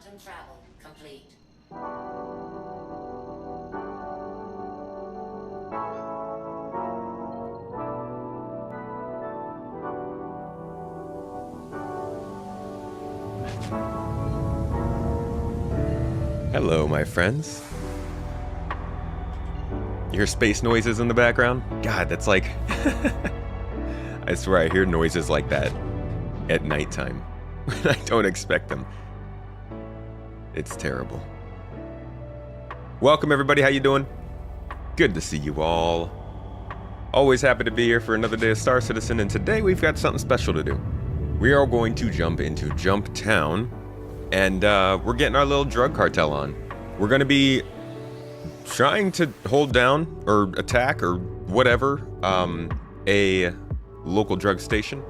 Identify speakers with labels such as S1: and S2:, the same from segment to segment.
S1: Quantum travel complete.
S2: Hello, my friends. You hear space noises in the background? God, that's like... I swear I hear noises like that at nighttime when I don't expect them. It's terrible. Welcome, everybody. How you doing? Good to see you all. Always happy to be here for another day of Star Citizen, and today we've got something special to do. We are going to jump into Jumptown, and we're getting our little drug cartel on. We're going to be trying to hold down or attack or whatever a local drug station.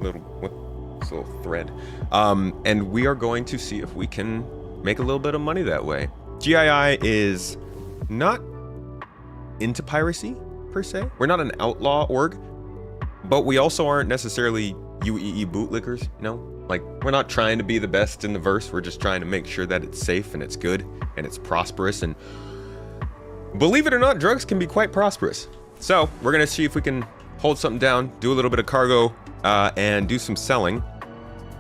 S2: What's a little thread? And we are going to see if we can make a little bit of money that way. GII is not into piracy per se. We're not an outlaw org, but we also aren't necessarily UEE bootlickers, you know? Like, we're not trying to be the best in the verse. We're just trying to make sure that it's safe and it's good and it's prosperous. And believe it or not, drugs can be quite prosperous. So we're going to see if we can hold something down, do a little bit of cargo, and do some selling.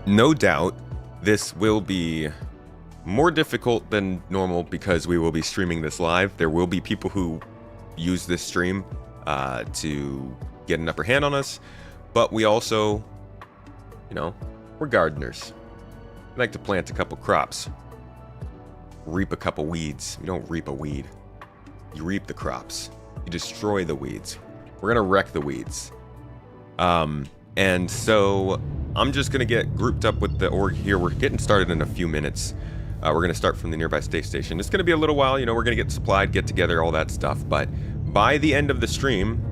S2: No doubt this will be more difficult than normal because we will be streaming this live. There will be people who use this stream to get an upper hand on us. But we also, you know, we're gardeners. We like to plant a couple crops, reap a couple weeds. You don't reap a weed. You reap the crops. You destroy the weeds. We're gonna wreck the weeds. And so I'm just gonna get grouped up with the org here. We're getting started in a few minutes. We're gonna start from the nearby space station. It's gonna be a little while, you know, we're gonna get supplied, get together, all that stuff. But by the end of the stream,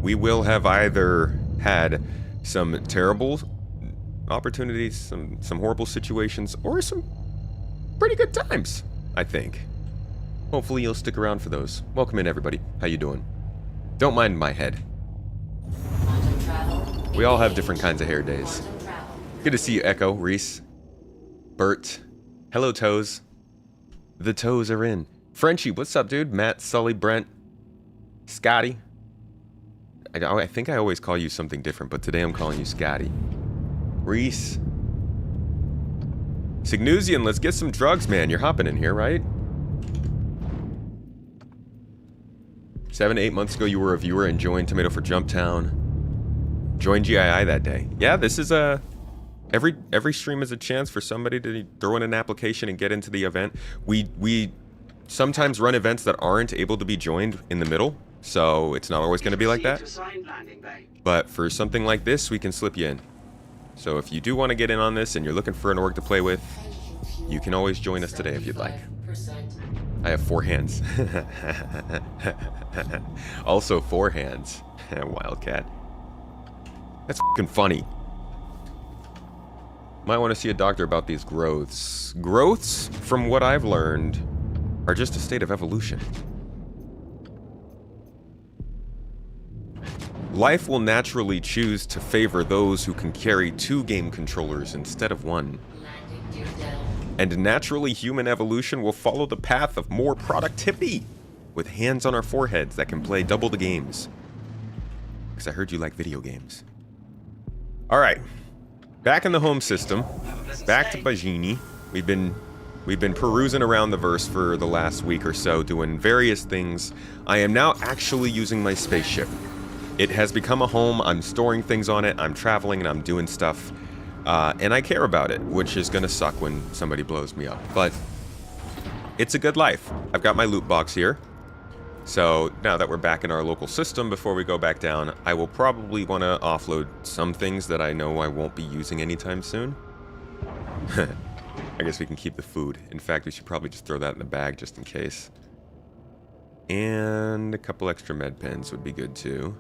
S2: we will have either had some terrible opportunities, some horrible situations, or some pretty good times, I think. Hopefully you'll stick around for those. Welcome in, everybody. How you doing? Don't mind my head. We all have different kinds of hair days. Good to see you, Echo, Reese, Bert. Hello, Toes. The Toes are in. Frenchie, what's up, dude? Matt, Sully, Brent, Scotty. I think I always call you something different, but today I'm calling you Scotty. Reese. Signusian, let's get some drugs, man. You're hopping in here, right? 7 to 8 months ago, you were a viewer and joined Tomato for Jumptown. Joined GII that day. Yeah, this is a... Every stream is a chance for somebody to throw in an application and get into the event. We sometimes run events that aren't able to be joined in the middle, so it's not always going to be like that. But for something like this, we can slip you in. So if you do want to get in on this and you're looking for an org to play with, you can always join us today if you'd like. I have 4 hands. Also 4 hands. Wildcat. That's fucking funny. Might want to see a doctor about these growths. Growths, from what I've learned, are just a state of evolution. Life will naturally choose to favor those who can carry 2 game controllers instead of 1. And naturally, human evolution will follow the path of more productivity, with hands on our foreheads that can play double the games. Because I heard you like video games. Alright, back in the home system, back to Bajini. We've been perusing around the verse for the last week or so, doing various things. I am now actually using my spaceship. It has become a home. I'm storing things on it, I'm traveling, and I'm doing stuff. And I care about it, which is gonna suck when somebody blows me up. But it's a good life. I've got my loot box here. So now that we're back in our local system, before we go back down, I will probably want to offload some things that I know I won't be using anytime soon. I guess we can keep the food. In fact, we should probably just throw that in the bag just in case. And a couple extra med pens would be good too.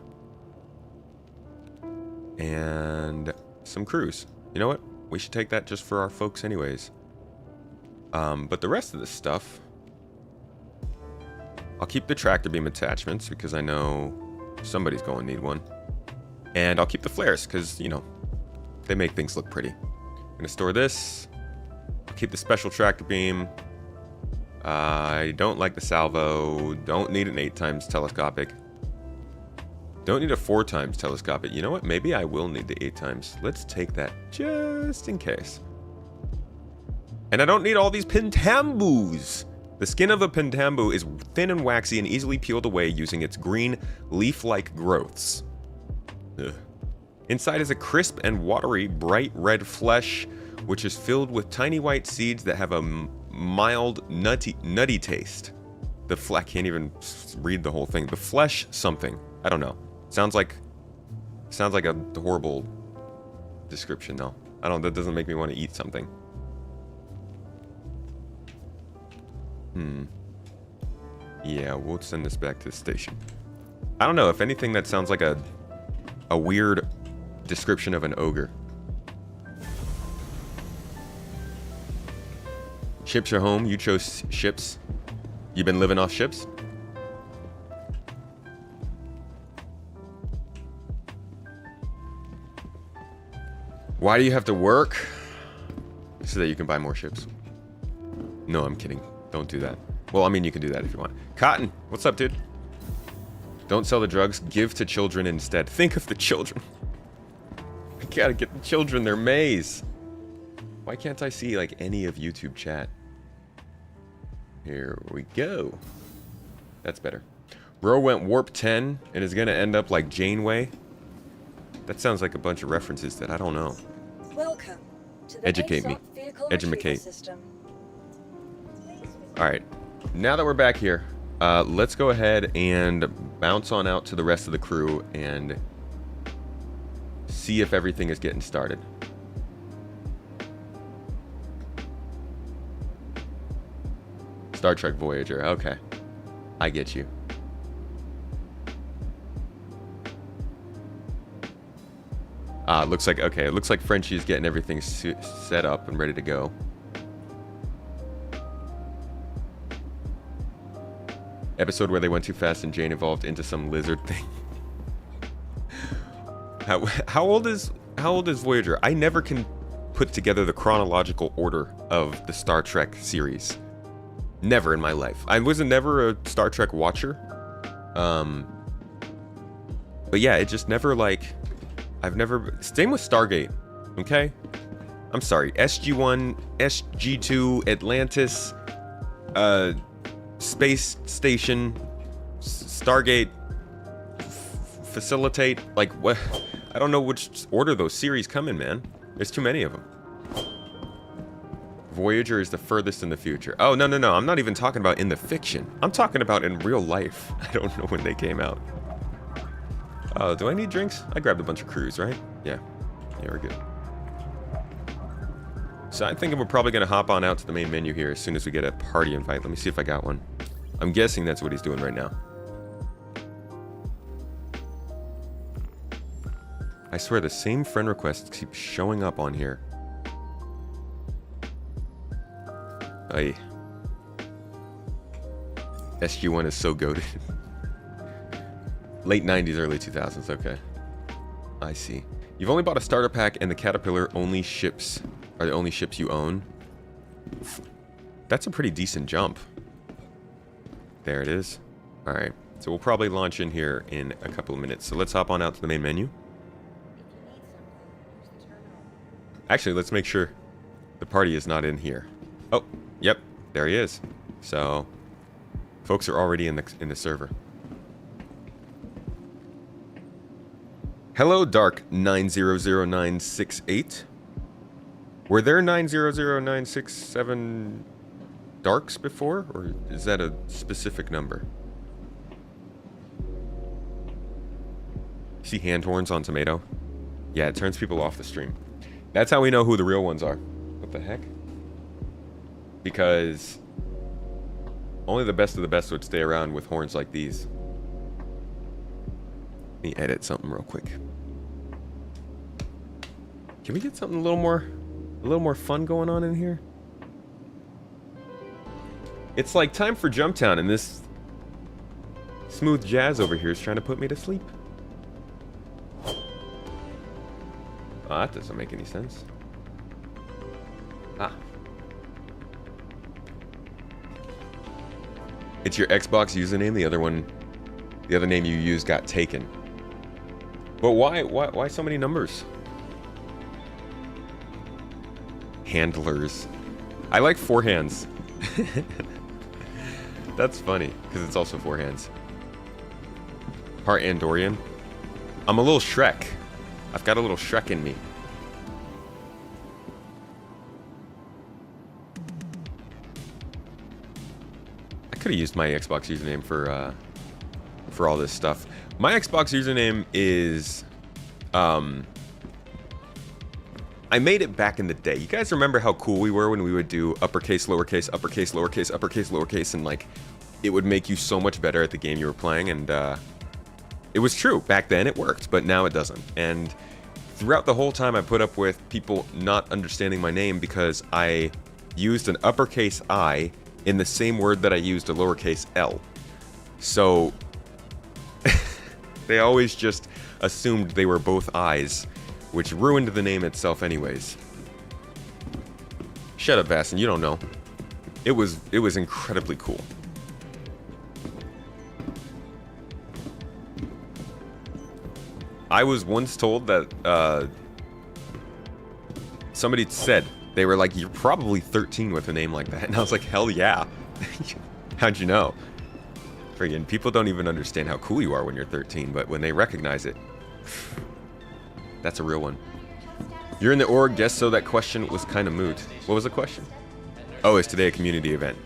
S2: And some crews. You know what? We should take that just for our folks anyways. But the rest of this stuff... I'll keep the tractor beam attachments because I know somebody's going to need one. And I'll keep the flares because, you know, they make things look pretty. I'm going to store this. Keep the special tractor beam. I don't like the salvo. Don't need an 8 times telescopic. Don't need a 4 times telescopic. You know what? Maybe I will need the 8 times. Let's take that just in case. And I don't need all these pentambus. The skin of a pentambu is thin and waxy and easily peeled away using its green leaf-like growths. Ugh. Inside is a crisp and watery bright red flesh, which is filled with tiny white seeds that have a mild nutty taste. I can't even read the whole thing. The flesh something. I don't know. Sounds like a horrible description though. That doesn't make me want to eat something. Yeah, we'll send this back to the station. I don't know, if anything that sounds like a weird description of an ogre. Ships are home. You chose ships. You been living off ships? Why do you have to work? So that you can buy more ships. No, I'm kidding. Don't do that. Well, I mean, you can do that if you want. Cotton, what's up, dude? Don't sell the drugs. Give to children instead. Think of the children. I gotta get the children their maize. Why can't I see, like, any of YouTube chat? Here we go. That's better. Bro went warp 10 and is gonna end up like Janeway. That sounds like a bunch of references that I don't know.
S1: Welcome to the
S2: Educate me. Educate.
S1: System.
S2: Alright. Now that we're back here, let's go ahead and bounce on out to the rest of the crew and see if everything is getting started. Star Trek Voyager, okay. I get you. Looks like, okay, it looks like Frenchie's getting everything set up and ready to go. Episode where they went too fast and Jane evolved into some lizard thing. How old is Voyager? I never can put together the chronological order of the Star Trek series. Never in my life. I was never a Star Trek watcher. But yeah, it just never like... I've never... Same with Stargate. Okay? I'm sorry. SG-1, SG-2, Atlantis, Space Station, Stargate, Facilitate. Like, what? I don't know which order those series come in, man. There's too many of them. Voyager is the furthest in the future. Oh, no, no, no. I'm not even talking about in the fiction. I'm talking about in real life. I don't know when they came out. Do I need drinks? I grabbed a bunch of crews, right? Yeah. Yeah, we're good. So I'm thinking we're probably going to hop on out to the main menu here as soon as we get a party invite. Let me see if I got one. I'm guessing that's what he's doing right now. I swear the same friend requests keep showing up on here. Aye. SG-1 is so goated. Late 90s, early 2000s, okay. I see. You've only bought a starter pack and the Caterpillar only ships are the only ships you own. That's a pretty decent jump. There it is. Alright, so we'll probably launch in here in a couple of minutes. So let's hop on out to the main menu. Actually, let's make sure the party is not in here. Oh, yep, there he is. So, folks are already in the server. Hello, Dark 900968. Were there 900967 Darks before, or is that a specific number? See hand horns on tomato? Yeah, it turns people off the stream. That's how we know who the real ones are. What the heck? Because only the best of the best would stay around with horns like these. Let me edit something real quick. Can we get something a little more fun going on in here? It's like time for Jumptown, and this smooth jazz over here is trying to put me to sleep. Oh, that doesn't make any sense. Ah. It's your Xbox username. The other name you used got taken. But why so many numbers? Handlers. I like four hands. That's funny, because it's also four hands. Part Andorian. I'm a little Shrek. I've got a little Shrek in me. I could have used my Xbox username for all this stuff. My Xbox username is I made it back in the day. You guys remember how cool we were when we would do uppercase, lowercase, uppercase, lowercase, uppercase, lowercase, and like it would make you so much better at the game you were playing, and it was true. Back then it worked, but now it doesn't. And throughout the whole time I put up with people not understanding my name because I used an uppercase I in the same word that I used a lowercase L. So they always just assumed they were both I's, which ruined the name itself anyways. Shut up, Vastin, you don't know. It was incredibly cool. I was once told that somebody said, they were like, you're probably 13 with a name like that. And I was like, hell yeah. How'd you know? Friggin' people don't even understand how cool you are when you're 13, but when they recognize it, that's a real one. You're in the org, yes, so that question was kind of moot. What was the question? Oh, is today a community event?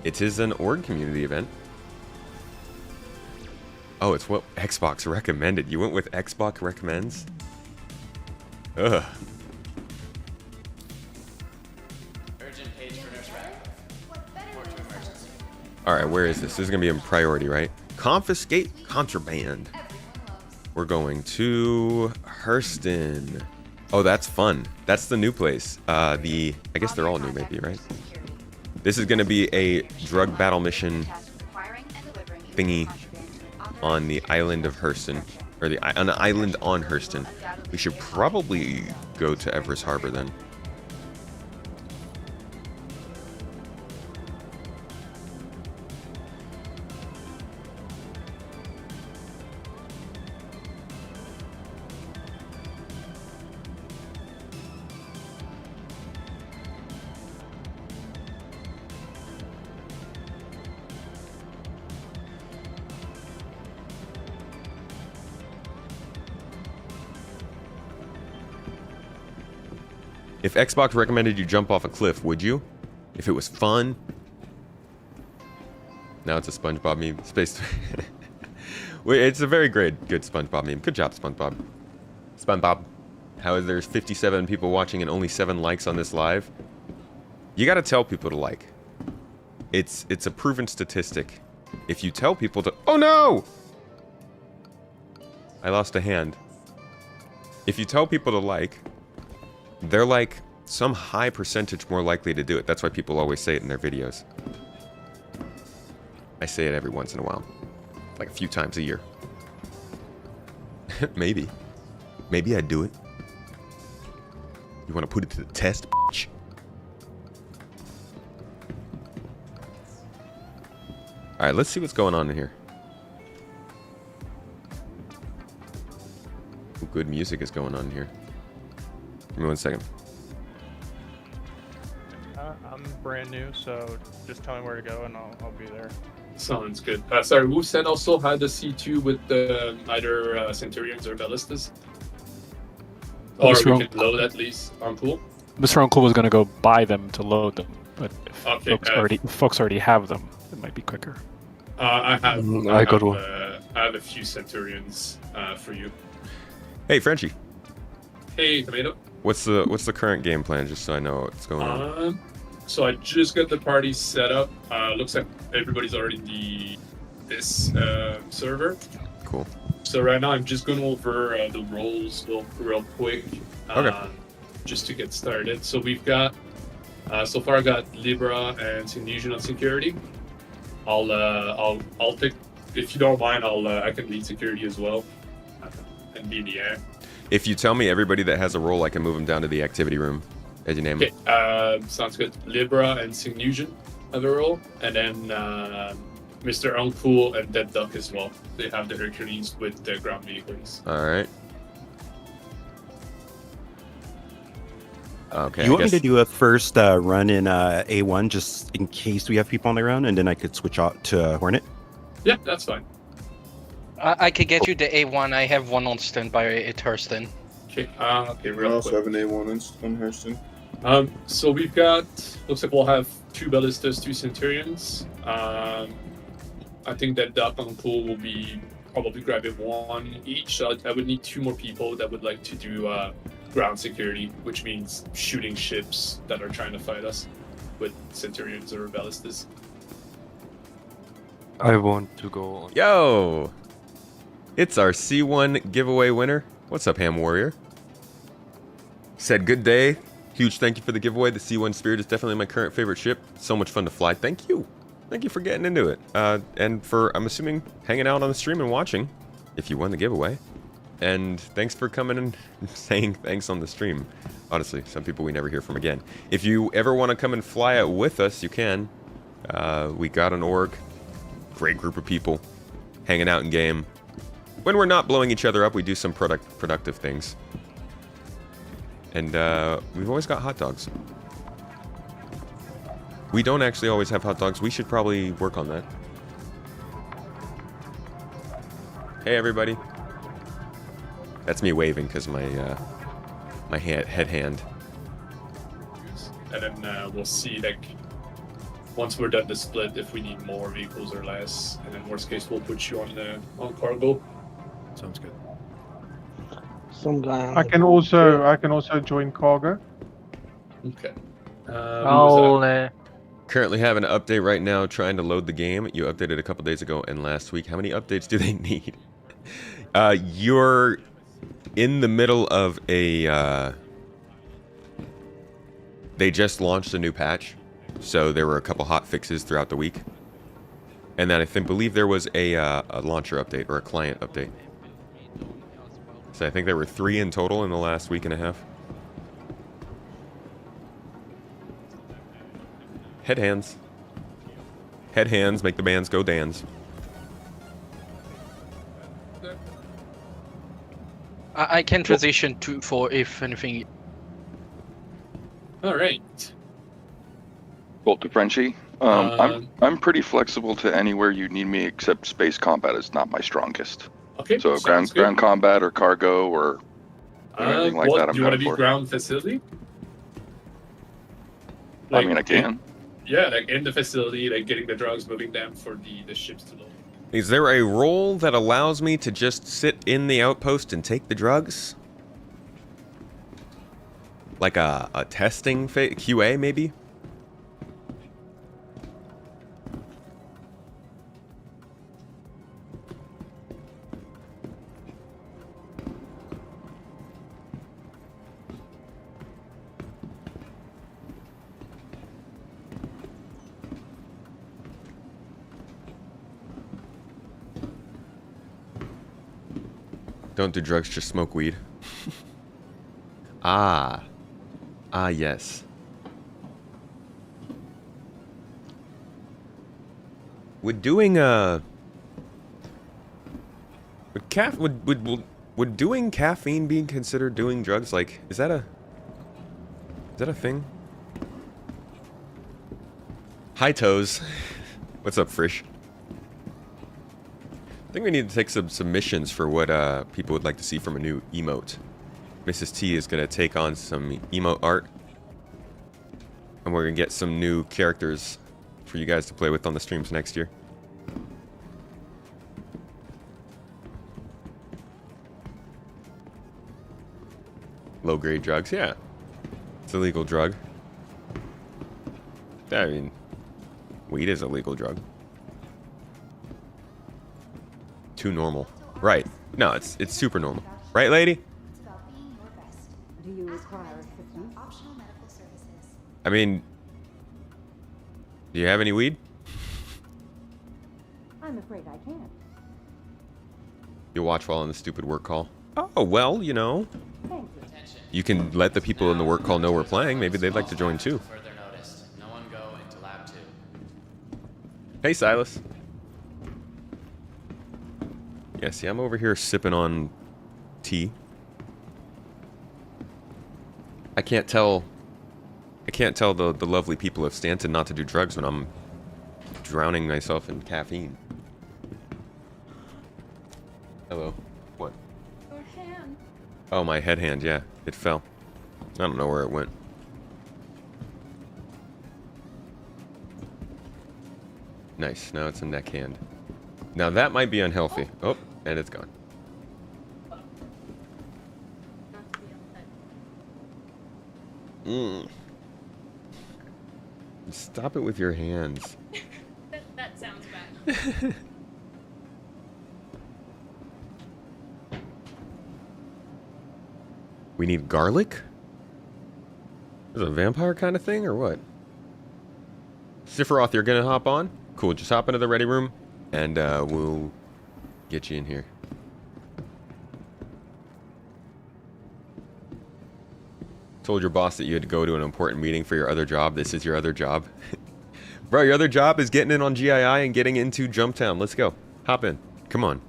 S2: It is an org community event. Oh, it's what Xbox recommended. You went with Xbox recommends? Ugh.
S3: Urgent page for nurse rep. Report to emergency.
S2: Alright, where is this? This is going to be a priority, right? Confiscate contraband. We're going to Hurston. Oh, that's fun. That's the new place. I guess they're all new, maybe, right? This is going to be a drug battle mission thingy on the island of Hurston, or on the island on Hurston. We should probably go to Everest Harbor then. If Xbox recommended you jump off a cliff, would you? If it was fun? Now it's a SpongeBob meme. Space. It's a very good SpongeBob meme. Good job, SpongeBob. SpongeBob. How is there's 57 people watching and only 7 likes on this live? You gotta tell people to like. It's a proven statistic. If you tell people to... Oh no! I lost a hand. If you tell people to like... they're like some high percentage more likely to do it. That's why people always say it in their videos. I say it every once in a while. Like a few times a year. Maybe. Maybe I'd do it. You want to put it to the test, bitch? Alright, let's see what's going on in here. Ooh, good music is going on here. Give me 1 second.
S4: I'm brand new, so just tell me where to go and I'll be there.
S5: Sounds good. Sorry, Wusen also had the C2 with either Centurions or Ballistas. Or we could load at least on pool.
S6: Mr. Uncle was going to go buy them to load them, but if
S5: Okay,
S6: folks already have them, it might be quicker.
S5: I have a few Centurions for you.
S2: Hey, Frenchie.
S5: Hey, Tomato.
S2: What's the current game plan, just so I know what's going on?
S5: So I just got the party set up. Looks like everybody's already in this server.
S2: Cool.
S5: So right now I'm just going over the roles real quick,
S2: Okay.
S5: just to get started. So we've got so far I got Libra and Syndesian on security. I'll take, if you don't mind, I can lead security as well and be in the air.
S2: If you tell me everybody that has a role, I can move them down to the activity room. As you name them.
S5: Okay, sounds good. Libra and Syndesian have a role, and then Mr. Uncool and Dead Duck as well. They have the Hercules with the ground vehicles.
S2: All right. Okay.
S7: You want me to do a first run in A1 just in case we have people on the ground, and then I could switch out to Hornet?
S5: Yeah, that's fine.
S8: I could get you the A1. I have one on standby at Hurston.
S5: Okay,
S9: I
S5: real
S9: also
S5: quick.
S9: have an A1 on Hurston.
S5: So we've got, looks like we'll have 2 Ballistas, 2 Centurions. I think that Duck Uncool will be probably grabbing 1 each. So I would need 2 more people that would like to do ground security, which means shooting ships that are trying to fight us with Centurions or Ballistas.
S6: I want to go on.
S2: Yo! It's our C1 giveaway winner. What's up, Ham Warrior? Said good day. Huge thank you for the giveaway. The C1 Spirit is definitely my current favorite ship. So much fun to fly. Thank you. Thank you for getting into it. And for, I'm assuming, hanging out on the stream and watching, if you won the giveaway. And thanks for coming and saying thanks on the stream. Honestly, some people we never hear from again. If you ever want to come and fly it with us, you can. We got an org. Great group of people. Hanging out in game. When we're not blowing each other up, we do some productive things. And we've always got hot dogs. We don't actually always have hot dogs. We should probably work on that. Hey, everybody. That's me waving because my head hand.
S5: And then we'll see, like, once we're done the split, if we need more vehicles or less. And then worst case, we'll put you on cargo.
S7: Sounds good.
S10: Some guy.
S4: I can also join cargo.
S5: Okay.
S8: I'll
S2: Currently have an update right now trying to load the game. You updated a couple days ago and last week. How many updates do they need? You're in the middle of a... They just launched a new patch. So there were a couple hot fixes throughout the week. And then I believe there was a launcher update or a client update. So I think there were 3 in total in the last week and a half. Head hands. Head hands make the bands go dance.
S8: I can transition to for if anything.
S5: All right.
S11: Bolt to Frenchie. I'm pretty flexible to anywhere you need me, except space combat is not my strongest.
S5: Okay.
S11: So
S5: sounds
S11: ground
S5: good.
S11: combat or cargo or anything like that.
S5: Do you want to be ground facility?
S11: I mean, I can.
S5: Yeah, like in the facility, like getting the drugs, moving them for the ships to load.
S2: Is there a role that allows me to just sit in the outpost and take the drugs? Like a testing QA, maybe? Don't do drugs, just smoke weed. Ah, yes. Would doing would doing caffeine be considered doing drugs? Like, is that a thing? Hi Toes. What's up, Frisch? I think we need to take some submissions for what people would like to see from a new emote. Mrs. T is going to take on some emote art. And we're going to get some new characters for you guys to play with on the streams next year. Low-grade drugs, yeah. It's a legal drug. I mean, weed is a legal drug. Too normal. Right. No, it's super normal. Right, lady?
S1: Do you require assistance? Optional medical services.
S2: I mean, do you have any weed?
S1: I'm afraid I can't.
S2: You'll watch while on the stupid work call. Oh, well, you know.
S1: Thank you.
S2: You can let the people in the work call know we're playing. Maybe they'd like to join too.
S3: Further notice. No one go into lab 2.
S2: Hey, Silas. Yeah, see, I'm over here sipping on tea. I can't tell the lovely people of Stanton not to do drugs when I'm drowning myself in caffeine. Hello. What?
S1: Your hand.
S2: Oh, my head hand, yeah. It fell. I don't know where it went. Nice, now it's a neck hand. Now that might be unhealthy. Oh, and it's gone. Stop it with your hands.
S9: That sounds bad.
S2: We need garlic? Is it a vampire kind of thing or what? Sephiroth, you're gonna hop on? Cool, just hop into the ready room and we'll get you in here. Told your boss that you had to go to an important meeting for your other job. This is your other job. Bro, your other job is getting in on GII and getting into Jumptown. Let's go. Hop in. Come on.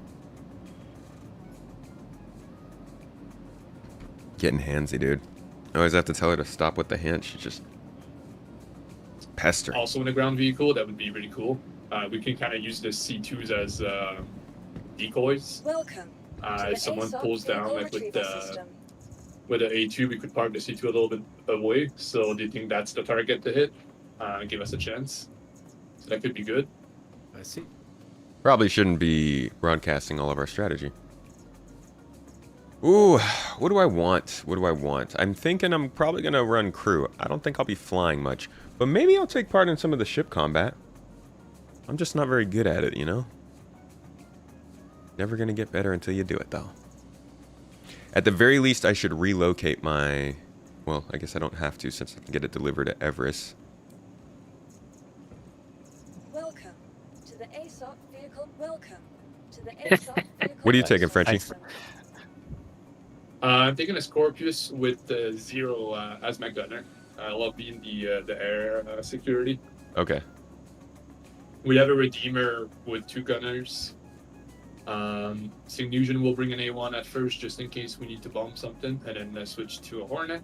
S2: Getting handsy, dude. I always have to tell her to stop with the hand. She's just pestering.
S5: Also in a ground vehicle, that would be really cool. We can kind of use the C2s as decoys.
S1: Welcome.
S5: If someone pulls down like with the A2, we could park the C2 a little bit away, so they think that's the target to hit. Give us a chance. So that could be good.
S12: I see.
S2: Probably shouldn't be broadcasting all of our strategy. Ooh, what do I want? What do I want? I'm thinking I'm probably going to run crew. I don't think I'll be flying much, but maybe I'll take part in some of the ship combat. I'm just not very good at it, you know? Never going to get better until you do it, though. At the very least, I should relocate my... Well, I guess I don't have to since I can get it delivered at Everest.
S1: Welcome to the ASOP vehicle. Welcome to the ASOP vehicle.
S2: What are you taking, Frenchie?
S5: I'm taking a Scorpius with 0 as my gunner. I'll be in the air security.
S2: Okay.
S5: We have a Redeemer with 2 gunners. Signusion will bring an A1 at first, just in case we need to bomb something, and then switch to a Hornet.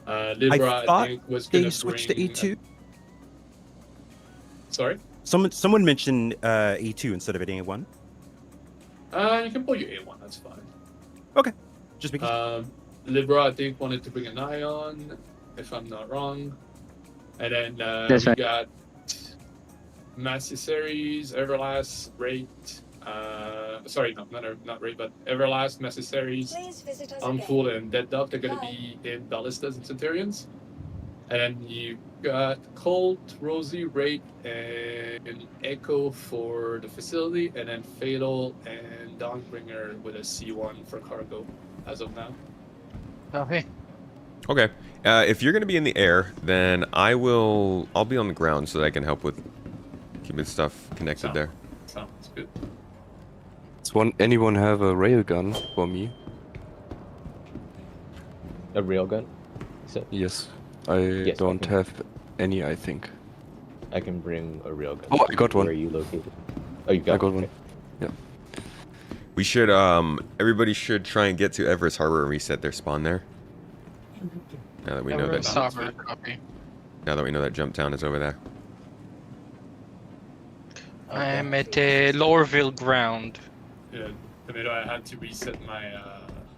S5: Libra, I think, was going to
S7: switch to A2.
S5: Sorry?
S7: Someone mentioned A2 instead of an A1.
S5: You can pull your A1, that's fine.
S7: Okay. Just because.
S5: Libra, I think, wanted to bring an Ion, if I'm not wrong. And then
S8: That's
S5: we
S8: right.
S5: got Massey Series, Everlast, Rate. Sorry, no, not Rate, but Everlast, Massey Series,
S1: Please visit us
S5: Unfold,
S1: again.
S5: and Dead Dog. They're going to be in Ballistas and Centurions. And then you got Colt, Rosie, Rate, and Echo for the facility, and then Fatal and Dawnbringer with a C1 for cargo as of now.
S8: Okay.
S2: Okay. If you're going to be in the air, then I'll be on the ground so that I can help with keeping stuff connected there.
S5: Sounds good.
S12: Does anyone have a railgun for me?
S13: A railgun? So
S12: Yes. I don't have any, I think.
S13: I can bring a railgun.
S12: Oh, I got one.
S13: Where are you located? Oh, you got
S12: I got
S13: one.
S12: one.
S13: Okay.
S12: Yeah.
S2: We should, everybody should try and get to Everest Harbor and reset their spawn there. Now that we know that.
S8: Sovereign copy.
S2: Now that we know that Jumptown is over there.
S8: I'm at Lorville ground.
S5: Yeah, Tomato, I had to reset my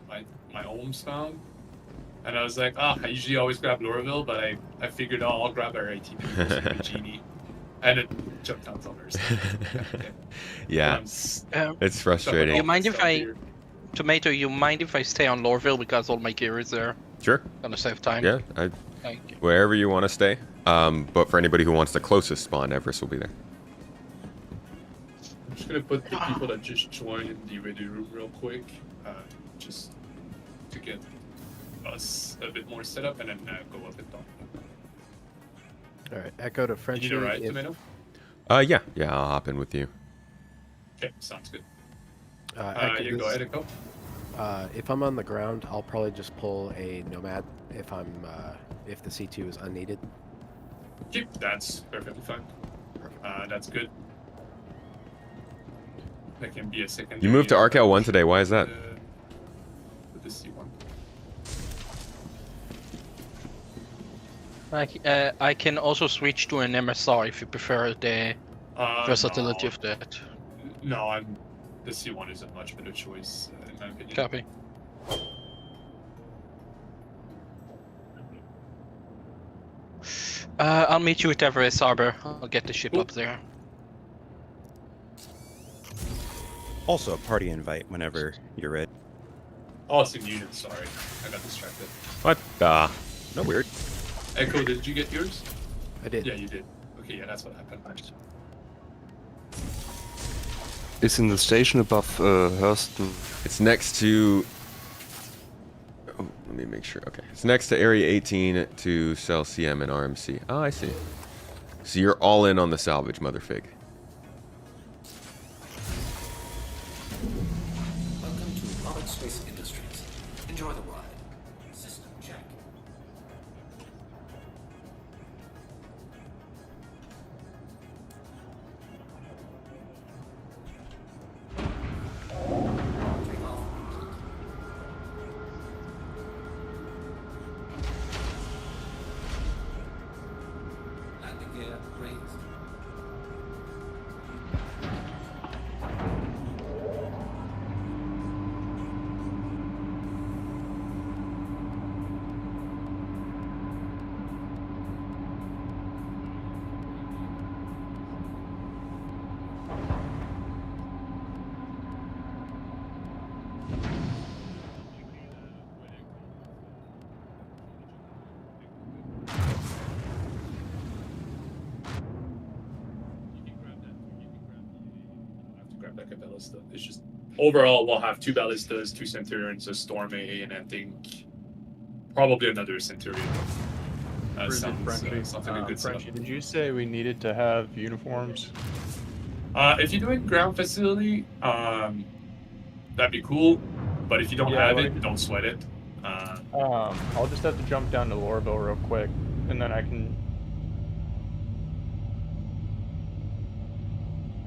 S5: my ohms found. And I was like, I usually always grab Lorville, but I figured, I'll grab our 18 Genie. And it jumped out on hers.
S2: Yeah, it's frustrating.
S8: You mind if Tomato, you mind if I stay on Lorville because all my gear is there?
S2: Sure.
S8: Gonna save time.
S2: Yeah,
S8: Thank you.
S2: wherever you want to stay. But for anybody who wants the closest spawn, Everest will be there.
S5: I'm just gonna put the people that just joined in the ready room real quick, just to get us a bit more set up, and then go up and down.
S13: All right, Echo to Frenchie.
S5: You need a ride, Tomato?
S2: Yeah, I'll hop in with you.
S5: Okay, sounds good.
S13: Echo,
S5: You go ahead and go.
S13: if I'm on the ground, I'll probably just pull a Nomad if if the C2 is unneeded.
S5: Yep, that's perfectly fine. That's good. That can be a second.
S2: You moved to Arcal 1 today. Why is that?
S5: With the C1.
S8: I can also switch to an MSR if you prefer the versatility of that.
S5: No, the C1 is a much better choice, in my opinion.
S8: Copy. I'll meet you at Everest Harbor. I'll get the ship up there.
S7: Also, a party invite whenever you're ready.
S5: Oh, it's in unit, sorry. I got distracted.
S2: What the? No weird.
S5: Echo, did you get yours?
S13: I did.
S5: Yeah, you did. Okay, yeah, that's what happened.
S12: It's in the station above Hurston.
S2: It's next to... Oh, let me make sure. Okay. It's next to Area 18 to sell CM and RMC. Oh, I see. So you're all in on the salvage, Motherfig.
S14: Welcome to Robert Space Industries. Enjoy the ride. System check. Landing gear raised.
S5: Like a ballista. It's just overall we'll have 2 ballistas, 2 Centurions, a Storm A, and I think probably another Centurion. Sounds like a good setup.
S4: Frenchie, did you say we needed to have uniforms?
S5: If you're doing ground facility, that'd be cool. But if you don't have it, don't sweat it.
S4: I'll just have to jump down to Lorville real quick, and then I can.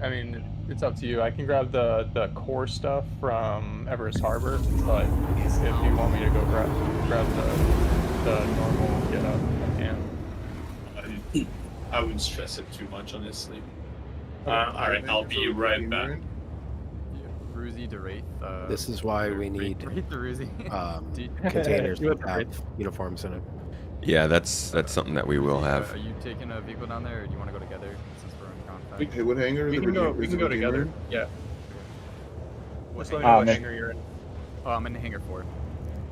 S4: I mean, it's up to you. I can grab the core stuff from Everest Harbor, but if you want me to go grab the normal get up, I can.
S5: I wouldn't stress it too much, honestly. Alright, I'll be right back.
S15: Ruzi to Wraith.
S13: This is why we need
S15: Wraith to Ruzi.
S13: containers that have uniforms in it.
S2: Yeah, that's something that we will have.
S15: Are you taking a vehicle down there, or do you want to go together since we're in contact?
S16: Hey, what hangar?
S4: We can go together. Yeah.
S15: What
S4: Just let me know what hangar you're in.
S15: Oh, I'm in hangar 4.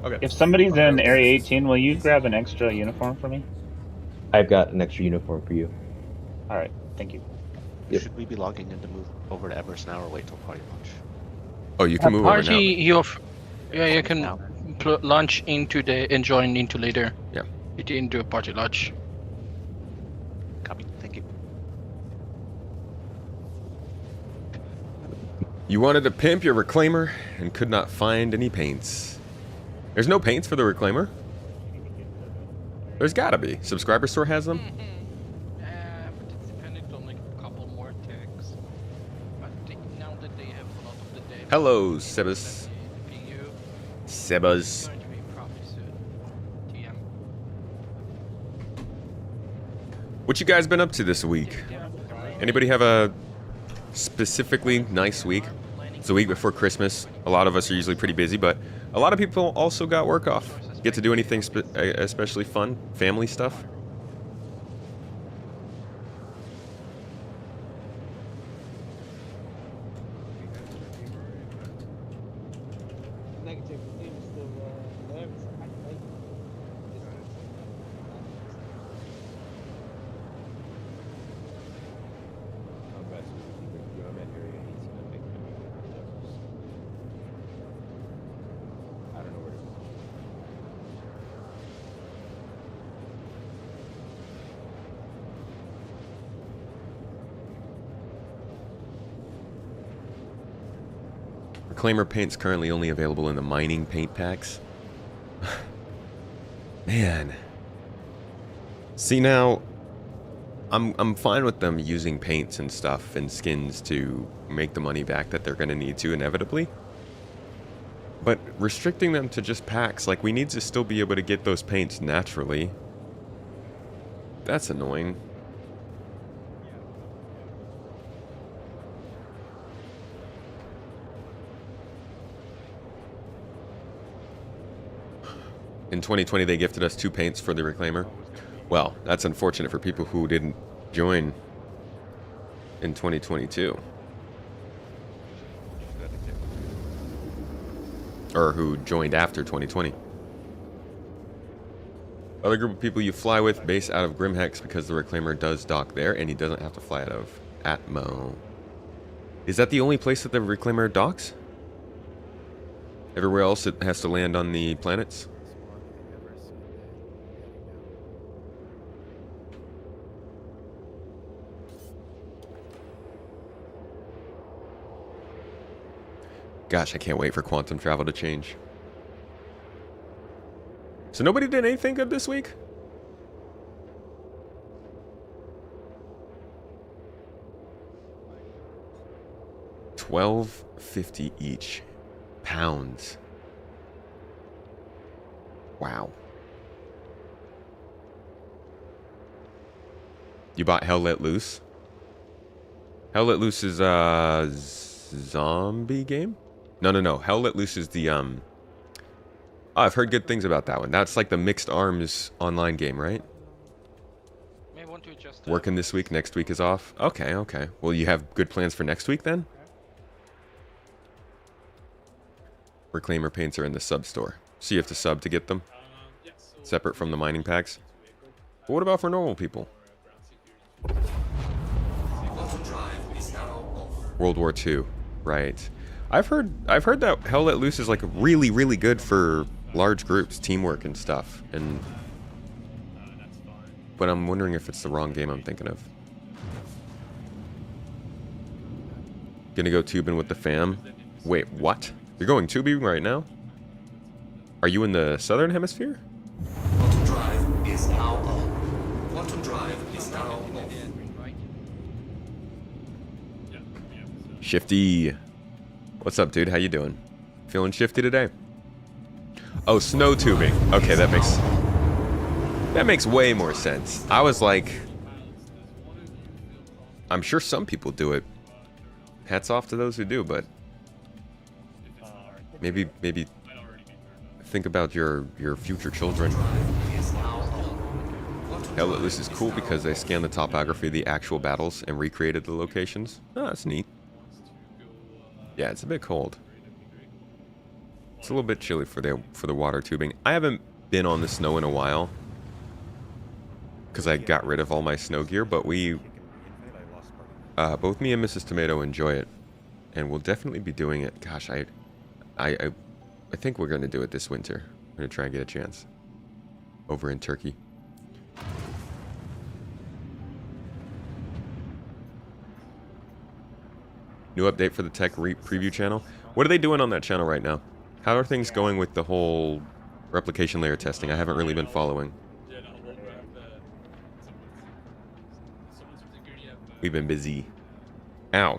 S4: Okay.
S17: If somebody's in Area 18, will you grab an extra uniform for me?
S18: I've got an extra uniform for you.
S17: Alright, thank you.
S18: Yep.
S19: Should we be logging in to move over to Everest now or wait till party launch?
S2: Oh, you can move over now.
S8: You can launch into the and join into later.
S2: Yeah.
S8: It into a party launch.
S19: Copy. Thank you.
S2: You wanted to pimp your Reclaimer and could not find any paints. There's no paints for the Reclaimer? There's gotta be. Subscriber Store has them?
S8: But it's dependent on like a couple more tags. But now that they have a lot of the data.
S2: Hello, Sebas. Sebas. What you guys been up to this week? Anybody have a specifically nice week? It's the week before Christmas. A lot of us are usually pretty busy, but a lot of people also got work off. Get to do anything especially fun? Family stuff? Reclaimer paint's currently only available in the mining paint packs. Man. See now, I'm fine with them using paints and stuff and skins to make the money back that they're going to need to inevitably. But restricting them to just packs, like, we need to still be able to get those paints naturally. That's annoying. In 2020, they gifted us 2 paints for the Reclaimer. Well, that's unfortunate for people who didn't join in 2022. Or who joined after 2020. Other group of people you fly with, base out of Grimhex because the Reclaimer does dock there and he doesn't have to fly out of Atmo. Is that the only place that the Reclaimer docks? Everywhere else it has to land on the planets? Gosh, I can't wait for quantum travel to change. So nobody did anything good this week? $12.50 each. Pounds. Wow. You bought Hell Let Loose? Hell Let Loose is a zombie game? No. Hell Let Loose is the, Oh, I've heard good things about that one. That's like the Mixed Arms online game, right?
S8: May want to adjust
S2: Working this week, next week is off? Okay. Well, you have good plans for next week then? Reclaimer paints are in the sub store. So you have to sub to get them? Separate from the mining packs? But what about for normal people? World War II, right. I've heard that Hell Let Loose is like really, really good for large groups, teamwork and stuff. But I'm wondering if it's the wrong game I'm thinking of. Gonna go tubing with the fam. Wait, what? You're going tubing right now? Are you in the southern hemisphere?
S14: Quantum drive is now on. Quantum drive is now on.
S2: Shifty. What's up, dude? How you doing? Feeling shifty today? Oh, snow tubing. Okay, that makes way more sense. I was like, I'm sure some people do it. Hats off to those who do, but maybe think about your future children. Hell, this is cool because they scanned the topography of the actual battles and recreated the locations. Oh, that's neat. Yeah, it's a bit cold. It's a little bit chilly for the water tubing. I haven't been on the snow in a while because I got rid of all my snow gear, but we both me and Mrs. Tomato enjoy it, and we'll definitely be doing it. Gosh, I think we're gonna do it this winter. We're gonna try and get a chance over in Turkey. New update for the tech preview channel. What are they doing on that channel right now? How are things going with the whole replication layer testing? I haven't really been following. We've been busy. Ow.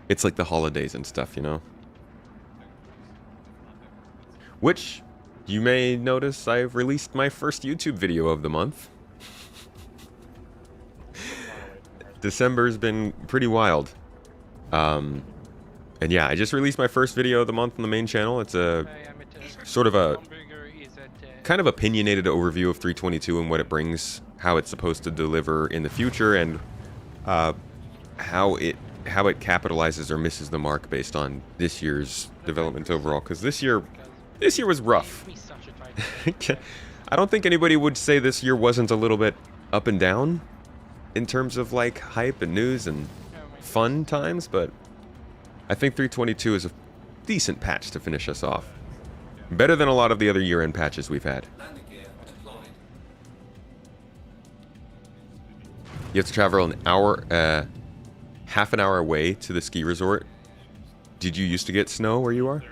S2: It's like the holidays and stuff, you know? Which, you may notice I've released my first YouTube video of the month. December's been pretty wild. And yeah, I just released my first video of the month on the main channel. It's a sort of a kind of opinionated overview of 322 and what it brings, how it's supposed to deliver in the future, and how it capitalizes or misses the mark based on this year's development overall. Because this year was rough. I don't think anybody would say this year wasn't a little bit up and down in terms of like hype and news and fun times, but I think 322 is a decent patch to finish us off. Better than a lot of the other year-end patches we've had. You have to travel an hour, half an hour away to the ski resort. Did you used to get snow where you are?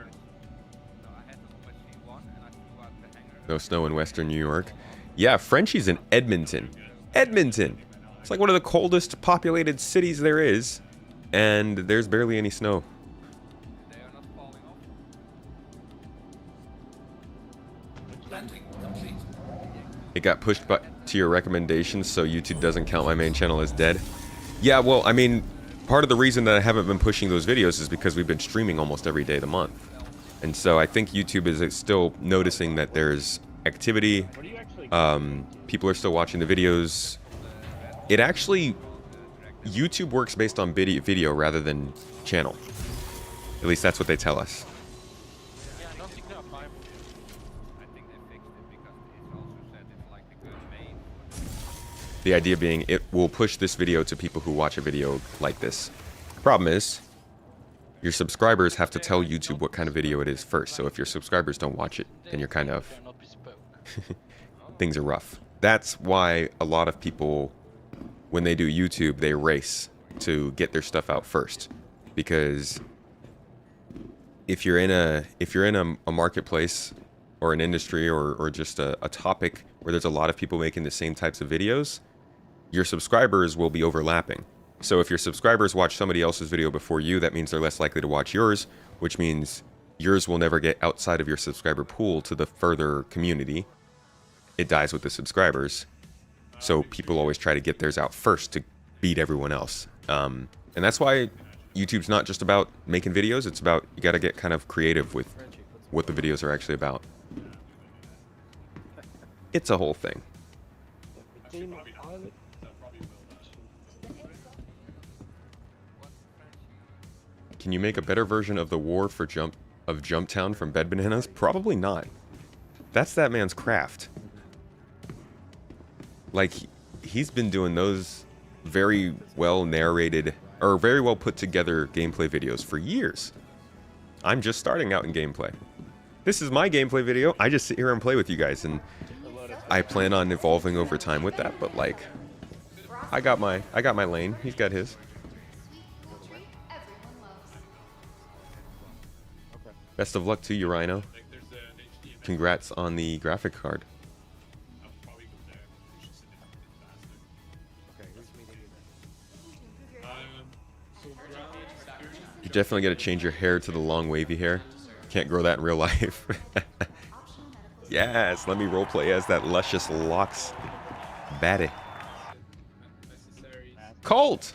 S2: No snow in Western New York. Yeah, Frenchie's in Edmonton. Edmonton! It's like one of the coldest populated cities there is, and there's barely any snow.
S14: Landing complete.
S2: It got pushed to your recommendations, so YouTube doesn't count my main channel as dead. Yeah, well, I mean, part of the reason that I haven't been pushing those videos is because we've been streaming almost every day of the month. And so I think YouTube is still noticing that there's activity. People are still watching the videos. It actually, YouTube works based on video rather than channel. At least that's what they tell us. The idea being it will push this video to people who watch a video like this. Problem is, your subscribers have to tell YouTube what kind of video it is first. So if your subscribers don't watch it, then you're kind of... things are rough. That's why a lot of people, when they do YouTube, they race to get their stuff out first. Because if you're in a marketplace or an industry or just a topic where there's a lot of people making the same types of videos, your subscribers will be overlapping. So if your subscribers watch somebody else's video before you, that means they're less likely to watch yours, which means yours will never get outside of your subscriber pool to the further community. It dies with the subscribers. So people always try to get theirs out first to beat everyone else. And that's why YouTube's not just about making videos, it's about, you gotta get kind of creative with what the videos are actually about. It's a whole thing. Can you make a better version of the war for Jumptown from Bed Bananas? Probably not. That's that man's craft. Like, he's been doing those very well narrated, or very well put together gameplay videos for years. I'm just starting out in gameplay. This is my gameplay video. I just sit here and play with you guys, and I plan on evolving over time with that, but like, I got my lane. He's got his. Best of luck to you, Rhino. Congrats on the graphic card. You definitely got to change your hair to the long wavy hair. Can't grow that in real life. Yes, let me roleplay as that luscious locks baddie. Colt!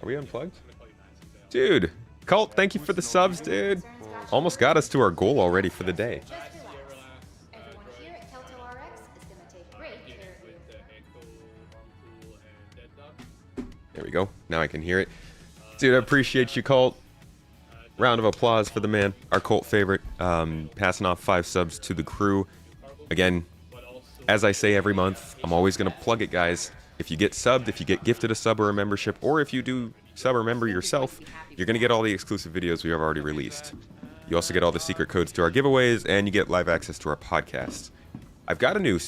S2: Are we unplugged? Dude, Colt, thank you for the subs, dude. Almost got us to our goal already for the day. There we go. Now I can hear it. Dude, I appreciate you, Colt. Round of applause for the man, our Colt favorite. Passing off 5 subs to the crew. Again, as I say every month, I'm always going to plug it, guys. If you get subbed, if you get gifted a sub or a membership, or if you do sub or member yourself, you're going to get all the exclusive videos we have already released. You also get all the secret codes to our giveaways, and you get live access to our podcast. I've got a new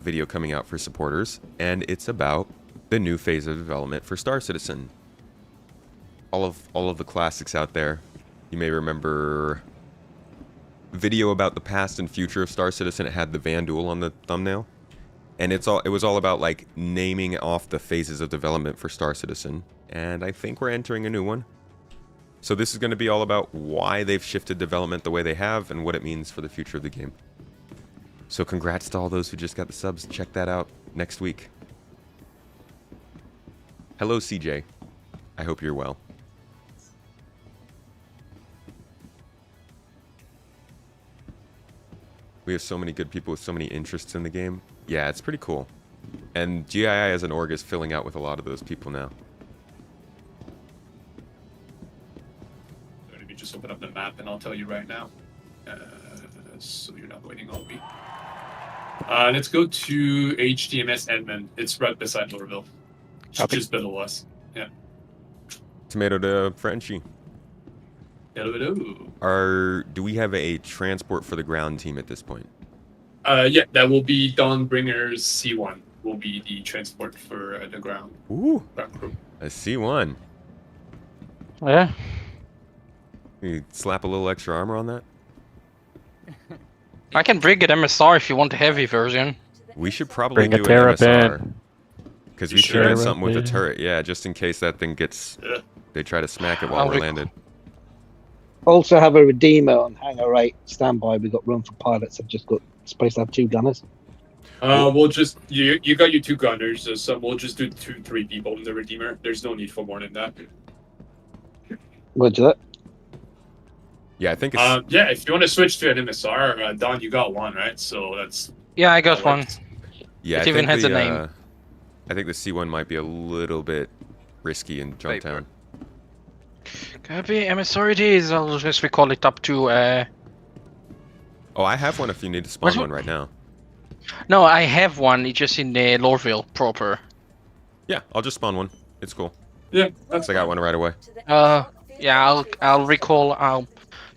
S2: video coming out for supporters, and it's about the new phase of development for Star Citizen. All of the classics out there. You may remember a video about the past and future of Star Citizen. It had the Van Duel on the thumbnail. And it was all about like naming off the phases of development for Star Citizen. And I think we're entering a new one. So this is going to be all about why they've shifted development the way they have and what it means for the future of the game. So congrats to all those who just got the subs. Check that out next week. Hello, CJ. I hope you're well. We have so many good people with so many interests in the game. Yeah, it's pretty cool. And GII as an org is filling out with a lot of those people now.
S5: Let me just open up the map and I'll tell you right now. So you're not waiting on me. Let's go to HTMS Edmund. It's right beside Lorville. Just below us. Yeah.
S2: Tomato to Frenchie.
S5: Hello.
S2: Do we have a transport for the ground team at this point?
S5: Yeah, that will be Dawnbringer's C1. Will be the transport for the ground.
S2: Ooh, a C1.
S17: Yeah.
S2: You slap a little extra armor on that?
S8: I can bring an MSR if you want a heavy version.
S2: We should probably
S17: Bring
S2: do
S17: a
S2: an
S17: Terrapin.
S2: MSR. Because
S5: You
S2: we should have
S5: sure?
S2: done something with the
S17: Yeah.
S2: turret, yeah, just in case that thing gets...
S5: Yeah.
S2: They try to smack it while
S8: I'll
S2: we're
S8: rec-
S2: landed.
S10: Also have a redeemer on hangar right standby. We've got room for pilots. I've just got space to have 2 gunners.
S5: We'll just you got your 2 gunners, so we'll just do 2-3 people in the Redeemer. There's no need for more than that.
S10: Roger that.
S2: Yeah, I think it's...
S5: Yeah, if you want to switch to an MSR, Don, you got one, right? So that's
S8: Yeah, I got
S5: that
S8: one.
S5: works.
S2: Yeah,
S8: It
S2: I
S8: even
S2: think
S8: has
S2: the,
S8: a name.
S2: I think the C1 might be a little bit risky in Jumptown.
S8: Copy, MSR it is. I'll just recall it up to.
S2: Oh, I have one if you need to spawn
S8: Where's
S2: one right now.
S8: No, I have one. It's just in the Lorville proper.
S2: Yeah, I'll just spawn one. It's cool.
S5: Yeah,
S2: I got one right away.
S8: Yeah, I'll recall. I'll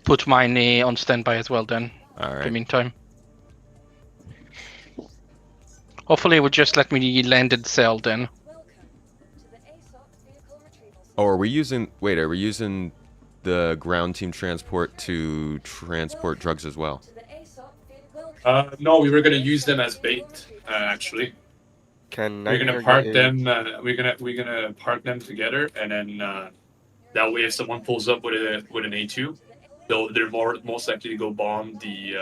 S8: put mine on standby as well then.
S2: All
S8: In the
S2: right.
S8: meantime. Hopefully, it would just let me land at cell then.
S2: Oh, are we using... Wait, are we using the ground team transport to transport drugs as well?
S5: No, we were gonna use them as bait, actually.
S12: Can
S5: We're gonna park them. We're gonna park them together, and then that way, if someone pulls up with an A2, they're most likely to go bomb the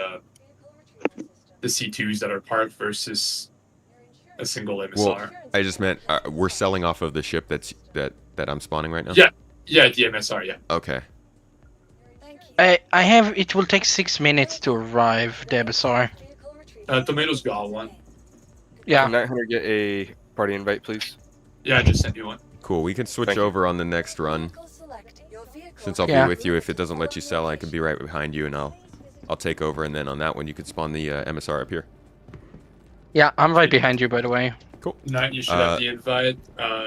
S5: C2s that are parked versus a single MSR.
S2: Well, I just meant we're selling off of the ship that I'm spawning right now.
S5: Yeah, the MSR. Yeah.
S2: Okay.
S8: I have. It will take 6 minutes to arrive. The MSR.
S5: Tomatoes got one.
S8: Yeah.
S12: Can Night Hunter get a party invite, please?
S5: Yeah, I just sent you one.
S2: Cool. We can switch
S12: Thank you.
S2: over on the next run. Since I'll
S8: Yeah.
S2: be with you, if it doesn't let you sell, I can be right behind you, and I'll take over, and then on that one you could spawn the MSR up here.
S8: Yeah, I'm right behind you, by the way.
S2: Cool.
S5: Night, you should have the invite.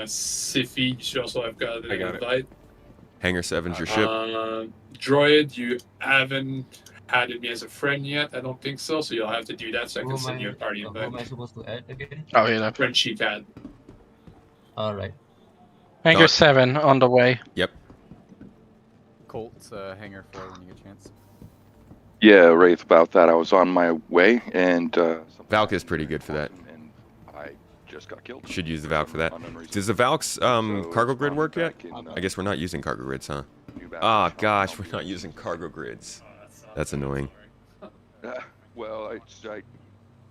S5: Sci-Fi, you should also have got the invite.
S2: Hangar 7's your ship.
S5: Droid, you haven't added me as a friend yet. I don't think so, so you'll have to do that so I can send you a party invite.
S18: Who am I supposed to add again?
S8: Oh yeah.
S5: Frenchie cat.
S18: Alright.
S8: Hangar 7 on the way.
S2: Yep.
S15: Colt's hangar 4 when you get a chance.
S11: Yeah, Wraith, about that. I was on my way, and
S2: Valk is pretty good for that.
S11: and I just got killed.
S2: Should use the Valk for that. Does the Valk's cargo grid work yet? I guess we're not using cargo grids, huh? Ah, gosh, we're not using cargo grids. That's annoying.
S11: Well,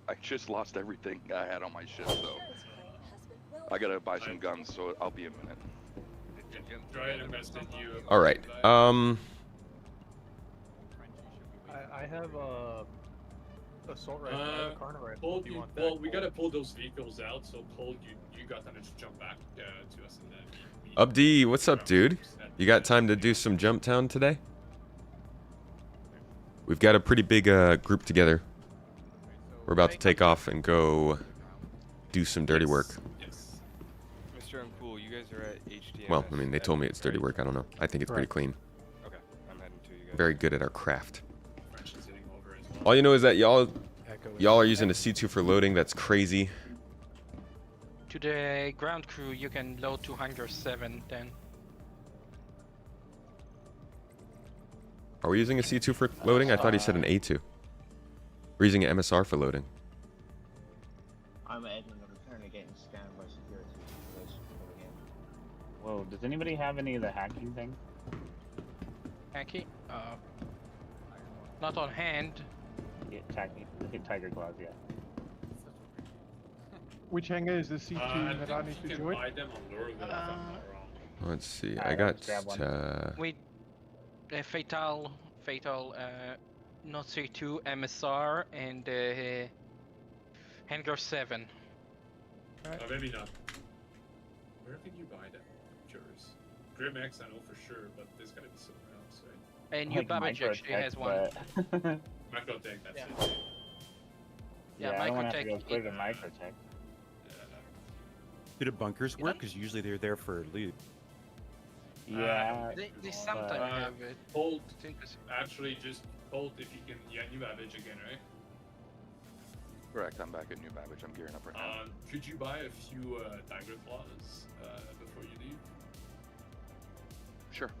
S11: I just lost everything I had on my ship, so I gotta buy some guns. So I'll be a minute.
S5: Droid invested you.
S2: All right.
S4: I have a assault rifle. I have a Carter rifle.
S5: Cold,
S4: Do you want
S5: well,
S4: that?
S5: we gotta pull those vehicles out. So Cold, you got time to just jump back to us and then.
S2: Abdi, what's up, dude? You got time to do some Jumptown today? We've got a pretty big group together. We're about to take off and go do some dirty work.
S5: Yes.
S12: Mr. Uncool, you guys are at HDMS.
S2: Well, I mean, they told me it's dirty work. I don't know. I think it's pretty clean.
S12: Okay, I'm heading to you guys.
S2: Very good at our craft.
S5: French is hitting over as well.
S2: All you know is that y'all are using a C2 for loading. That's crazy.
S8: To the ground crew, you can load to Hangar 7 then.
S2: Are we using a C2 for loading? I thought he said an A2. We're using an MSR for loading.
S17: I'm an admin of currently getting scanned by security. Whoa, does anybody have any of the hacking thing?
S8: Hacky? Not on hand.
S17: Yeah, Tiger Claws, yeah.
S4: Which hangar is the C2
S5: I
S4: that I need
S5: think
S4: to
S5: you can
S4: join?
S5: buy them on Lurville if I'm not wrong.
S2: Let's see. I
S17: Alright,
S2: got.
S17: let's grab one.
S8: Wait, fatal, not C2, MSR, and Hangar 7.
S5: Maybe not. Where did you buy them? Curious. Grim X, I know for sure, but there's gotta be somewhere else, right?
S8: And New Babbage actually has one.
S5: Microtech, that's
S8: Yeah.
S5: it.
S8: Yeah,
S17: I don't want to have to go
S8: Microtech.
S17: clear the Microtech.
S7: Do the bunkers work? Because usually they're there for loot.
S17: Yeah.
S8: They sometimes have it.
S5: Hold,
S8: It's interesting.
S5: actually, just hold if you can. Yeah, New Babbage again, right?
S11: Correct. I'm back at New Babbage. I'm gearing up right now.
S5: Could you buy a few Tiger Claws before you leave?
S11: Sure.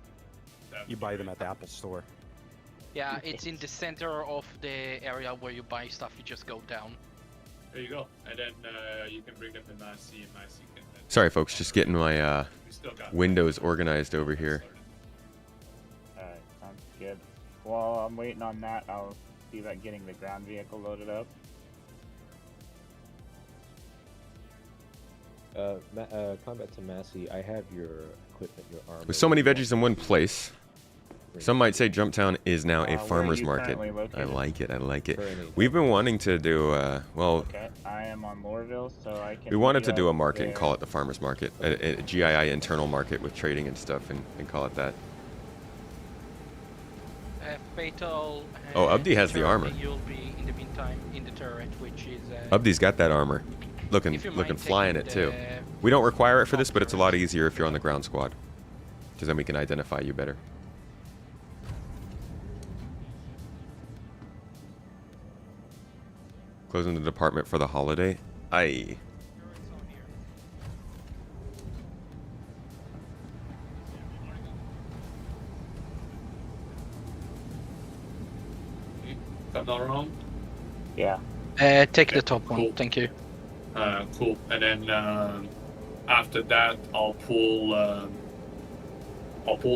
S5: That'd
S7: You
S5: be
S7: buy
S5: great.
S7: them at the Apple Store.
S8: Yeah, it's in the center of the area where you buy stuff. You just go down.
S5: There you go. And then you can bring them to Massey, and Massey can
S2: Sorry, folks, just getting my windows organized over here.
S17: Alright, sounds good. While I'm waiting on that, I'll see about getting the ground vehicle loaded up.
S16: Combat to Massey, I have your equipment, your armor.
S2: With so many veggies in one place, some might say Jumptown is now a farmer's market. I like it, I like it. We've been wanting to do, well...
S17: Okay, I am on Loreville, so I can...
S2: We wanted to do a market and call it the farmer's market. A GII internal market with trading and stuff and call it that.
S8: Fatal...
S2: Oh, Abdi has the armor.
S8: You'll be, in the meantime, in the turret, which is...
S2: Abdi's got that armor. Looking fly in it too. We don't require it for this, but it's a lot easier if you're on the ground squad. Because then we can identify you better. Closing the department for the holiday. Aye.
S5: If I'm not wrong.
S17: Yeah.
S8: Take the top one, thank you.
S5: Cool. And then after that, I'll pull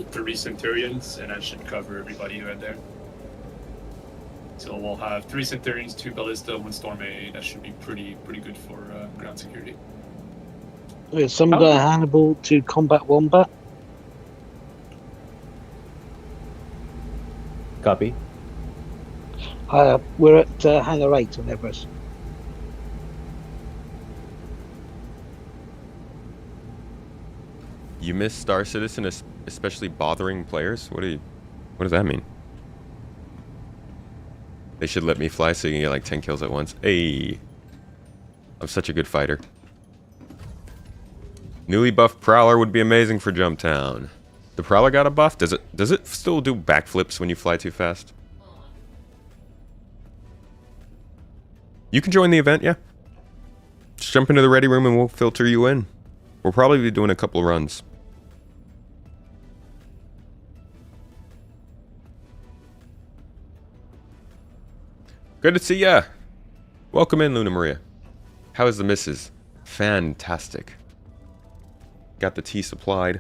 S5: 3 Centurions, and that should cover everybody right there. So we'll have 3 Centurions, 2 Ballista, 1 Storm A. That should be pretty good for ground security.
S10: Is someone Hannibal to combat Wombat?
S16: Copy.
S10: We're at Hangar 8 on Everest.
S2: You miss Star Citizen, especially bothering players? What does that mean? They should let me fly so you can get like 10 kills at once. Hey, I'm such a good fighter. Newly buffed Prowler would be amazing for Jumptown. The Prowler got a buff? Does it still do backflips when you fly too fast? You can join the event, yeah. Just jump into the ready room and we'll filter you in. We'll probably be doing a couple of runs. Good to see ya. Welcome in, Luna Maria. How is the missus? Fantastic. Got the tea supplied.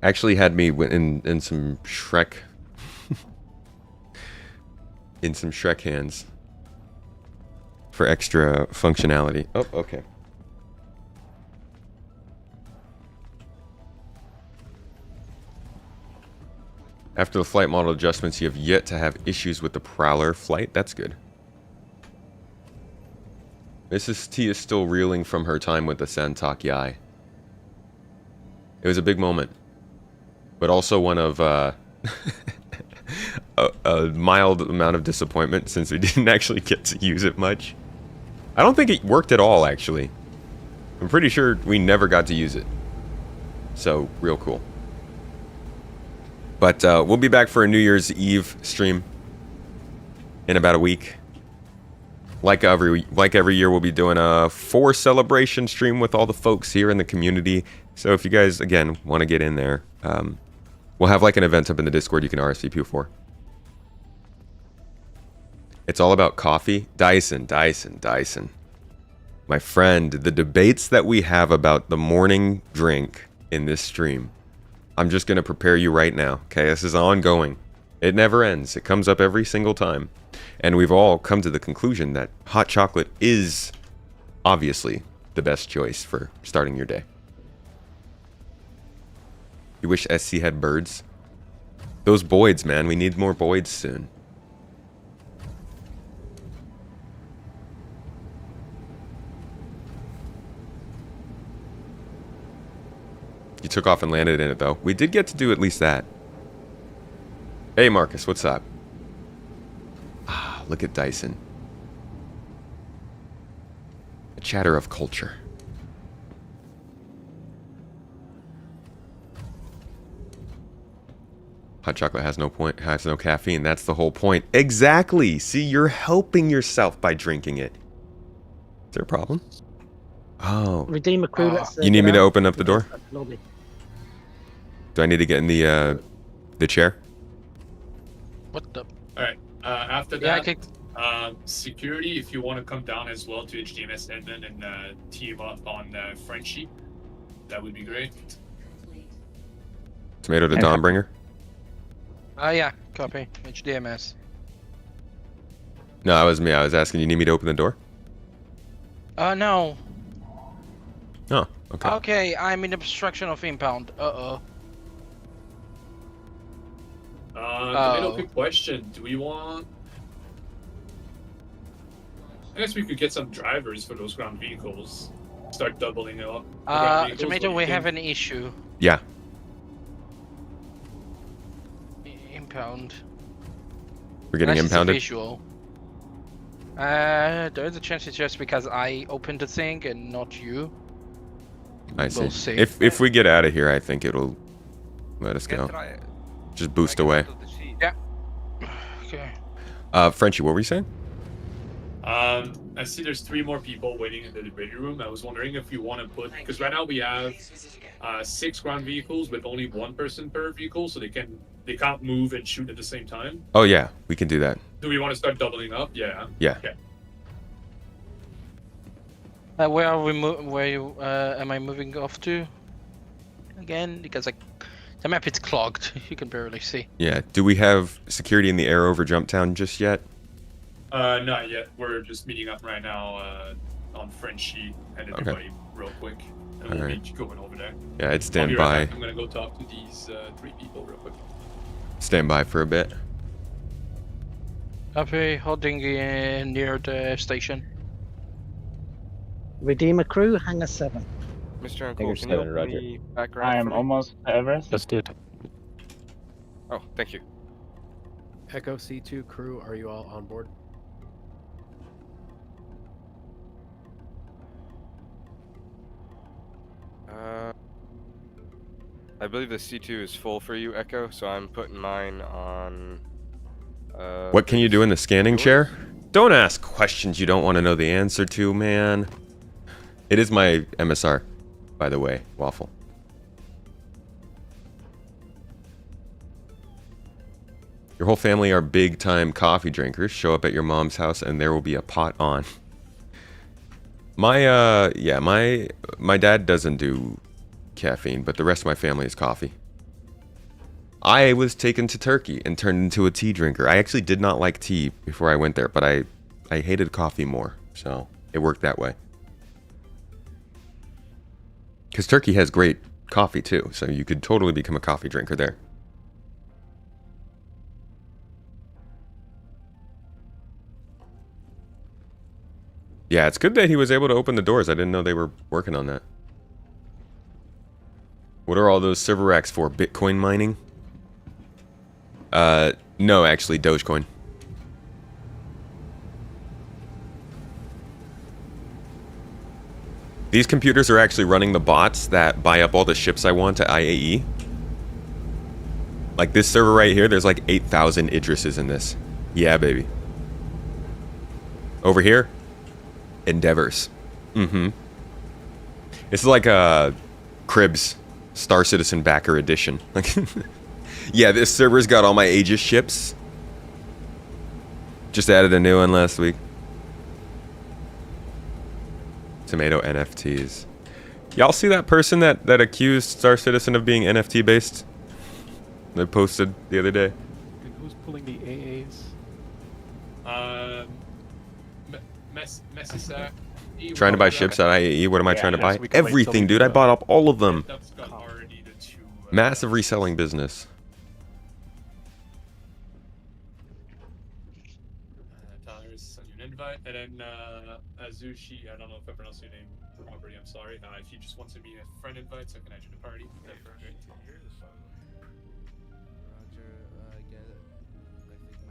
S2: Actually had me in some Shrek... in some Shrek hands. For extra functionality. Oh, okay. After the flight model adjustments, you have yet to have issues with the Prowler flight. That's good. Mrs. T is still reeling from her time with the Santak Yai. It was a big moment. But also one of a mild amount of disappointment since we didn't actually get to use it much. I don't think it worked at all, actually. I'm pretty sure we never got to use it. So, real cool. But we'll be back for a New Year's Eve stream in about a week. Like every year, we'll be doing a 4 celebration stream with all the folks here in the community. So if you guys, again, want to get in there, we'll have like an event up in the Discord you can RSVP for. It's all about coffee. Dyson. My friend, the debates that we have about the morning drink in this stream. I'm just going to prepare you right now, okay? This is ongoing. It never ends. It comes up every single time. And we've all come to the conclusion that hot chocolate is obviously the best choice for starting your day. You wish SC had birds? Those Boyds, man. We need more Boyds soon. You took off and landed in it, though. We did get to do at least that. Hey, Marcus, what's up? Ah, look at Dyson. A chatter of culture. Hot chocolate has no caffeine. That's the whole point. Exactly. See, you're helping yourself by drinking it. Is there a problem? Oh.
S10: Redeemer crew.
S2: You need me to open up the door? Do I need to get in the chair?
S8: What the?
S5: Alright, after that, Security, if you want to come down as well to HDMS admin and team up on Frenchie, that would be great.
S2: Tomato to Dawnbringer.
S8: Yeah, copy. HDMS.
S2: No, that was me. I was asking, you need me to open the door?
S8: No.
S2: Oh, okay.
S8: Okay, I'm in obstruction of impound.
S5: Tomato, good question. Do we want... I guess we could get some drivers for those ground vehicles. Start doubling up.
S8: Tomato, we have an issue.
S2: Yeah.
S8: Impound.
S2: We're getting
S8: Unless it's a
S2: impounded?
S8: visual. There's a chance it's just because I opened the thing and not you.
S2: I see.
S8: We'll see.
S2: If we get out of here, I think it'll let us go. Just boost away.
S8: Yeah. Okay.
S2: Frenchie, what were you saying?
S5: I see there's 3 more people waiting in the ready room. I was wondering if you want to put, because right now we have 6 ground vehicles with only 1 person per vehicle, so they can't move and shoot at the same time.
S2: Oh yeah, we can do that.
S5: Do we want to start doubling up? Yeah.
S2: Yeah.
S5: Okay.
S8: Where are we? Am I moving off to? Again, because the map is clogged. You can barely see.
S2: Yeah. Do we have security in the air over Jumptown just yet?
S5: Not yet. We're just meeting up right now on Frenchie and everybody real quick. And we'll be going over there.
S2: Yeah, I'd stand
S5: I'll be
S2: by.
S5: right back. I'm gonna go talk to these 3 people real quick.
S2: Stand by for a bit.
S8: Copy, holding in near the station.
S10: Redeemer crew, hangar 7.
S12: Mr.
S17: Hangar
S12: Uncle, can you
S17: 7,
S12: open
S17: Roger.
S12: the background
S17: I am
S12: for me?
S17: almost to Everest.
S6: Just did.
S12: Oh, thank you.
S13: Echo C2 crew, are you all on board?
S12: I believe the C2 is full for you, Echo, so I'm putting mine on...
S2: What can you do in the scanning chair? Don't ask questions you don't want to know the answer to, man. It is my MSR, by the way, Waffle. Your whole family are big-time coffee drinkers. Show up at your mom's house and there will be a pot on. My dad doesn't do caffeine, but the rest of my family is coffee. I was taken to Turkey and turned into a tea drinker. I actually did not like tea before I went there, but I hated coffee more, so it worked that way. Because Turkey has great coffee too, so you could totally become a coffee drinker there. Yeah, it's good that he was able to open the doors. I didn't know they were working on that. What are all those server racks for? Bitcoin mining? No, actually, Dogecoin. These computers are actually running the bots that buy up all the ships I want to IAE. Like this server right here, there's like 8,000 Idrises in this. Yeah, baby. Over here, Endeavors. Mm-hmm. It's like a Cribs Star Citizen Backer Edition. Like, yeah, this server's got all my Aegis ships. Just added a new one last week. Tomato NFTs. Y'all see that person that accused Star Citizen of being NFT based? They posted the other day.
S6: And who's pulling the AAs?
S2: Trying to buy ships at IAE. What am I trying to buy? Everything, dude. I bought up all of them. Massive reselling business.
S5: Tyler, send you an invite, and then Azushi, I don't know if I pronounced your name properly, I'm sorry. If you just want to send me a friend invite, so I can add you to the party, that'd be great.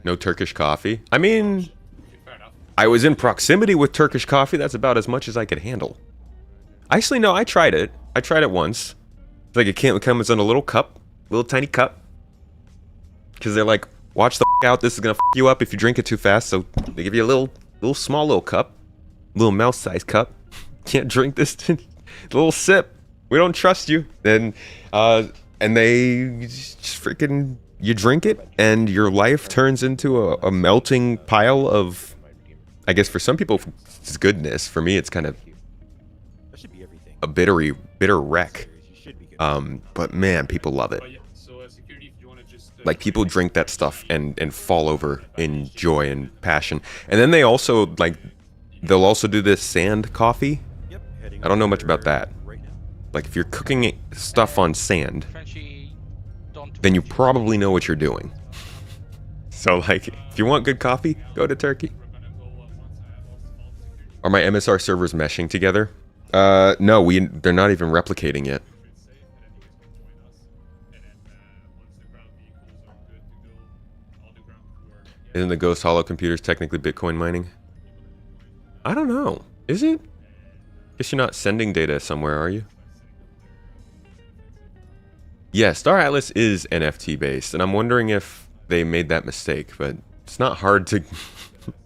S2: No Turkish coffee? I mean, I was in proximity with Turkish coffee. That's about as much as I could handle. Actually, no, I tried it. I tried it once. It's like it comes in a little cup, little tiny cup. Because they're like, watch the out. This is gonna you up if you drink it too fast. So they give you a little small cup, little mouse-sized cup. Can't drink this. Little sip. We don't trust you. Then, and they just freaking. You drink it, and your life turns into a melting pile of I guess for some people it's goodness. For me, it's kind of
S7: That should be everything.
S2: a bitter wreck. But man, people love it. Like people drink that stuff and fall over in joy and passion. And then they also they'll also do this sand coffee. I don't know much about that. Like if you're cooking stuff on sand, then you probably know what you're doing. So like if you want good coffee, go to Turkey. Are my MSR servers meshing together? No, they're not even replicating yet. Isn't the Ghost Hollow computers technically Bitcoin mining? I don't know. Is it? Guess you're not sending data somewhere, are you? Yeah, Star Atlas is NFT based, and I'm wondering if they made that mistake, but it's not hard to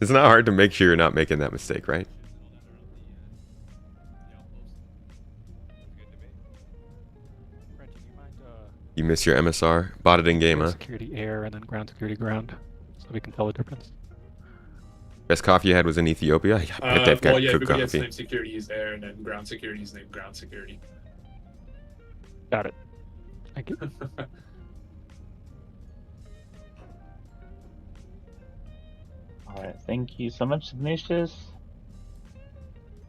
S2: it's not hard to make sure you're not making that mistake, right? You miss your MSR? Bought it in game, huh?
S6: Security air and then ground security ground, so we can tell the difference.
S2: Best coffee you had was in Ethiopia? I bet they've got good
S5: everybody
S2: coffee.
S5: has named security is air, and then ground security is named ground security.
S6: Got it. Thank you.
S17: Alright, thank you so much, Ignatius.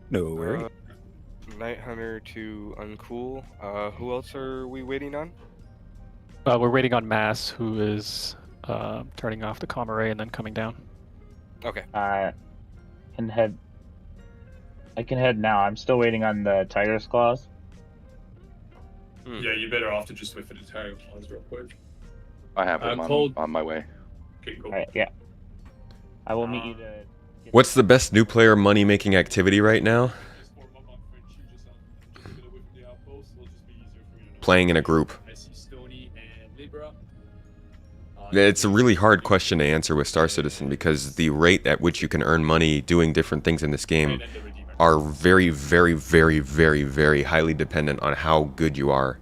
S7: No worry.
S12: Night Hunter to Uncool. Who else are we waiting on?
S6: We're waiting on Mass, who is turning off the comm array and then coming down.
S12: Okay.
S17: I can head now. I'm still waiting on the Tiger's Claws.
S5: Yeah, you better off to just wait for the Tiger's Claws real quick.
S11: I have them on my way.
S5: Okay, cool.
S17: Alright, yeah. I will meet you to...
S2: What's the best new player money making activity right now? Playing in a group. It's a really hard question to answer with Star Citizen because the rate at which you can earn money doing different things in this game are very, very, very, very, very highly dependent on how good you are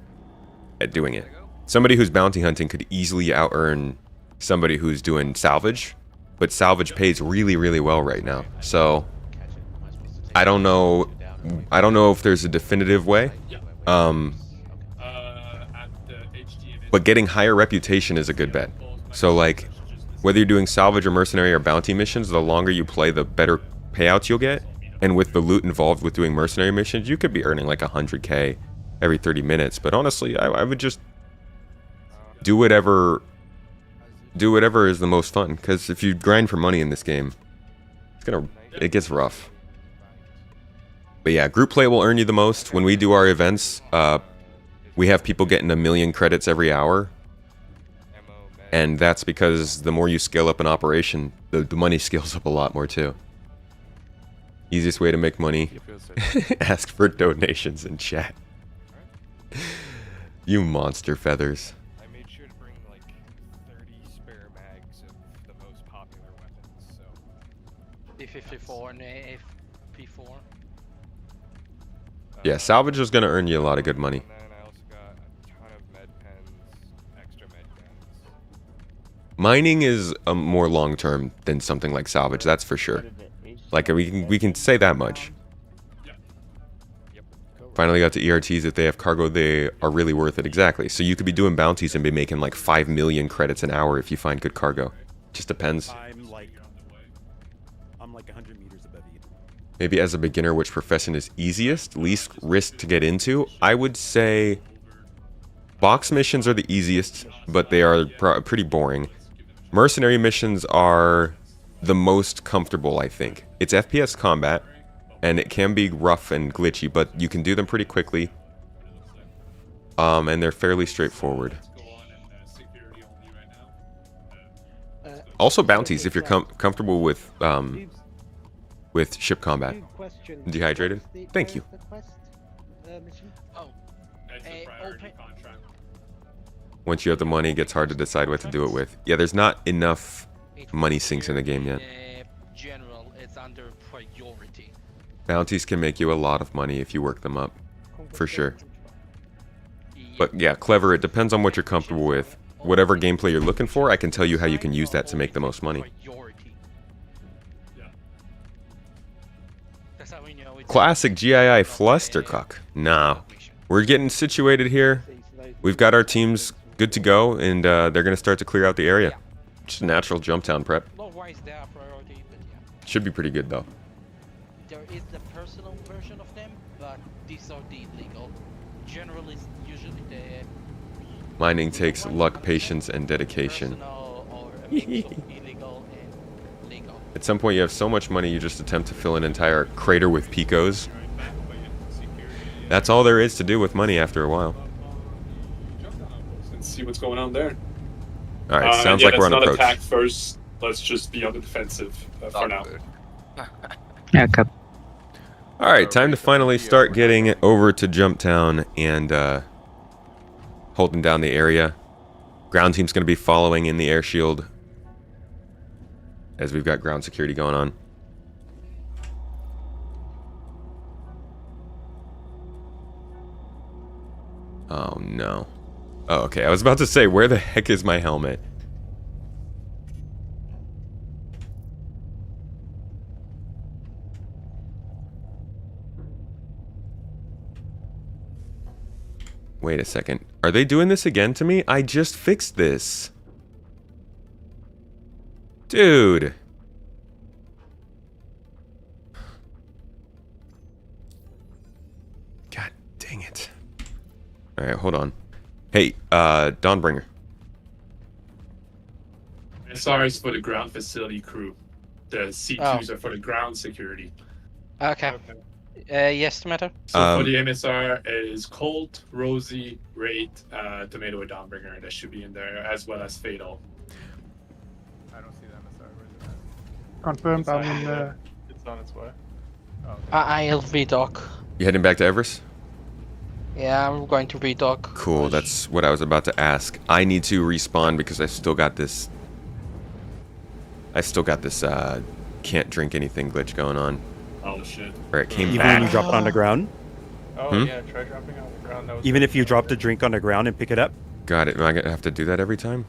S2: at doing it. Somebody who's bounty hunting could easily out-earn somebody who's doing salvage, but salvage pays really, really well right now. So I don't know if there's a definitive way. But getting higher reputation is a good bet. So like, whether you're doing salvage or mercenary or bounty missions, the longer you play, the better payouts you'll get. And with the loot involved with doing mercenary missions, you could be earning like 100k every 30 minutes. But honestly, I would just do whatever is the most fun. Because if you grind for money in this game, it gets rough. But yeah, group play will earn you the most. When we do our events, we have people getting 1 million credits every hour. And that's because the more you scale up an operation, the money scales up a lot more too. Easiest way to make money, ask for donations in chat. You monster feathers.
S12: I made sure to bring like 30 spare mags of the most popular weapons, so...
S8: P54 and AP4.
S2: Yeah, salvage is going to earn you a lot of good money. Mining is more long-term than something like salvage, that's for sure. Like, we can say that much. Finally got to ERTs. If they have cargo, they are really worth it. Exactly. So you could be doing bounties and be making like 5 million credits an hour if you find good cargo. Just depends.
S7: I'm like 100 meters above you.
S2: Maybe as a beginner, which profession is easiest, least risk to get into? I would say box missions are the easiest, but they are pretty boring. Mercenary missions are the most comfortable, I think. It's FPS combat, and it can be rough and glitchy, but you can do them pretty quickly. And they're fairly straightforward. Also bounties, if you're comfortable with ship combat. Dehydrated? Thank you. Once you have the money, it gets hard to decide what to do it with. Yeah, there's not enough money sinks in the game yet.
S8: General, it's under priority.
S2: Bounties can make you a lot of money if you work them up, for sure. But yeah, clever, it depends on what you're comfortable with. Whatever gameplay you're looking for, I can tell you how you can use that to make the most money. Classic GII Flustercock. Nah. We're getting situated here. We've got our teams good to go, and they're going to start to clear out the area. Just natural Jumptown prep.
S8: Otherwise, they are priority, but yeah.
S2: Should be pretty good, though.
S8: There is the personal version of them, but these are the illegal. Generally, usually the
S2: Mining takes luck, patience, and dedication.
S8: personal or a mix of illegal and legal.
S2: At some point, you have so much money, you just attempt to fill an entire crater with picos. That's all there is to do with money after a while.
S5: Let's see what's going on there.
S2: All right, sounds like we're on
S5: let's not
S2: approach.
S5: attack first. Let's just be on the defensive for now.
S18: Yeah, Cap.
S2: All right, time to finally start getting over to Jumptown and holding down the area. Ground team's going to be following in the air shield as we've got ground security going on. Oh no. Oh, okay. I was about to say, where the heck is my helmet? Wait a second. Are they doing this again to me? I just fixed this. Dude. God dang it. Alright, hold on. Hey, Dawnbringer.
S5: SR is for the ground facility crew. The C2s are for the ground security.
S8: Okay. Yes, Tomato?
S5: So for the MSR is Colt, Rosie, Wraith, Tomato, and Dawnbringer. That should be in there, as well as Fatal.
S4: I don't see the MSR. Where's it at? Confirmed. I'm in the. It's on its way. Oh, okay.
S8: I'll redock.
S2: You heading back to Everest?
S8: Yeah, I'm going to redock.
S2: Cool, that's what I was about to ask. I need to respawn because I still got this... can't drink anything glitch going on.
S5: Oh shit.
S2: Or it came
S7: Even
S2: back.
S7: when you drop it on the ground?
S4: Oh yeah, try dropping on the ground. That was
S7: Even if you dropped a drink on the ground and pick it up?
S2: Got it. Am I going to have to do that every time?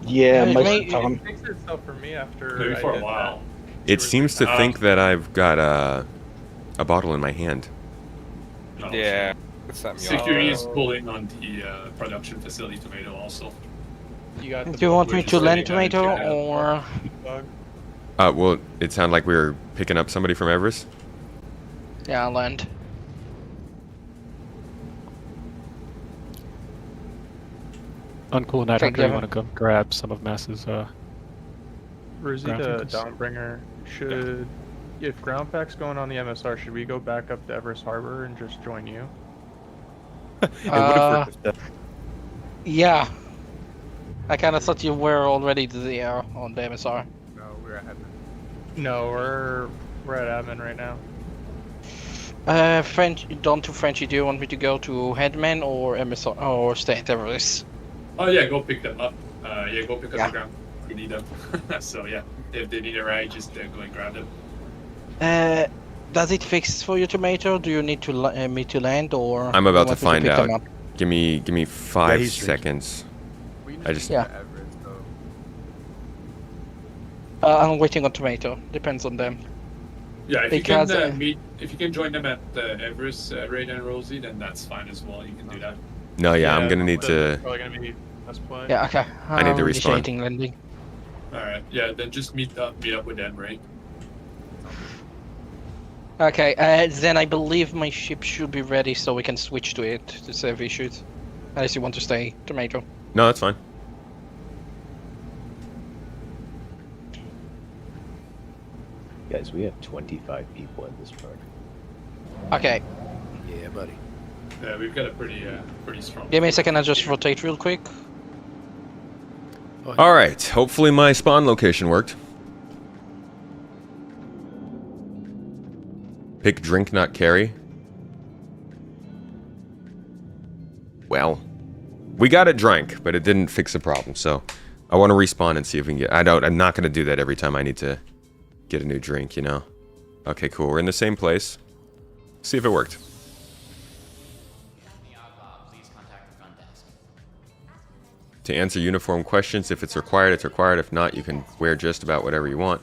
S10: Yeah,
S8: It
S10: most
S8: may-
S10: of the time.
S4: It fixed itself for me after.
S5: Maybe
S4: I
S5: for a
S4: did
S5: while.
S2: It seems to think that I've got a bottle in my hand.
S5: No,
S12: Yeah. It's something you
S5: Security is pulling on the production facility Tomato also.
S4: You got the
S8: Do you want me
S5: Which
S8: to
S5: is
S8: land
S5: sitting
S8: Tomato
S5: on the
S8: or?
S2: Well, it sounded like we were picking up somebody from Everest.
S8: Yeah, I'll land.
S6: Uncool and I
S8: Check
S6: don't really
S8: Devin.
S6: want to go grab some of Mass's
S4: Rosita
S6: ground tankers.
S4: Downbringer should. If ground pack's going on the MSR, should we go back up to Everest Harbor and just join you?
S7: It would have worked if
S8: Yeah. I kind of thought you were already there on the MSR.
S15: No, we're at Headman.
S4: No, we're at admin right now.
S8: French, Don to Frenchy, do you want me to go to Headman or MSR or stay at Everest?
S5: Oh yeah, go pick them up. Yeah, go pick up
S8: Yeah.
S5: the ground. We need them. So yeah, if they need a ride, just go and grab them.
S8: Does it fix for you, Tomato? Do you need to me to land or?
S2: I'm about
S8: you
S2: to
S8: want me
S2: find
S8: pick them
S2: out.
S8: up?
S2: Give me 5
S7: he's drinking.
S2: seconds. I just...
S8: Yeah.
S15: Everest, so
S8: I'm waiting on Tomato. Depends on them.
S5: Yeah, if
S8: Because,
S5: you can if you can join them at Everest, Raid and Rosie, then that's fine as well. You can do that.
S2: No, yeah, I'm gonna need
S4: that's
S2: to...
S4: Probably gonna be us play.
S8: Yeah, okay.
S2: I need to
S8: I'm
S2: respawn.
S8: initiating landing.
S5: All right. Yeah, then just meet up with them, right?
S8: Okay, then I believe my ship should be ready, so we can switch to it to save issues. Unless you want to stay, Tomato.
S2: No, that's fine.
S16: Guys, we have 25 people in this party.
S8: Okay,
S13: Yeah, buddy.
S5: Yeah, we've got a pretty strong.
S8: give me a second. I'll just rotate real quick.
S2: Alright, hopefully my spawn location worked. Pick drink, not carry. Well, we got it drank, but it didn't fix the problem, so I want to respawn and see if we can get... I'm not going to do that every time I need to get a new drink, you know? Okay, cool. We're in the same place. See if it worked. To answer uniform questions, if it's required, it's required. If not, you can wear just about whatever you want.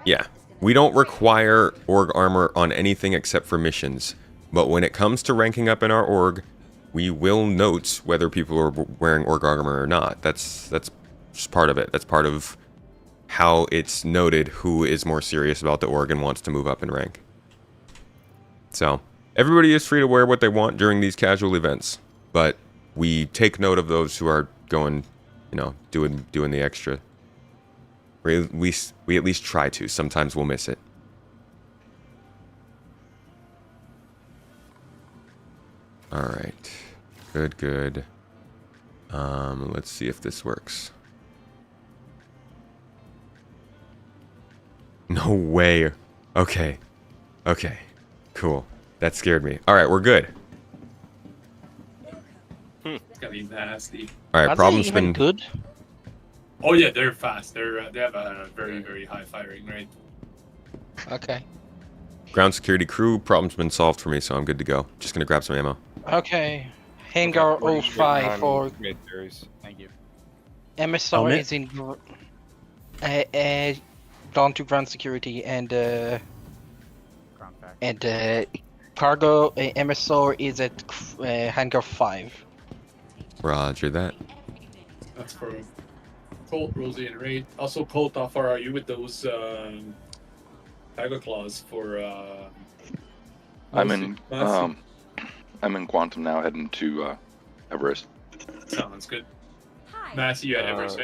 S2: Yeah. We don't require org armor on anything except for missions. But when it comes to ranking up in our org, we will note whether people are wearing org armor or not. That's just part of it. That's part of how it's noted who is more serious about the org and wants to move up in rank. So, everybody is free to wear what they want during these casual events, but we take note of those who are going, you know, doing the extra. We at least try to. Sometimes we'll miss it. All right. Good. Let's see if this works. No way. Okay. Cool. That scared me. All right, we're good.
S5: It's gonna be nasty.
S2: All right, problem's been
S8: good.
S5: Oh yeah, they're fast. They have a very high firing rate.
S8: Okay.
S2: Ground security crew, problem's been solved for me, so I'm good to go. Just gonna grab some ammo.
S8: Okay. Hangar 05 for
S15: Thank you.
S8: MSR is in down to ground security and cargo MSR is at hangar 5.
S2: Roger that.
S5: That's for Colt, Rosie, and Raid. Also, Colt, how far are you with those Tiger Claws for?
S11: I'm in Quantum now, heading to Everest.
S5: Sounds good. Massey, you at Everest,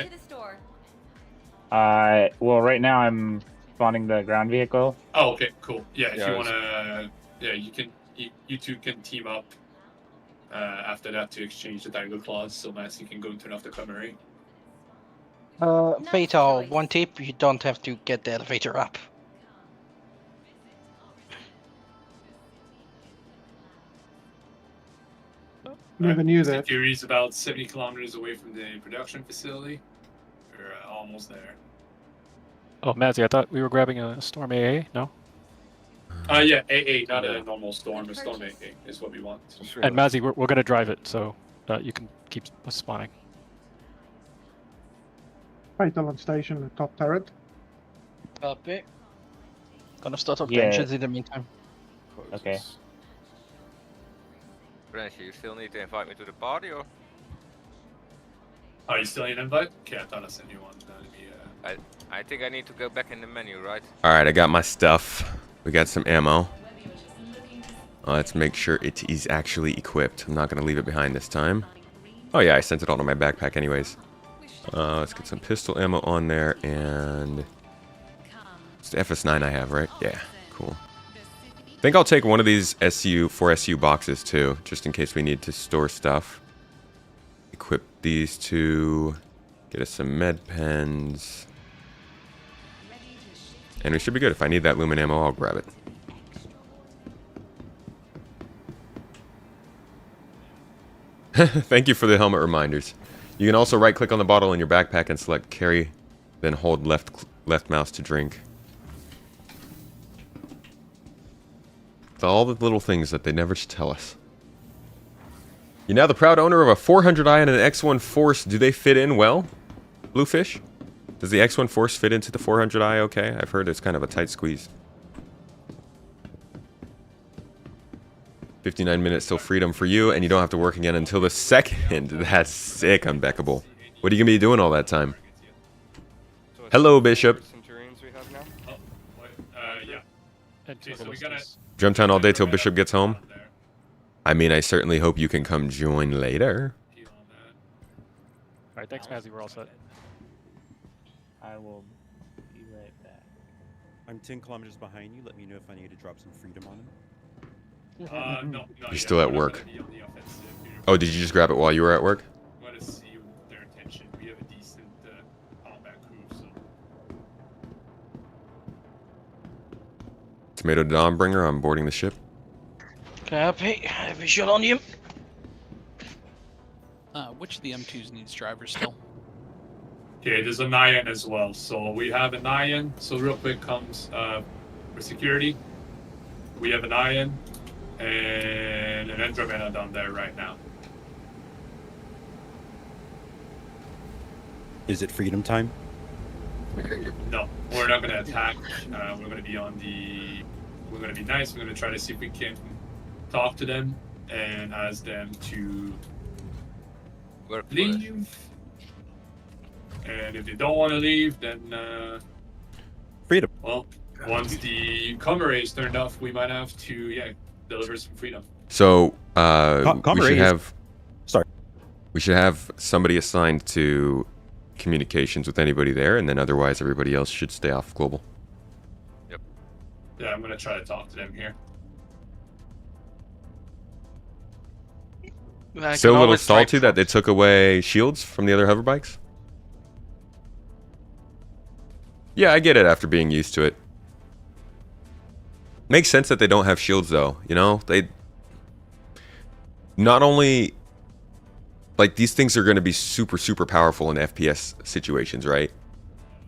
S5: right?
S17: Well, right now I'm spawning the ground vehicle.
S5: Oh, okay, cool. Yeah, if
S17: Yeah,
S5: you wanna, you two can team up after that to exchange the Tiger Claws, so Massey can go and turn off the Camry.
S8: Fatal, one tip, you don't have to get the elevator up.
S5: Never knew that. Security's about 70 kilometers away from the production facility. We're almost there.
S6: Oh, Mazzy, I thought we were grabbing a Storm AA. No.
S5: Yeah, AA, not a normal Storm. A Storm AA is what we want.
S6: And Mazzy, we're gonna drive it, so you can keep spawning.
S20: Fatal on station, top turret.
S8: Copy. Gonna start up
S17: Yeah.
S8: engines in the meantime.
S17: Okay.
S21: French, you still need to invite me to the party, or?
S5: Are you still an invite? Okay, I thought I sent you one.
S21: I think I need to go back in the menu, right?
S2: All right, I got my stuff. We got some ammo. Let's make sure it is actually equipped. I'm not gonna leave it behind this time. Oh yeah, I sent it all to my backpack anyways. Let's get some pistol ammo on there, and it's the FS9 I have, right? Yeah, cool. I think I'll take one of these four SU boxes too, just in case we need to store stuff. Equip these two, get us some med pens, and we should be good. If I need that lumen ammo, I'll grab it. Thank you for the helmet reminders. You can also right-click on the bottle in your backpack and select carry, then hold left mouse to drink. It's all the little things that they never tell us. You're now the proud owner of a 400i and an X1 Force. Do they fit in well? Bluefish? Does the X1 Force fit into the 400i okay? I've heard it's kind of a tight squeeze. 59 minutes till freedom for you, and you don't have to work again until the 2nd. That's sick, Unbeckable. What are you going to be doing all that time? Hello, Bishop.
S5: Yeah. Okay, so we gotta...
S2: Jumptown all day till Bishop gets home. I mean, I certainly hope you can come join later.
S6: Alright, thanks, Mazzy. We're all set.
S17: I will be right back.
S7: I'm 10 kilometers behind you. Let me know if I need to drop some freedom on him.
S5: No.
S2: You're still at work. Oh, did you just grab it while you were at work?
S5: I want to see their attention. We have a decent combat crew, so...
S2: Tomato Dawnbringer, I'm boarding the ship.
S8: Copy. Visual on you.
S22: Which of the M2s needs drivers still?
S5: Okay, there's a Nyan as well. So we have a Nyan. So real quick comes for security. We have a Nyan and an Andromeda down there right now.
S7: Is it freedom time?
S5: No, we're not gonna attack. We're gonna be on the. We're gonna be nice. We're gonna try to see if we can talk to them and ask them to leave. And if they don't want to leave, then
S7: freedom.
S5: Well, once the comrade is turned off, we might have to deliver some freedom.
S2: So we should
S7: is-
S2: have.
S7: Sorry.
S2: We should have somebody assigned to communications with anybody there, and then otherwise everybody else should stay off global.
S5: Yeah, I'm gonna try to talk to them here.
S2: So a little salty that they took away shields from the other hover bikes? Yeah, I get it after being used to it. Makes sense that they don't have shields though, you know? They not only like these things are going to be super super powerful in FPS situations, right?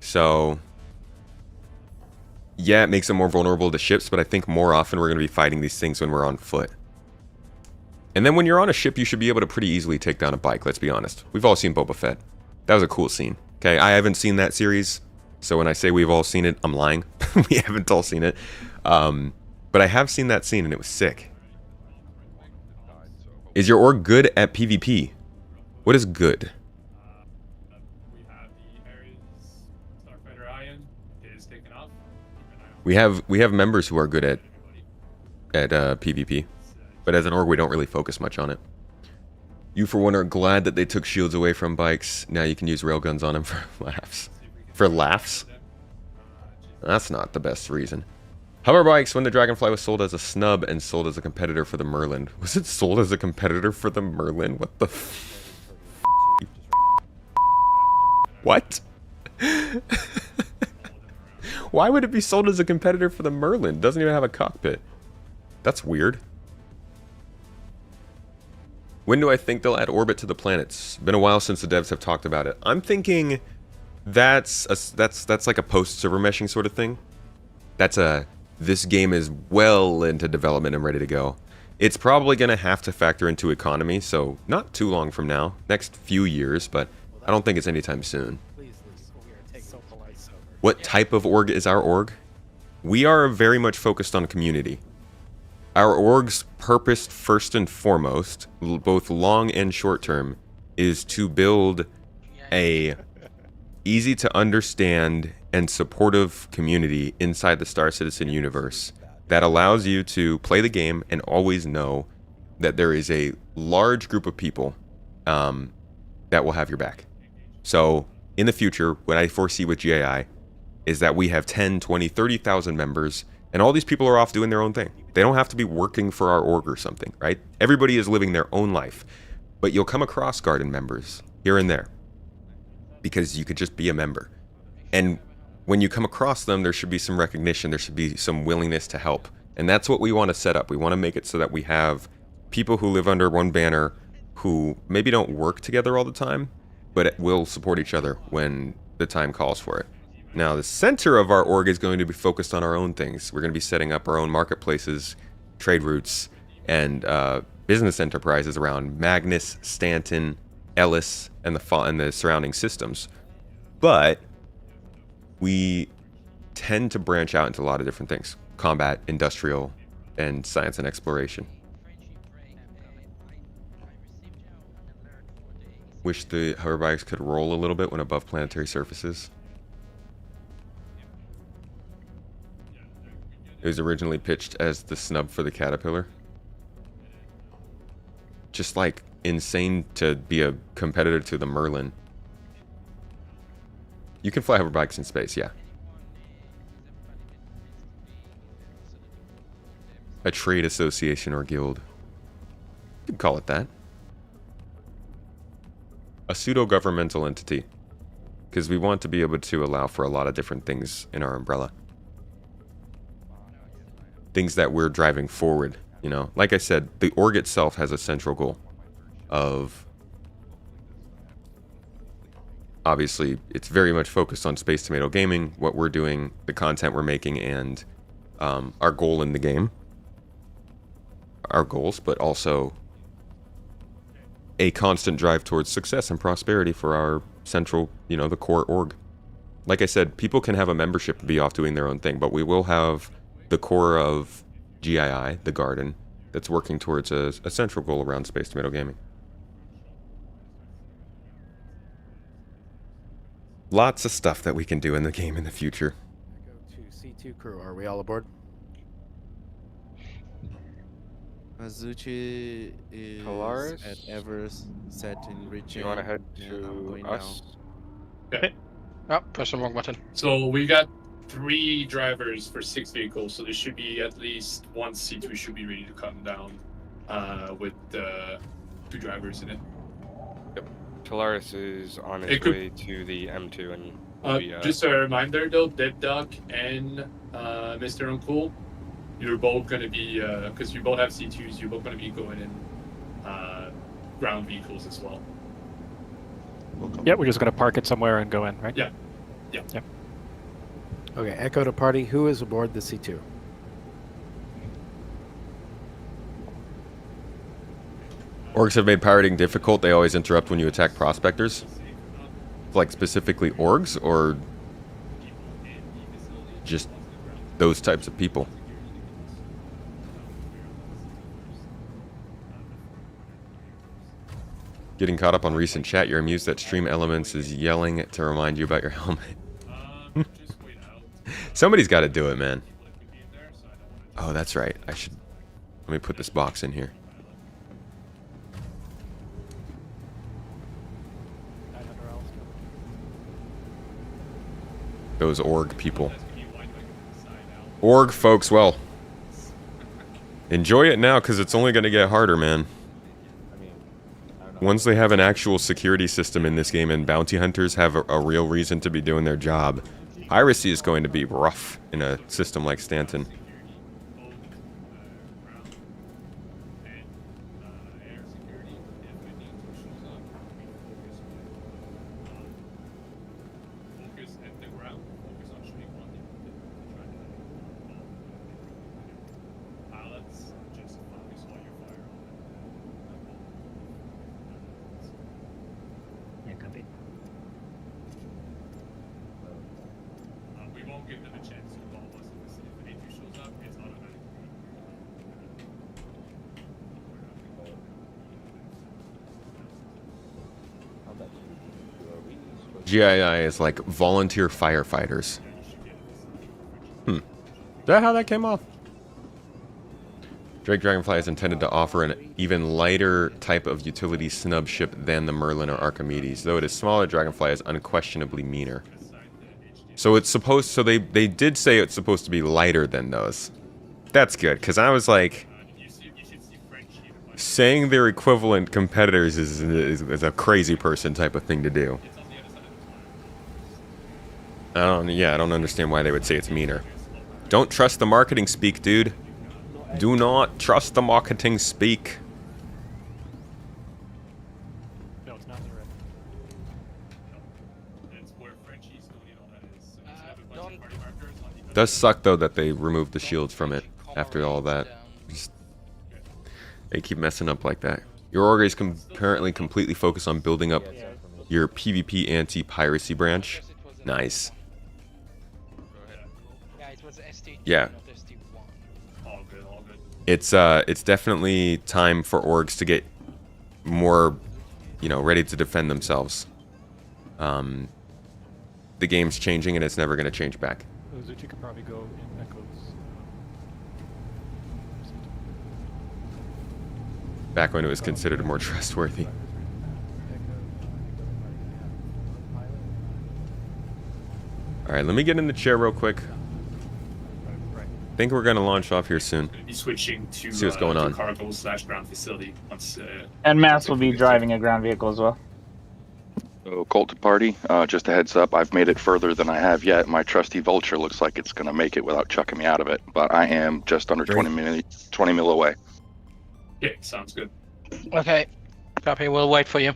S2: So yeah, it makes them more vulnerable to ships, but I think more often we're going to be fighting these things when we're on foot. And then when you're on a ship, you should be able to pretty easily take down a bike, let's be honest. We've all seen Boba Fett. That was a cool scene. Okay, I haven't seen that series, so when I say we've all seen it, I'm lying. We haven't all seen it. But I have seen that scene and it was sick. Is your org good at PvP? What is good?
S5: We have the Ares Starfighter Ion is taken off.
S2: We have members who are good at PvP, but as an org we don't really focus much on it. You for one are glad that they took shields away from bikes. Now you can use railguns on them for laughs. For laughs? That's not the best reason. Hover bikes, when the Dragonfly was sold as a snub and sold as a competitor for the Merlin. Was it sold as a competitor for the Merlin? What the What? Why would it be sold as a competitor for the Merlin? It doesn't even have a cockpit. That's weird. When do I think they'll add orbit to the planets? Been a while since the devs have talked about it. I'm thinking that's like a post-server meshing sort of thing. This game is well into development and ready to go. It's probably going to have to factor into economy, so not too long from now. Next few years, but I don't think it's anytime soon. What type of org is our org? We are very much focused on community. Our org's purpose, first and foremost, both long and short term, is to build a easy to understand and supportive community inside the Star Citizen universe that allows you to play the game and always know that there is a large group of people that will have your back. So in the future, what I foresee with GAI is that we have 10, 20, 30,000 members, and all these people are off doing their own thing. They don't have to be working for our org or something, right? Everybody is living their own life. But you'll come across Garden members here and there because you could just be a member. And when you come across them, there should be some recognition. There should be some willingness to help. And that's what we want to set up. We want to make it so that we have people who live under one banner who maybe don't work together all the time, but will support each other when the time calls for it. Now, the center of our org is going to be focused on our own things. We're going to be setting up our own marketplaces, trade routes, and business enterprises around Magnus, Stanton, Ellis, and the surrounding systems. But we tend to branch out into a lot of different things. Combat, industrial, and science and exploration. Wish the hover bikes could roll a little bit when above planetary surfaces. It was originally pitched as the snub for the Caterpillar. Just like insane to be a competitor to the Merlin. You can fly hover bikes in space, yeah. A trade association or guild. You can call it that. A pseudo-governmental entity. Because we want to be able to allow for a lot of different things in our umbrella. Things that we're driving forward, you know. Like I said, the org itself has a central goal of... Obviously, it's very much focused on Space Tomato Gaming, what we're doing, the content we're making, and our goal in the game. Our goals, but also a constant drive towards success and prosperity for our central, you know, the core org. like I said, people can have a membership and be off doing their own thing, but we will have the core of GII, the Garden, that's working towards a central goal around Space Tomato Gaming. Lots of stuff that we can do in the game in the future.
S13: Go to C2 crew. Are we all aboard?
S3: Azuchi is
S15: Polaris?
S3: at Everest set in region.
S15: You want to head
S3: and I'm going
S15: to us?
S5: Okay.
S8: Oh, press the wrong button.
S5: So we got 3 drivers for 6 vehicles, so there should be at least 1 C2 should be ready to come down with 2 drivers in it.
S15: Yep. Polaris is on
S5: It
S15: his
S5: could-
S15: way to the M2 and will be,
S5: Just a reminder though, Dead Duck and Mr. Uncool, you're both going to be, because you both have C2s, you're both going to be going in ground vehicles as well.
S6: Yeah, we're just gonna park it somewhere and go in, right?
S5: Yeah. Yeah.
S6: Yep.
S13: Okay, echo to party. Who is aboard the C2?
S2: Orcs have made pirating difficult. They always interrupt when you attack prospectors. Like specifically orgs, or just those types of people? Getting caught up on recent chat, you're amused that Stream Elements is yelling to remind you about your helmet. Somebody's got to do it, man. Oh, that's right. I should... Let me put this box in here. Those org people. Org folks, well, enjoy it now because it's only going to get harder, man. Once they have an actual security system in this game and bounty hunters have a real reason to be doing their job, piracy is going to be rough in a system like Stanton. GII is like volunteer firefighters. Is that how that came off? Drake Dragonfly is intended to offer an even lighter type of utility snub ship than the Merlin or Archimedes. Though it is smaller, Dragonfly is unquestionably meaner. So it's supposed... So they did say it's supposed to be lighter than those. That's good, because I was like... Saying they're equivalent competitors is a crazy person type of thing to do. I don't understand why they would say it's meaner. Don't trust the marketing speak, dude. Do not trust the marketing speak.
S6: No, it's not.
S2: Does suck though that they removed the shields from it after all that. Just, they keep messing up like that. Your org is apparently completely focused on building up your PvP anti-piracy branch. Nice. Yeah. It's definitely time for orgs to get more, ready to defend themselves. The game's changing and it's never going to change back.
S6: Zuchi could probably go in Echoes.
S2: Back when it was considered more trustworthy. Alright, let me get in the chair real quick. I think we're going to launch off here soon.
S5: Be switching to
S2: see what's going on.
S5: cargo/ground facility once.
S17: And Mass will be driving a ground vehicle as well.
S11: So, Colt to party, just a heads up, I've made it further than I have yet. My trusty Vulture looks like it's going to make it without chucking me out of it, but I am just under 20 mil away.
S5: Yeah, sounds good.
S8: Okay, copy. We'll wait for you.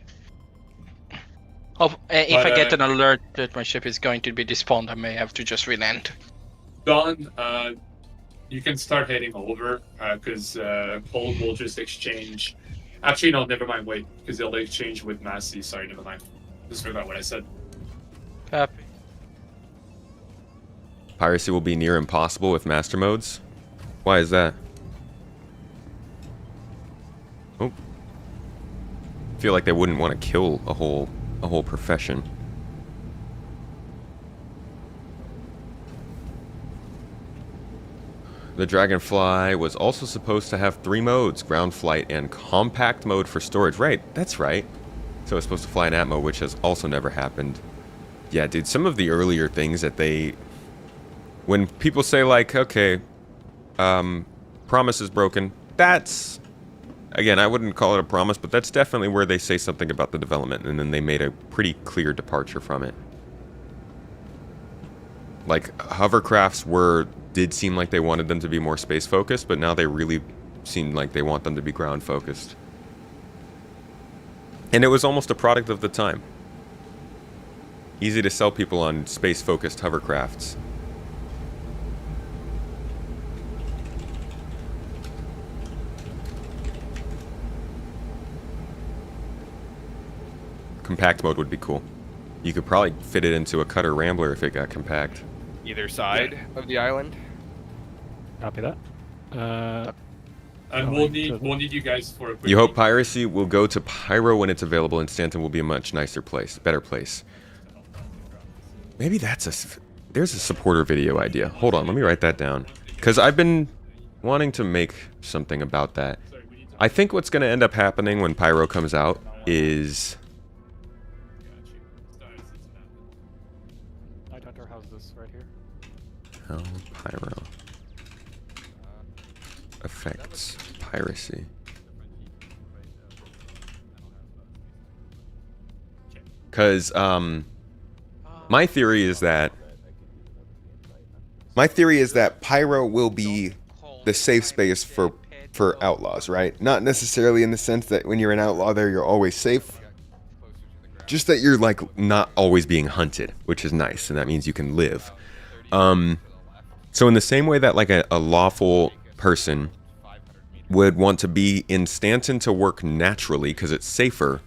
S8: If I get an alert that my ship is going to be despawned, I may have to just relent.
S5: Don, you can start heading over because Colt will just exchange. Actually, no, never mind. Wait, because they'll exchange with Massey. Sorry, never mind. Just forgot what I said.
S8: Copy.
S2: Piracy will be near impossible with master modes. Why is that? Oh. I feel like they wouldn't want to kill a whole profession. The Dragonfly was also supposed to have 3 modes, ground flight and compact mode for storage. Right, that's right. So it's supposed to fly in Atmo, which has also never happened. Yeah, dude, some of the earlier things that they... When people say like, okay, promise is broken, that's... Again, I wouldn't call it a promise, but that's definitely where they say something about the development, and then they made a pretty clear departure from it. Like, hovercrafts did seem like they wanted them to be more space focused, but now they really seem like they want them to be ground focused. And it was almost a product of the time. Easy to sell people on space focused hovercrafts. Compact mode would be cool. You could probably fit it into a Cutter Rambler if it got compact.
S12: Either side of the island.
S6: Copy that.
S5: And we'll need you guys for a quick...
S2: You hope Piracy will go to Pyro when it's available, and Stanton will be a much nicer place, better place. Maybe that's there's a supporter video idea. Hold on, let me write that down. Because I've been wanting to make something about that. I think what's going to end up happening when Pyro comes out is...
S6: How's this right here?
S2: How Pyro affects Piracy. Because, my theory is that Pyro will be the safe space for outlaws, right? Not necessarily in the sense that when you're an outlaw there, you're always safe. Just that you're, like, not always being hunted, which is nice, and that means you can live. So in the same way that, like, a lawful person would want to be in Stanton to work naturally because it's safer,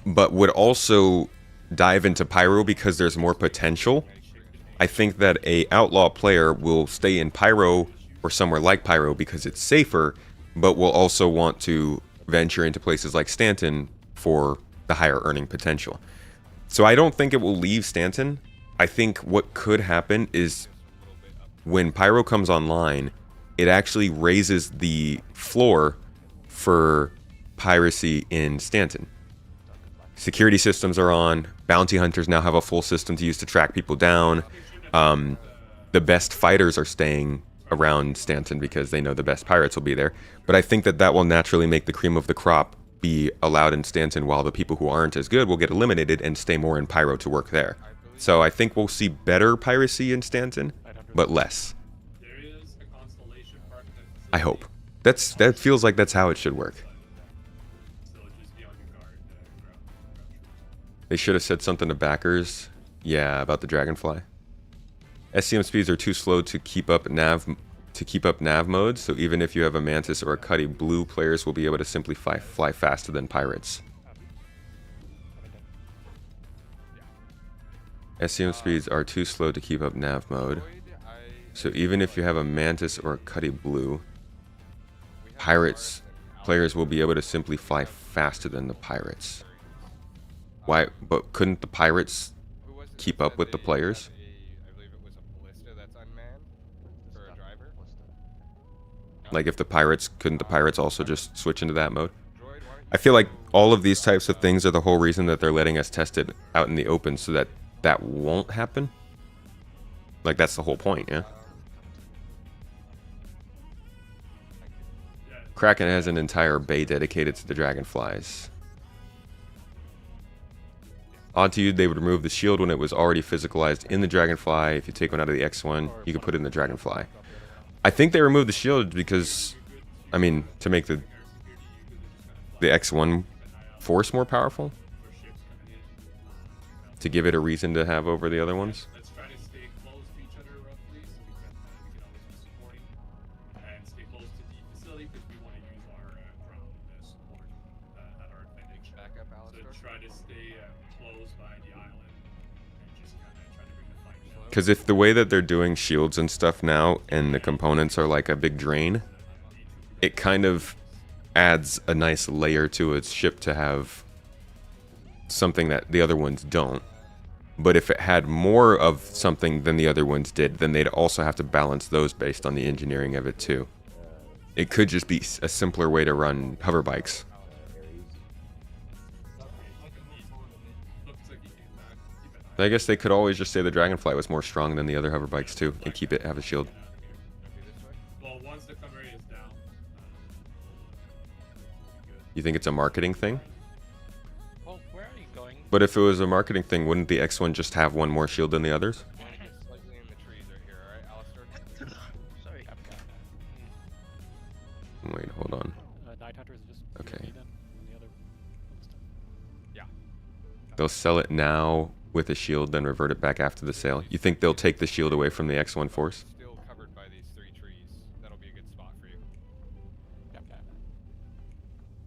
S2: but would also dive into Pyro because there's more potential, I think that a outlaw player will stay in Pyro or somewhere like Pyro because it's safer, but will also want to venture into places like Stanton for the higher earning potential. So I don't think it will leave Stanton. I think what could happen is when Pyro comes online, it actually raises the floor for Piracy in Stanton. Security systems are on. Bounty hunters now have a full system to use to track people down. The best fighters are staying around Stanton because they know the best pirates will be there. But I think that will naturally make the cream of the crop be allowed in Stanton, while the people who aren't as good will get eliminated and stay more in Pyro to work there. So I think we'll see better Piracy in Stanton, but less. I hope. That feels like that's how it should work. They should have said something to backers. Yeah, about the Dragonfly. SCM speeds are too slow to keep up nav modes, so even if you have a Mantis or a Cuddy, blue players will be able to simply fly faster than pirates. SCM speeds are too slow to keep up nav mode, so even if you have a Mantis or a Cuddy blue, players will be able to simply fly faster than the pirates. Why? But couldn't the pirates keep up with the players? Like if couldn't the pirates also just switch into that mode? I feel like all of these types of things are the whole reason that they're letting us test it out in the open, so that that won't happen. Like that's the whole point, yeah? Kraken has an entire bay dedicated to the Dragonflies. Odd to you, they would remove the shield when it was already physicalized in the Dragonfly. If you take one out of the X1, you can put it in the Dragonfly. I think they removed the shield because, I mean, to make the X1 force more powerful? To give it a reason to have over the other ones?
S5: Let's try to stay close to each other roughly, so we can always be supporting and stay close to the facility because we want to use our ground support at our advantage. So try to stay close by the island and just kind of try to bring the fight.
S2: Because if the way that they're doing shields and stuff now, and the components are like a big drain, it kind of adds a nice layer to its ship to have something that the other ones don't. But if it had more of something than the other ones did, then they'd also have to balance those based on the engineering of it too. It could just be a simpler way to run hover bikes. I guess they could always just say the Dragonfly was more strong than the other hover bikes too, and keep it have a shield.
S5: Well, once the Camry is down.
S2: You think it's a marketing thing?
S8: Well, where are you going?
S2: But if it was a marketing thing, wouldn't the X1 just have one more shield than the others?
S12: Slightly in the trees right here, alright, Alistair?
S8: Sorry.
S2: Wait, hold on.
S6: Night Hunter is just
S2: Okay.
S6: then, and the other
S12: Yeah.
S2: They'll sell it now with a shield, then revert it back after the sale. You think they'll take the shield away from the X1 Force?
S12: Still covered by these 3 trees. That'll be a good spot for you.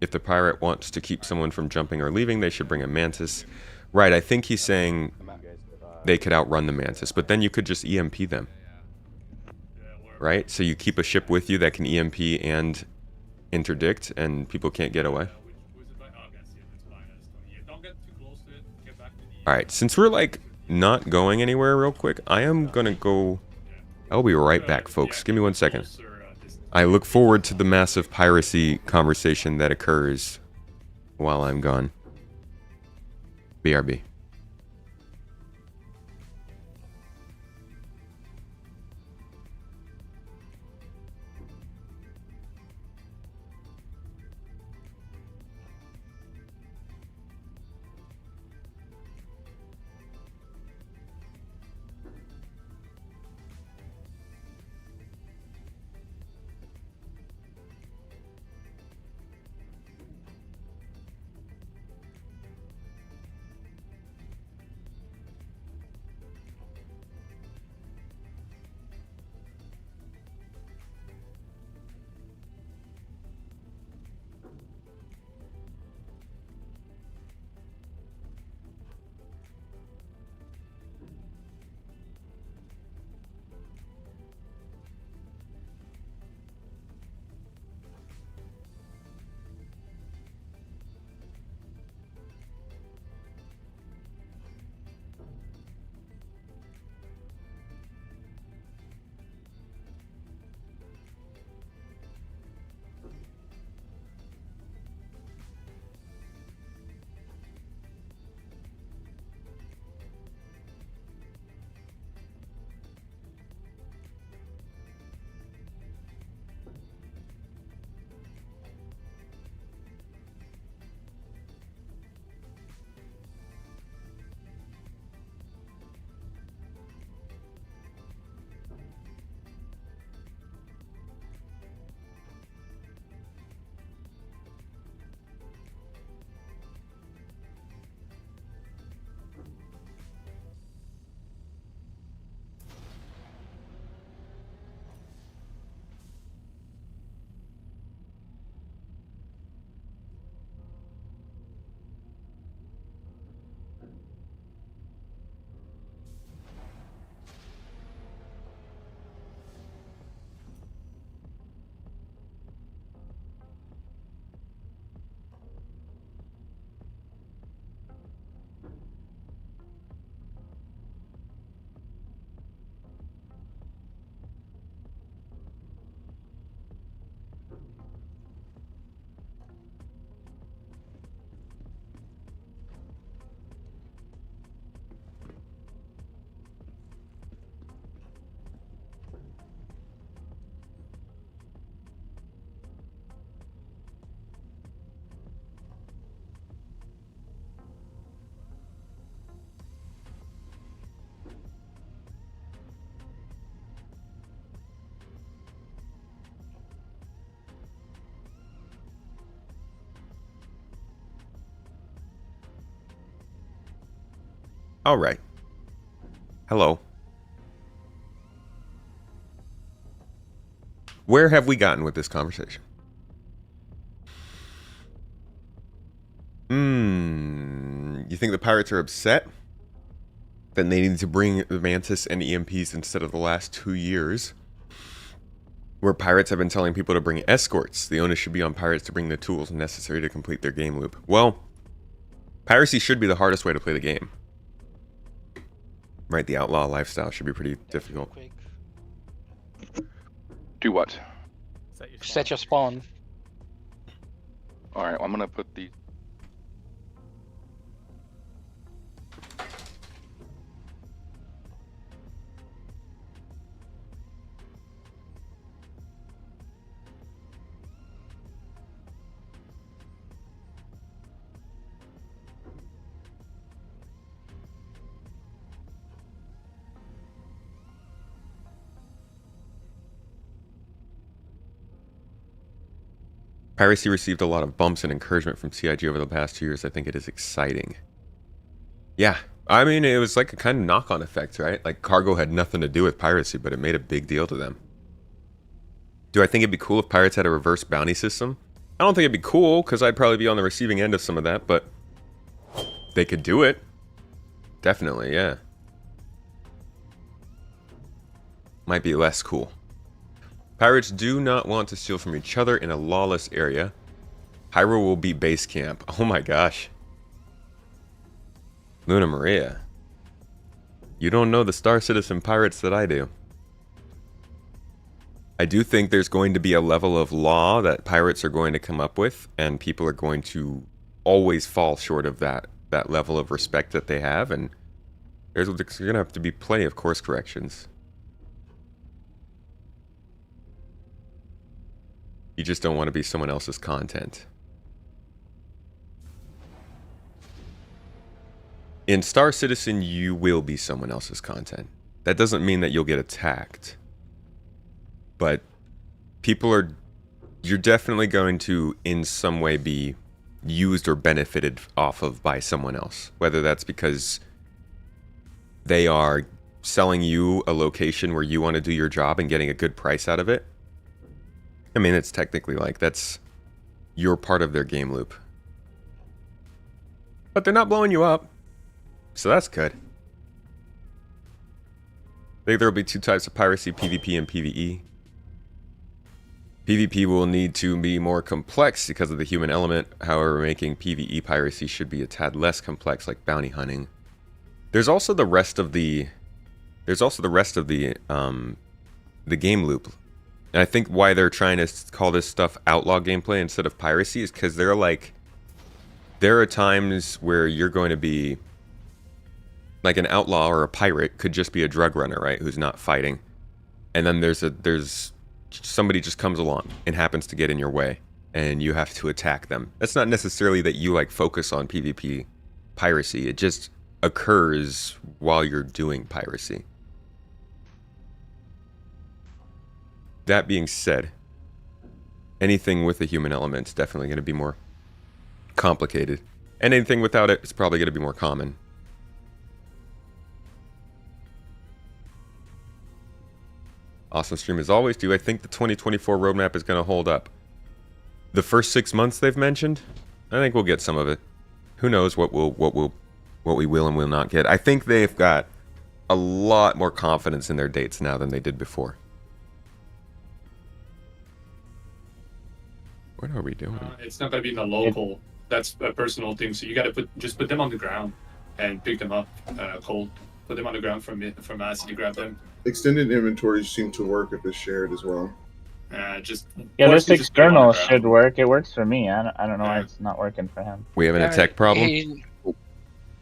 S2: If the pirate wants to keep someone from jumping or leaving, they should bring a Mantis. Right, I think he's saying they could outrun the Mantis, but then you could just EMP them. Right? So you keep a ship with you that can EMP and interdict, and people can't get away. Alright, since we're like not going anywhere real quick, I am gonna go... I'll be right back, folks. Give me 1 second. I look forward to the massive piracy conversation that occurs while I'm gone. BRB. All right. Hello. Where have we gotten with this conversation? You think the pirates are upset? then they need to bring the Mantis and EMPs instead of the last 2 years, where pirates have been telling people to bring escorts. The onus should be on pirates to bring the tools necessary to complete their game loop. Well, piracy should be the hardest way to play the game. Right, the outlaw lifestyle should be pretty difficult.
S11: Do what?
S8: Set your spawn.
S11: Alright, I'm gonna put the...
S2: Piracy received a lot of bumps and encouragement from CIG over the past 2 years. I think it is exciting. Yeah, I mean, it was like a kind of knock-on effect, right? Like, cargo had nothing to do with piracy, but it made a big deal to them. Do I think it'd be cool if pirates had a reverse bounty system? I don't think it'd be cool, because I'd probably be on the receiving end of some of that, but they could do it. Definitely, yeah. Might be less cool. Pirates do not want to steal from each other in a lawless area. Hyrule will be base camp. Oh my gosh. Luna Maria. You don't know the Star Citizen pirates that I do. I do think there's going to be a level of law that pirates are going to come up with, and people are going to always fall short of that level of respect that they have, and there's going to have to be plenty of course corrections. You just don't want to be someone else's content. In Star Citizen, you will be someone else's content. That doesn't mean that you'll get attacked. But you're definitely going to, in some way, be used or benefited off of by someone else. Whether that's because they are selling you a location where you want to do your job and getting a good price out of it. I mean, it's technically like you're part of their game loop. But they're not blowing you up. So that's good. I think there will be 2 types of piracy, PvP and PvE. PvP will need to be more complex because of the human element. However, making PvE piracy should be a tad less complex, like bounty hunting. There's also the rest of the game loop. And I think why they're trying to call this stuff outlaw gameplay instead of piracy is because there are times where you're going to be like an outlaw, or a pirate could just be a drug runner, right? Who's not fighting. And then there's somebody just comes along and happens to get in your way, and you have to attack them. That's not necessarily that you focus on PvP piracy. It just occurs while you're doing piracy. That being said, anything with a human element is definitely going to be more complicated. And anything without it is probably going to be more common. Awesome stream as always. Do I think the 2024 roadmap is going to hold up? The first 6 months they've mentioned, I think we'll get some of it. Who knows what we will and will not get. I think they've got a lot more confidence in their dates now than they did before. What are we doing?
S5: It's not going to be in the local. That's a personal thing. So you got to put them on the ground and pick them up cold. Put them on the ground from us to grab them.
S1: Extended inventories seem to work if it's shared as well.
S17: This external should work. It works for me. I don't know why it's not working for him.
S2: We have a tech problem.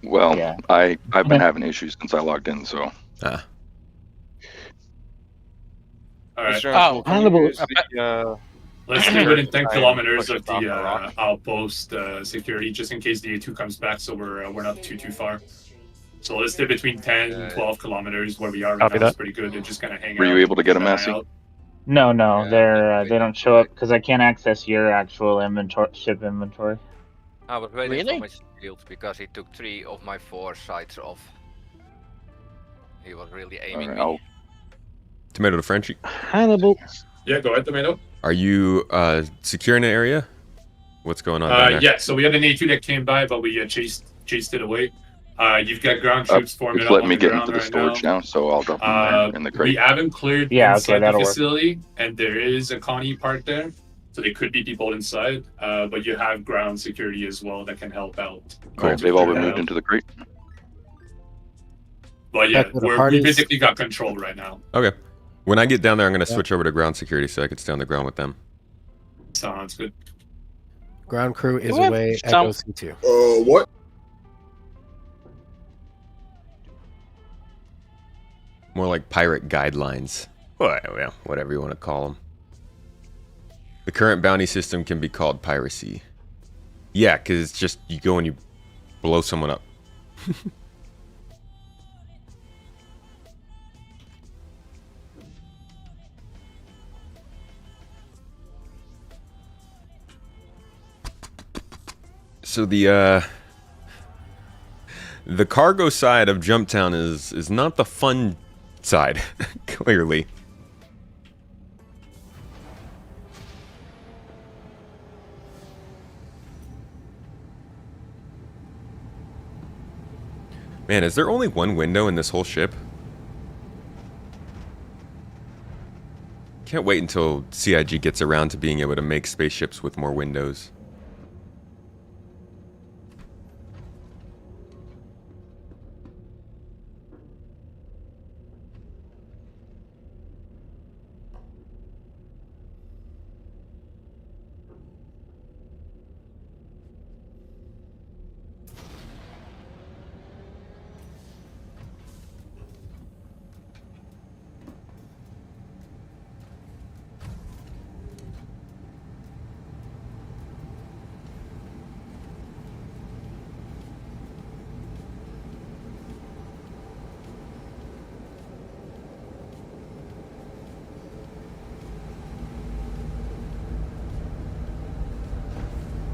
S11: Well, yeah. I've been having issues since I logged in, so.
S5: All right. Let's stay within 10 kilometers of the outpost security, just in case the A2 comes back, so we're not too far. So let's stay between 10 and 12 kilometers where we are right now. It's pretty good. They're just kind of hanging out.
S11: Were you able to get a Massey?
S17: No, they don't show up because I can't access your actual ship inventory.
S21: I was waiting for my shield because he took 3 of my 4 sights off. He was really aiming me.
S2: Tomato to Frenchie.
S10: Hannibal.
S5: Yeah, go ahead, Tomato.
S2: Are you securing an area? What's going on?
S5: Yeah, so we had an A2 that came by, but we chased it away. You've got ground troops forming
S11: It's
S5: up
S11: letting
S5: on
S11: me
S5: the
S11: get
S5: ground
S11: into the
S5: right
S11: storage
S5: now.
S11: now, so I'll drop them there in the
S5: We
S11: crate.
S5: haven't cleared
S17: Yeah, okay,
S5: inside the
S17: that'll work.
S5: facility, and there is a Connie parked there, so there could be people inside. But you have ground security as well that can help out.
S11: Cool. They've all been moved into the crate.
S5: But yeah,
S13: Back to the
S5: we
S13: parties.
S5: basically got control right now.
S2: Okay. When I get down there, I'm going to
S13: Yeah.
S2: switch over to ground security so I can stay on the ground with them.
S5: Sounds good.
S13: Ground crew is
S8: What?
S13: away.
S8: Some-
S13: Echo C2.
S1: What?
S2: More like pirate guidelines. Well, whatever you want to call them. The current bounty system can be called piracy. Yeah, because it's just you go and you blow someone up. So the cargo side of Jumptown is not the fun side, clearly. Man, is there only one window in this whole ship? Can't wait until CIG gets around to being able to make spaceships with more windows.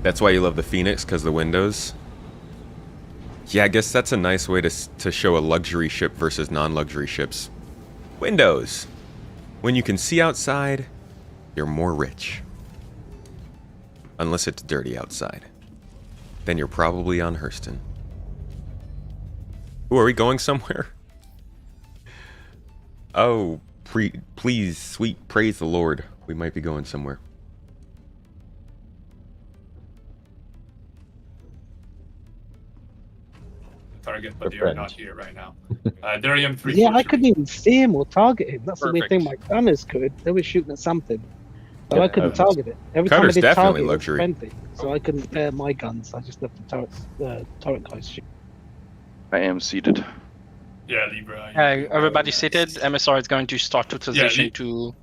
S2: That's why you love the Phoenix, because the windows. Yeah, I guess that's a nice way to show a luxury ship versus non-luxury ships. Windows. When you can see outside, you're more rich. Unless it's dirty outside. Then you're probably on Hurston. Ooh, are we going somewhere? Oh, please, sweet praise the Lord. We might be going somewhere.
S5: Target, but they are not here right now. They're in 3.
S10: Yeah, I couldn't even see him or target him. That's the weird thing.
S2: Perfect.
S10: My gunners could. They were shooting at something, but
S1: Yeah,
S10: I couldn't target it. Every
S2: Cutter's
S10: time I did
S2: definitely
S10: target,
S2: luxury.
S10: it was friendly, so I couldn't pair my guns. I just left the turret guys shoot.
S11: I am seated.
S5: Yeah, Libra.
S8: Everybody seated. MSR is going to start to transition to.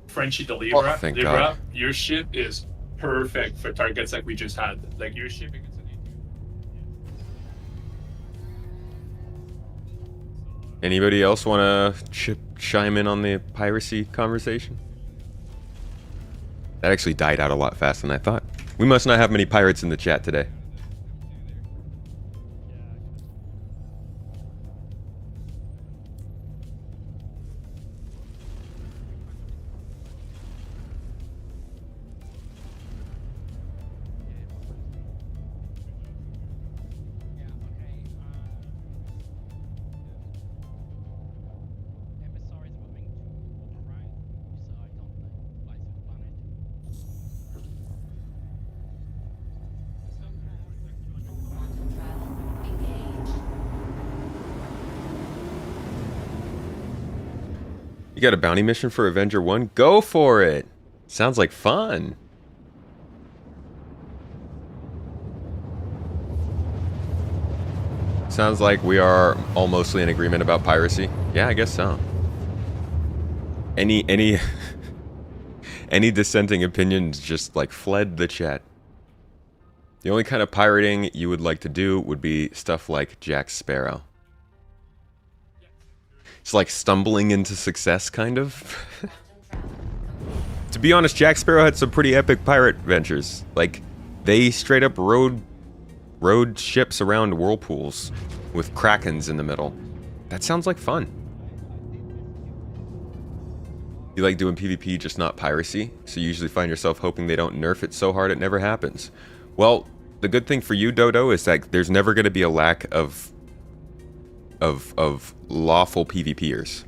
S5: Frenchie to Libra.
S2: Oh, thank
S5: Libra,
S2: God.
S5: your ship is perfect for targets like we just had. Like your ship.
S2: Anybody else want to chime in on the piracy conversation? That actually died out a lot faster than I thought. We must not have many pirates in the chat today. You got a bounty mission for Avenger 1? Go for it! Sounds like fun. Sounds like we are all mostly in agreement about piracy. Yeah, I guess so. Any any dissenting opinions just like fled the chat. The only kind of pirating you would like to do would be stuff like Jack Sparrow. It's like stumbling into success, kind of. To be honest, Jack Sparrow had some pretty epic pirate ventures. Like, they straight up rode ships around whirlpools with krakens in the middle. That sounds like fun. You like doing PvP, just not piracy, so you usually find yourself hoping they don't nerf it so hard it never happens. Well, the good thing for you, Dodo, is that there's never going to be a lack of lawful PvPers.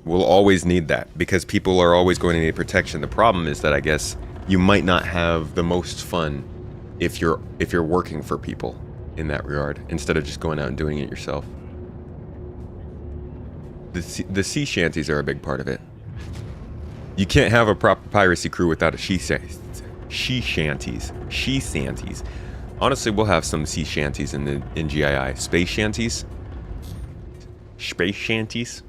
S2: We'll always need that because people are always going to need protection. The problem is that I guess you might not have the most fun if you're working for people in that regard instead of just going out and doing it yourself. The sea shanties are a big part of it. You can't have a proper piracy crew without a she shanties. Honestly, we'll have some sea shanties in GII. Space shanties. Space shanties.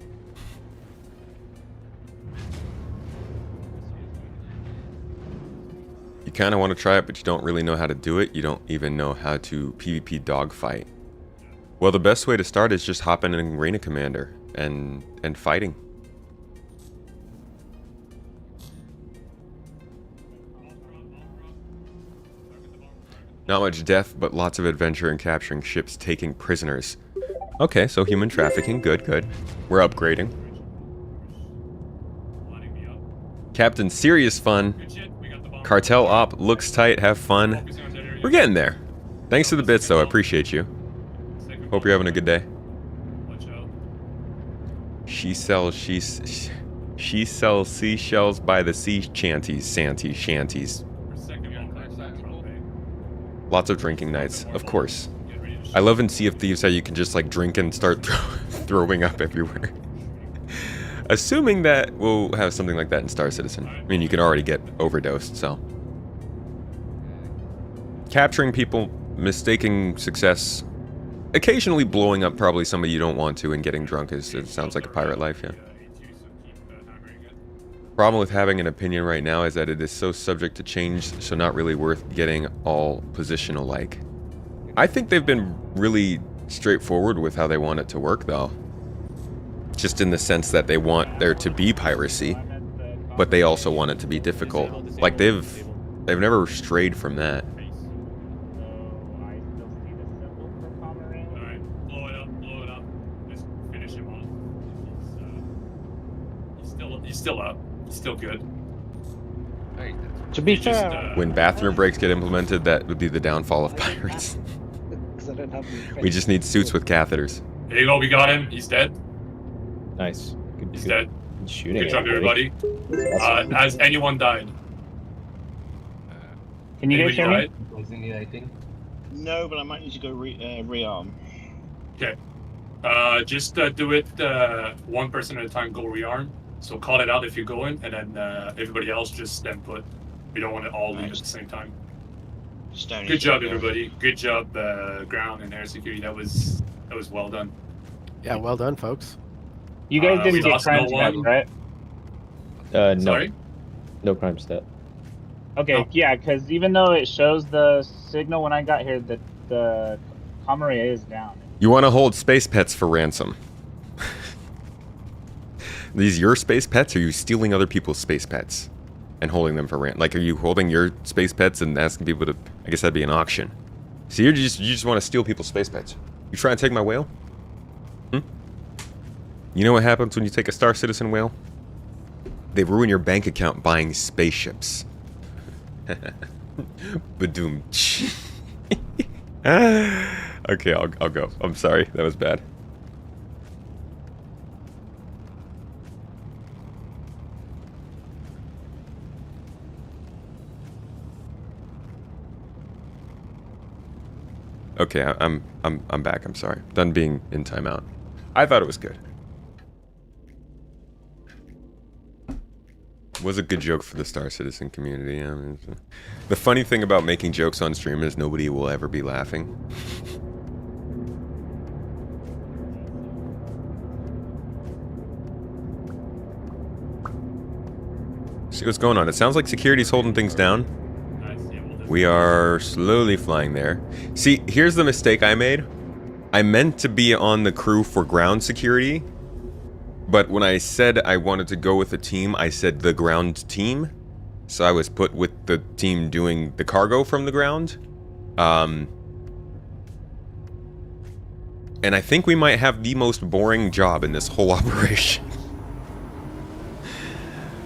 S2: You kind of want to try it, but you don't really know how to do it. You don't even know how to PvP dogfight. Well, the best way to start is just hopping in Arena Commander and fighting. Not much death, but lots of adventure and capturing ships, taking prisoners. Okay, so human trafficking, good. We're upgrading. Captain, serious fun. Cartel op, looks tight, have fun. We're getting there. Thanks for the bits, though, I appreciate you. Hope you're having a good day. She sells seashells by the sea shanties. Lots of drinking nights, of course. I love in Sea of Thieves how you can just like drink and start throwing up everywhere. Assuming that we'll have something like that in Star Citizen. I mean, you can already get overdosed, so. Capturing people, mistaking success, occasionally blowing up probably somebody you don't want to and getting drunk it sounds like a pirate life, yeah. Problem with having an opinion right now is that it is so subject to change, so not really worth getting all positional like. I think they've been really straightforward with how they want it to work though. Just in the sense that they want there to be piracy, but they also want it to be difficult. Like they've never strayed from that.
S5: He's still up. Still good.
S10: To be fair,
S2: When bathroom breaks get implemented, that would be the downfall of pirates.
S10: because I don't have any
S2: We just need suits with catheters.
S5: There you go, we got him. He's dead.
S16: Nice.
S5: He's dead.
S16: Shooting.
S5: Good job,
S16: everybody.
S5: everybody. Has anyone died?
S17: Can you guys hear me?
S9: No, but I might need to go rearm.
S5: Okay. Just do it one person at a time, go rearm. So call it out if you're going, and then everybody else just stand put. We don't want to all leave at the same time. Good job, everybody. Good job, ground and air security. That was well done.
S13: Yeah, well done, folks.
S17: You guys
S5: we
S17: didn't get
S5: lost
S17: crime
S5: no
S17: stats,
S5: one.
S17: right?
S16: No.
S5: Sorry?
S16: No crime stat.
S17: Okay, yeah, because even though it shows the signal when I got here that the Comrie is down.
S2: You want to hold space pets for ransom. These your space pets, or are you stealing other people's space pets and holding them for ransom? Like, are you holding your space pets and asking people to? I guess that'd be an auction. So you just want to steal people's space pets. You trying to take my whale? You know what happens when you take a Star Citizen whale? They ruin your bank account buying spaceships. Badoom. Okay, I'll go. I'm sorry, that was bad. Okay, I'm back. I'm sorry. Done being in timeout. I thought it was good. Was a good joke for the Star Citizen community. I mean, the funny thing about making jokes on stream is nobody will ever be laughing. See what's going on. It sounds like security's holding things down. We are slowly flying there. See, here's the mistake I made. I meant to be on the crew for ground security, but when I said I wanted to go with a team, I said the ground team. So I was put with the team doing the cargo from the ground. And I think we might have the most boring job in this whole operation.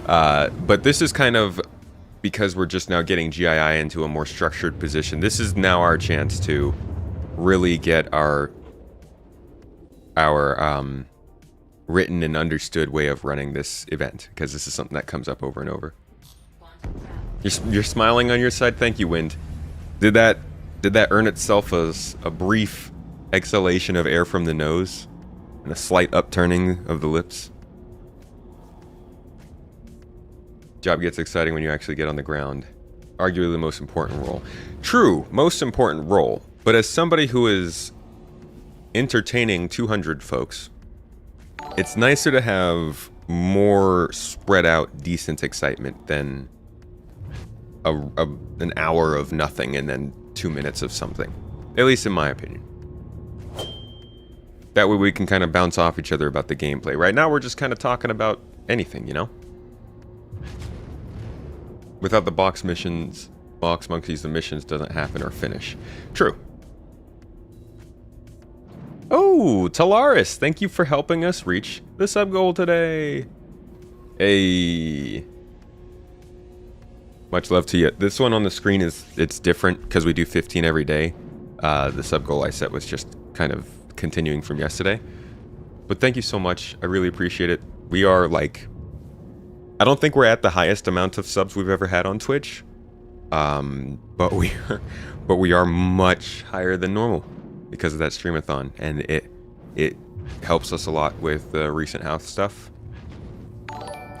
S2: But this is kind of because we're just now getting GII into a more structured position, this is now our chance to really get our written and understood way of running this event, because this is something that comes up over and over. You're smiling on your side. Thank you, Wind. Did that earn itself as a brief exhalation of air from the nose and a slight upturning of the lips? Job gets exciting when you actually get on the ground. Arguably the most important role. True, most important role. But as somebody who is entertaining 200 folks, it's nicer to have more spread out, decent excitement than an hour of nothing and then 2 minutes of something. At least in my opinion. That way we can kind of bounce off each other about the gameplay. Right now we're just kind of talking about anything, you know? Without the box monkeys, the missions doesn't happen or finish. True. Oh, Talaris, thank you for helping us reach the sub goal today. Hey. Much love to you. This one on the screen it's different because we do 15 every day. The sub goal I set was just kind of continuing from yesterday. But thank you so much. I really appreciate it. We are like, I don't think we're at the highest amount of subs we've ever had on Twitch. But we are much higher than normal because of that streamathon, and it helps us a lot with the recent house stuff.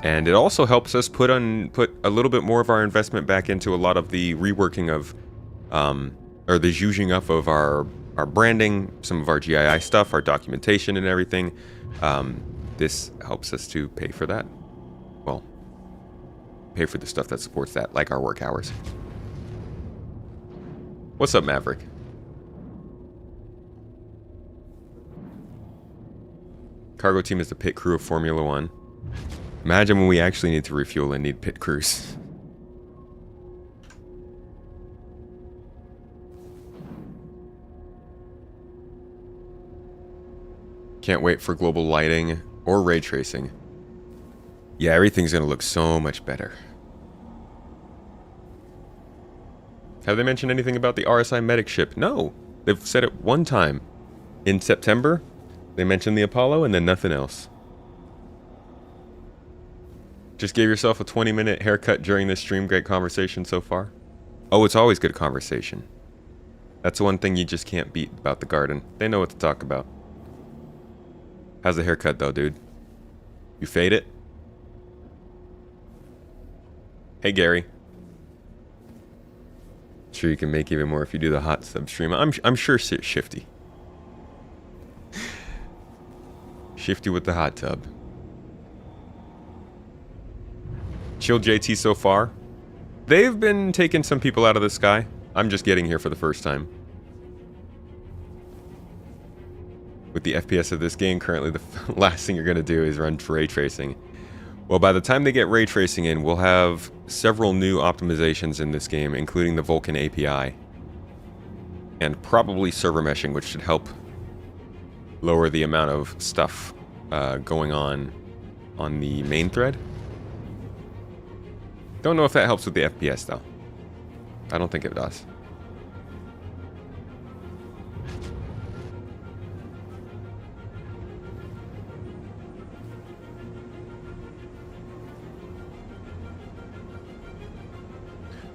S2: And it also helps us put a little bit more of our investment back into a lot of the reworking of, or the zhuzhing up of our branding, some of our GII stuff, our documentation and everything. This helps us to pay for that. Well, pay for the stuff that supports that, like our work hours. What's up, Maverick? Cargo team is the pit crew of Formula 1. Imagine when we actually need to refuel and need pit crews. Can't wait for global lighting or ray tracing. Yeah, everything's gonna look so much better. Have they mentioned anything about the RSI medic ship? No. They've said it one time. In September, they mentioned the Apollo and then nothing else. Just gave yourself a 20-minute haircut during this stream. Great conversation so far. Oh, it's always good conversation. That's the one thing you just can't beat about the garden. They know what to talk about. How's the haircut though, dude? You fade it? Hey, Gary. Sure you can make even more if you do the hot sub stream. I'm sure Shifty. Shifty with the hot tub. Chill JT so far. They've been taking some people out of the sky. I'm just getting here for the first time. With the FPS of this game, currently the last thing you're going to do is run ray tracing. Well, by the time they get ray tracing in, we'll have several new optimizations in this game, including the Vulkan API. And probably server meshing, which should help lower the amount of stuff going on the main thread. Don't know if that helps with the FPS, though. I don't think it does.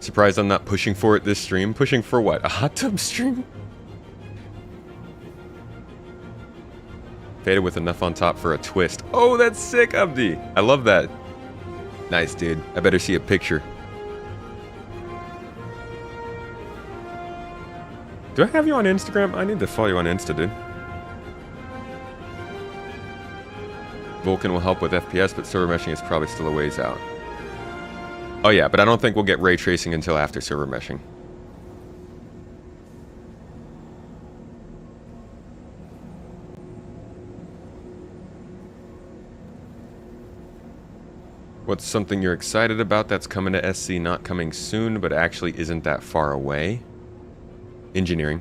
S2: Surprised I'm not pushing for it this stream. Pushing for what? A hot tub stream? Faded with enough on top for a twist. Oh, that's sick, Abdi. I love that. Nice, dude. I better see a picture. Do I have you on Instagram? I need to follow you on Insta, dude. Vulkan will help with FPS, but server meshing is probably still a ways out. Oh yeah, but I don't think we'll get ray tracing until after server meshing. What's something you're excited about that's coming to SC, not coming soon, but actually isn't that far away? Engineering.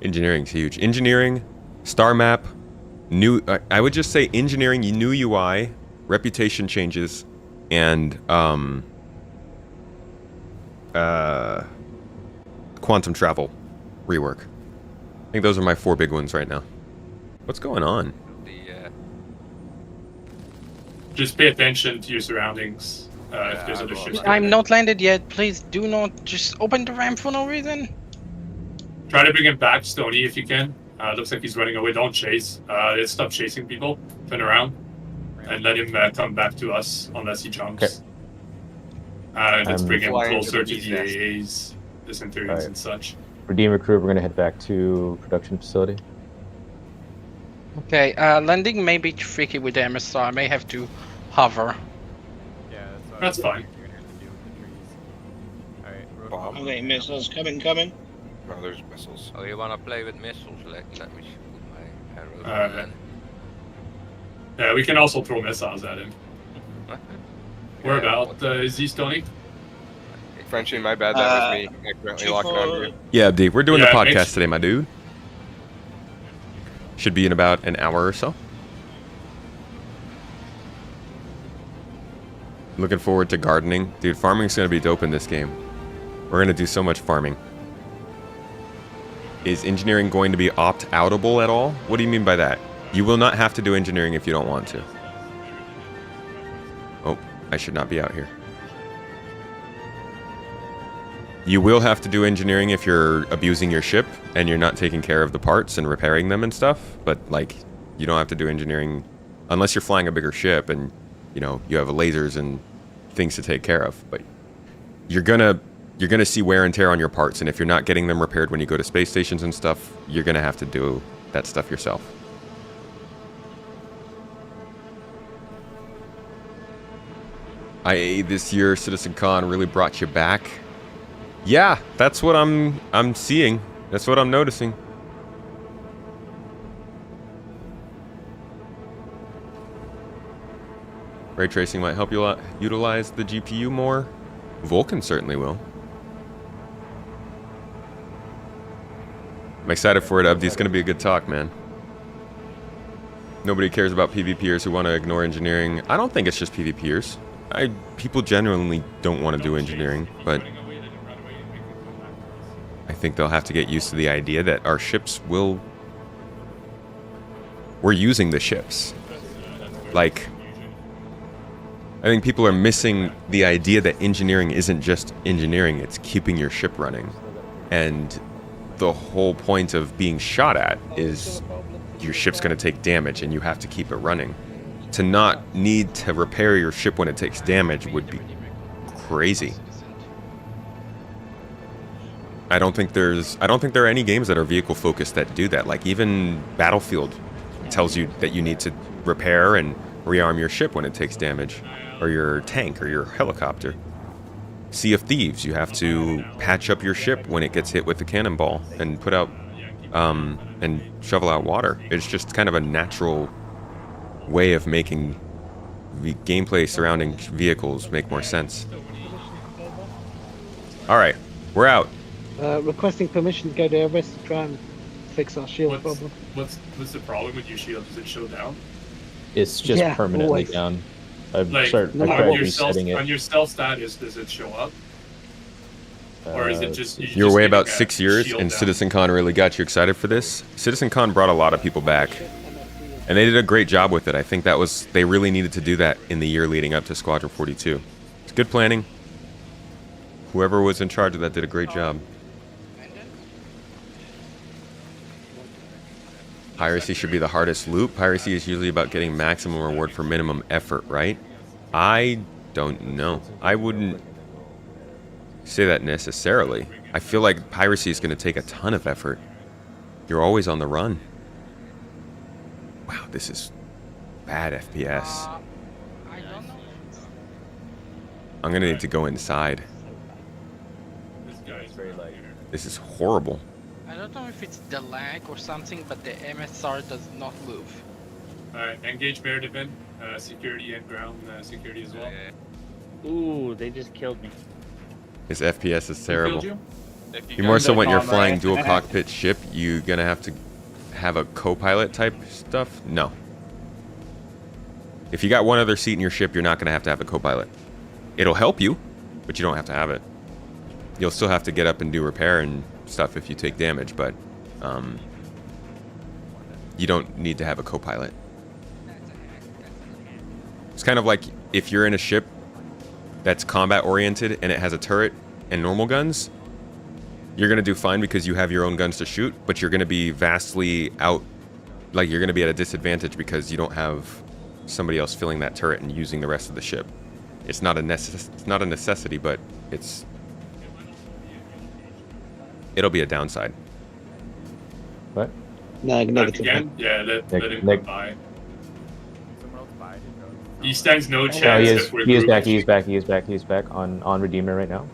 S2: Engineering's huge. Engineering, star map, new... I would just say engineering, new UI, reputation changes, and quantum travel rework. I think those are my 4 big ones right now. What's going on?
S5: Just pay attention to your surroundings. If there's other ships.
S8: I'm not landed yet. Please do not just open the ramp for no reason.
S5: Try to bring him back, Stony, if you can. Looks like he's running away. Don't chase. Let's stop chasing people. Turn around and let him come back to us unless he jumps. Let's bring him closer to the AAs, the Centurions and such.
S16: Redeemer crew, we're gonna head back to production facility.
S8: Okay, landing may be tricky with the MSR. I may have to hover.
S12: Yeah,
S5: that's fine.
S9: I'm getting missiles coming.
S21: Oh, there's missiles. Oh, you wanna play with missiles? Let me put my arrows on.
S5: Yeah, we can also throw missiles at him. Whereabout is he, Stony?
S14: Frenchie, my bad, that was me. I currently locking on you.
S2: Yeah, Abdi, we're doing the podcast today, my dude. Should be in about an hour or so. Looking forward to gardening. Dude, farming's gonna be dope in this game. We're gonna do so much farming. Is engineering going to be opt-outable at all? What do you mean by that? You will not have to do engineering if you don't want to. Oh, I should not be out here. You will have to do engineering if you're abusing your ship and you're not taking care of the parts and repairing them and stuff, but like, you don't have to do engineering unless you're flying a bigger ship and, you know, you have lasers and things to take care of. But you're gonna see wear and tear on your parts, and if you're not getting them repaired when you go to space stations and stuff, you're gonna have to do that stuff yourself. IA this year, Citizen Con really brought you back. Yeah, that's what I'm seeing. That's what I'm noticing. Ray tracing might help you utilize the GPU more. Vulkan certainly will. I'm excited for it, Abdi. It's going to be a good talk, man. Nobody cares about PvPers who want to ignore engineering. I don't think it's just PvPers. People genuinely don't want to do engineering, but I think they'll have to get used to the idea that our ships will... We're using the ships. Like, I think people are missing the idea that engineering isn't just engineering, it's keeping your ship running. And the whole point of being shot at is your ship's going to take damage and you have to keep it running. To not need to repair your ship when it takes damage would be crazy. I don't think there are any games that are vehicle focused that do that. Like even Battlefield tells you that you need to repair and rearm your ship when it takes damage, or your tank or your helicopter. Sea of Thieves, you have to patch up your ship when it gets hit with the cannonball and put out and shovel out water. It's just kind of a natural way of making the gameplay surrounding vehicles make more sense. All right, we're out.
S10: Requesting permission to go to Everest to try and fix our shield problem.
S5: What's the problem with your shield? Does it show down?
S16: It's just permanently
S10: always.
S16: down. I've
S5: Like
S16: tried resetting it.
S5: on your stealth status, does it show up? Or is it just
S2: You're away about 6 years, and Citizen Con really got you excited for this. Citizen Con brought a lot of people back, and they did a great job with it. I think they really needed to do that in the year leading up to Squadron 42. It's good planning. Whoever was in charge of that did a great job. Piracy should be the hardest loop. Piracy is usually about getting maximum reward for minimum effort, right? I don't know. I wouldn't say that necessarily. I feel like Piracy is going to take a ton of effort. You're always on the run. Wow, this is bad FPS. I'm going to need to go inside. This is horrible.
S8: I don't know if it's the lag or something, but the MSR does not move.
S5: Alright, engage Meredith, security and ground security as well.
S18: Ooh, they just killed me.
S2: His FPS is terrible.
S5: you?
S2: You more so when you're flying dual cockpit ship, you're gonna have to have a co-pilot type stuff? No. If you got one other seat in your ship, you're not going to have a co-pilot. It'll help you, but you don't have to have it. You'll still have to get up and do repair and stuff if you take damage, but you don't need to have a co-pilot. It's kind of like if you're in a ship that's combat oriented and it has a turret and normal guns, you're going to do fine because you have your own guns to shoot, but you're going to be vastly out, like you're going to be at a disadvantage because you don't have somebody else filling that turret and using the rest of the ship. It's not a necessity, but it'll be a downside.
S16: What?
S10: No,
S5: Back
S10: negative.
S5: again? Yeah, let him
S16: Nick.
S5: come by. He stands no chance
S16: No,
S5: if we're
S16: he is
S5: grouped.
S16: back. He's back on Redeemer right now.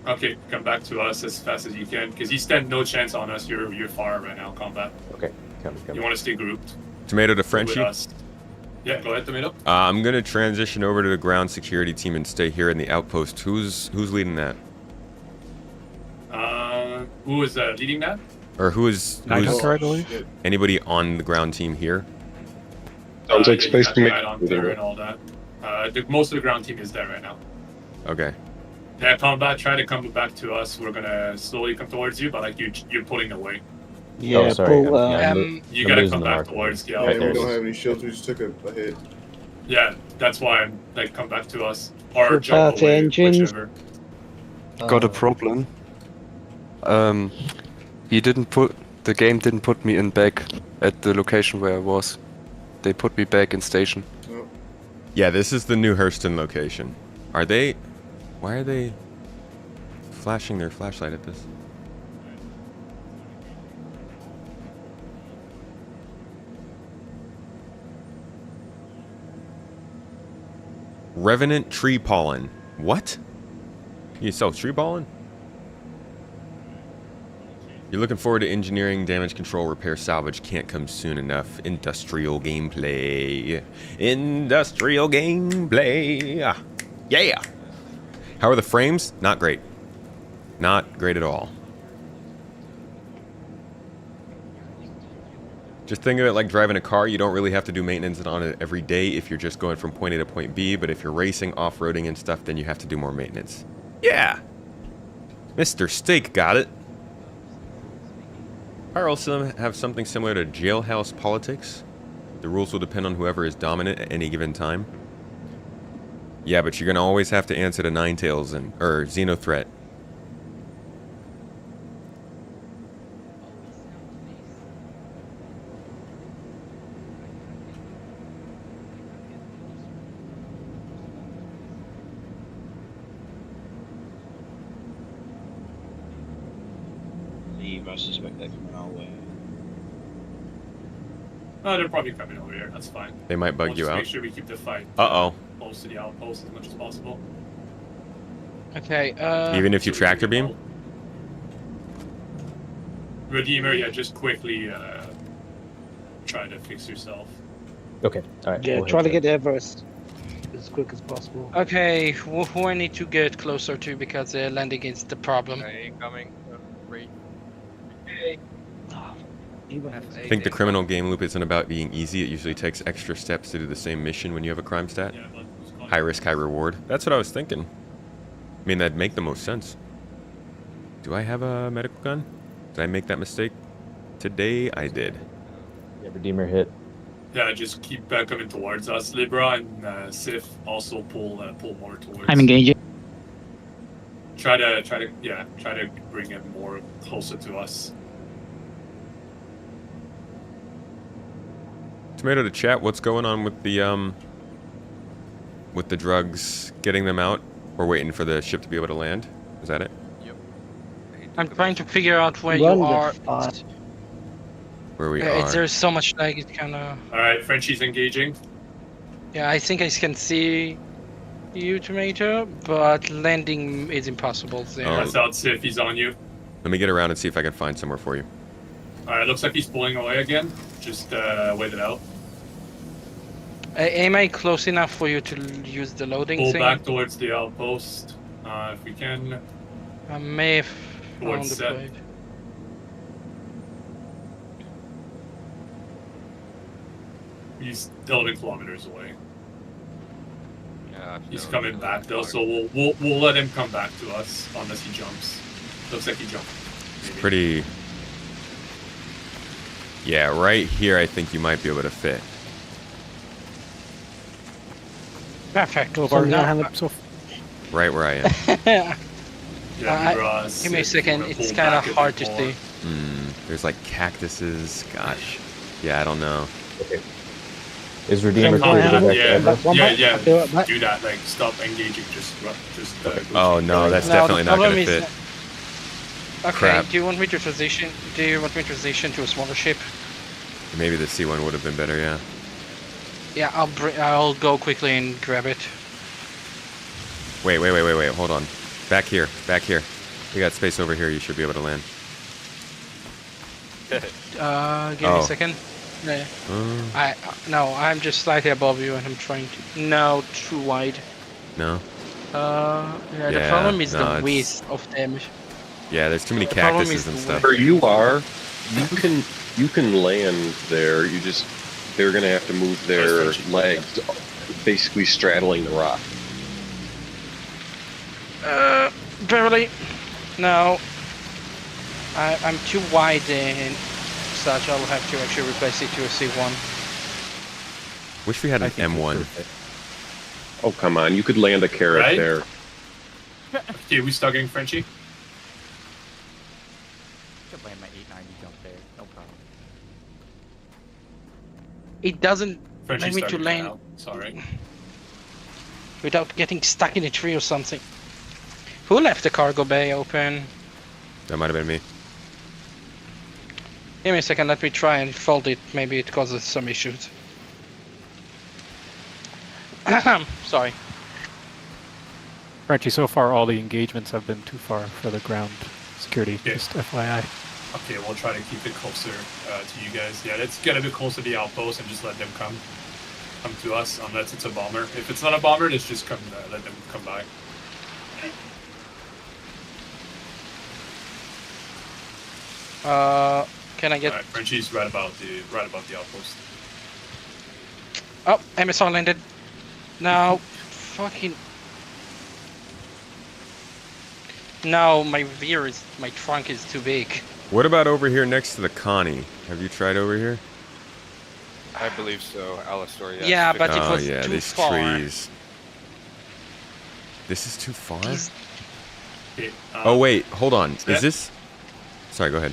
S5: Okay, come back to us as fast as you can, because he stands no chance on us. You're far right now, combat.
S16: Okay, come.
S5: You want to stay grouped
S2: Tomato to
S5: with
S2: Frenchie.
S5: us. Yeah, go ahead, Tomato.
S2: I'm going to transition over to the ground security team and stay here in the outpost. Who's leading that?
S5: Who is leading that?
S2: Or who's
S6: Hunter, I believe.
S2: anybody on the ground team here?
S5: Sounds like space to me. And all that. Most of the ground team is there right now.
S2: Okay.
S5: Yeah, combat, try to come back to us. We're gonna slowly come towards you, but like you're pulling away.
S10: Yeah,
S16: Oh, sorry.
S10: pull,
S5: You gotta come back towards the
S1: Yeah,
S5: outpost.
S1: we don't have any shields. We just took a hit.
S5: Yeah, that's why I'm like come back to us or
S10: Full
S5: jump
S10: party
S5: away,
S10: engines.
S5: whichever.
S4: Got a problem. The game didn't put me in back at the location where I was. They put me back in station.
S2: Yeah, this is the new Hurston location. Why are they flashing their flashlight at this? Revenant tree pollen. What? You sell tree pollen? You're looking forward to engineering, damage control, repair, salvage. Can't come soon enough. Industrial gameplay. Industrial gameplay. Yeah. How are the frames? Not great. Not great at all. Just think of it like driving a car. You don't really have to do maintenance on it every day if you're just going from point A to point B, but if you're racing, off-roading and stuff, then you have to do more maintenance. Yeah! Mr. Steak got it. I also have something similar to jailhouse politics. The rules will depend on whoever is dominant at any given time. Yeah, but you're gonna always have to answer to Ninetales or Xenothreat.
S9: I suspect they're coming our way.
S5: Oh, they're probably coming over here. That's fine.
S2: They might bug
S5: We'll
S2: you
S5: just
S2: out.
S5: Make sure we keep the fight close to the outpost as much as possible.
S8: Okay.
S2: Even if you tractor beam?
S5: Redeemer, yeah, just quickly try to fix yourself.
S16: Okay. All right.
S10: Yeah, try to get Everest as quick as possible.
S8: Okay, who I need to get closer to because landing is the problem.
S12: Incoming. Rate.
S2: I think the criminal game loop isn't about being easy. It usually takes extra steps to do the same mission when you have a crime stat. High risk, high reward. That's what I was thinking. I mean, that'd make the most sense. Do I have a medical gun? Did I make that mistake? Today, I did.
S16: Yeah, Redeemer hit.
S5: Yeah, just keep coming towards us. Libra and Sif also pull more towards.
S18: I'm engaging.
S5: Try to bring him more closer to us.
S2: Tomato to chat, what's going on with the drugs, getting them out? We're waiting for the ship to be able to land. Is that it?
S8: I'm trying to figure out where you are.
S2: Where we are.
S8: There's so much lag, it's kinda...
S5: Alright, Frenchie's engaging.
S8: Yeah, I think I can see you, Tomato, but landing is impossible there.
S5: That's out, Sif, he's on you.
S2: Let me get around and see if I can find somewhere for you.
S5: Alright, looks like he's pulling away again. Just wait it out.
S8: Am I close enough for you to use the loading
S5: Pull
S8: thing?
S5: back towards the outpost, if we can.
S8: I may have found
S5: Towards
S8: the
S5: set.
S8: plate.
S5: He's 11 kilometers away. He's coming back though, so we'll let him come back to us unless he jumps. Looks like he jumped. Maybe.
S2: Pretty. Yeah, right here. I think you might be able to fit.
S8: Perfect.
S6: So now,
S2: Right where I am.
S8: Give me a second. It's kind of hard to see.
S2: There's like cactuses. Gosh. Yeah, I don't know.
S16: Okay. Is Redeemer
S5: Yeah, do that. Like, stop engaging. Just.
S2: Oh no, that's definitely not gonna fit.
S8: Okay.
S2: Crap.
S8: Do you want me to transition? Do you want me to transition to a smaller ship?
S2: Maybe the C1 would have been better. Yeah.
S8: Yeah, I'll go quickly and grab it.
S2: Wait. Hold on. Back here. We got space over here. You should be able to land.
S8: Give me a second. No. I'm just slightly above you, and I'm trying to. No, too wide.
S2: No.
S8: The problem is the width of them.
S2: Yeah, there's too many cactuses and stuff.
S19: Where you are, you can land there. They're gonna have to move their legs, basically straddling the rock.
S8: Barely. No. I'm too wide and such. I'll have to actually replace it to a C1.
S2: Wish we had an M1.
S19: Oh come on! You could land a carrot there.
S5: Okay, we stuck in Frenchie.
S15: Could land my 890 jump there, no problem.
S8: It doesn't let me to land.
S5: Now. Sorry.
S8: Without getting stuck in a tree or something. Who left the cargo bay open?
S2: That might have been me.
S8: Give me a second, let me try and fold it. Maybe it causes some issues. Sorry.
S6: Frenchie, so far all the engagements have been too far for the ground security, just FYI.
S5: Okay, we'll try to keep it closer to you guys. Yeah, let's get a bit closer to the outpost and just let them come to us, unless it's a bomber. If it's not a bomber, let's just come let them come by.
S8: Can I get?
S5: Alright, Frenchie's right above the outpost.
S8: Oh, MSR landed. No, fucking. No, my trunk is too big.
S2: What about over here next to the Connie? Have you tried over here?
S14: I believe so, Alistor, yes.
S8: Yeah, but it was
S2: yeah,
S8: too
S2: these
S8: far.
S2: trees. This is too far?
S5: Okay,
S2: oh wait, hold on. Is this... Sorry, go ahead.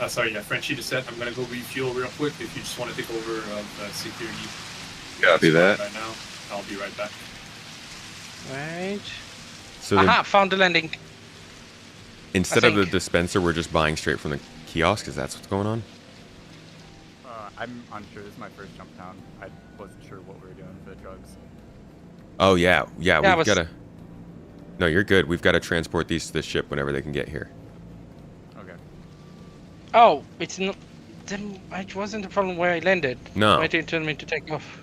S5: Sorry, yeah, Frenchie to set. I'm gonna go refuel real quick if you just want to take over security.
S19: Copy that.
S5: Right now, I'll be right back.
S8: Right.
S2: So
S8: Aha, found the landing.
S2: Instead of the dispenser, we're just buying straight from the kiosk? Is that what's going on?
S15: I'm unsure. This is my first Jumptown. I wasn't sure what we were doing for the drugs.
S2: Oh, yeah. We've got to... No, you're good. We've got to transport these to the ship whenever they can get here.
S15: Okay.
S8: Oh, it's not... It wasn't the problem where I landed.
S2: No.
S8: Why didn't you tell me to take off?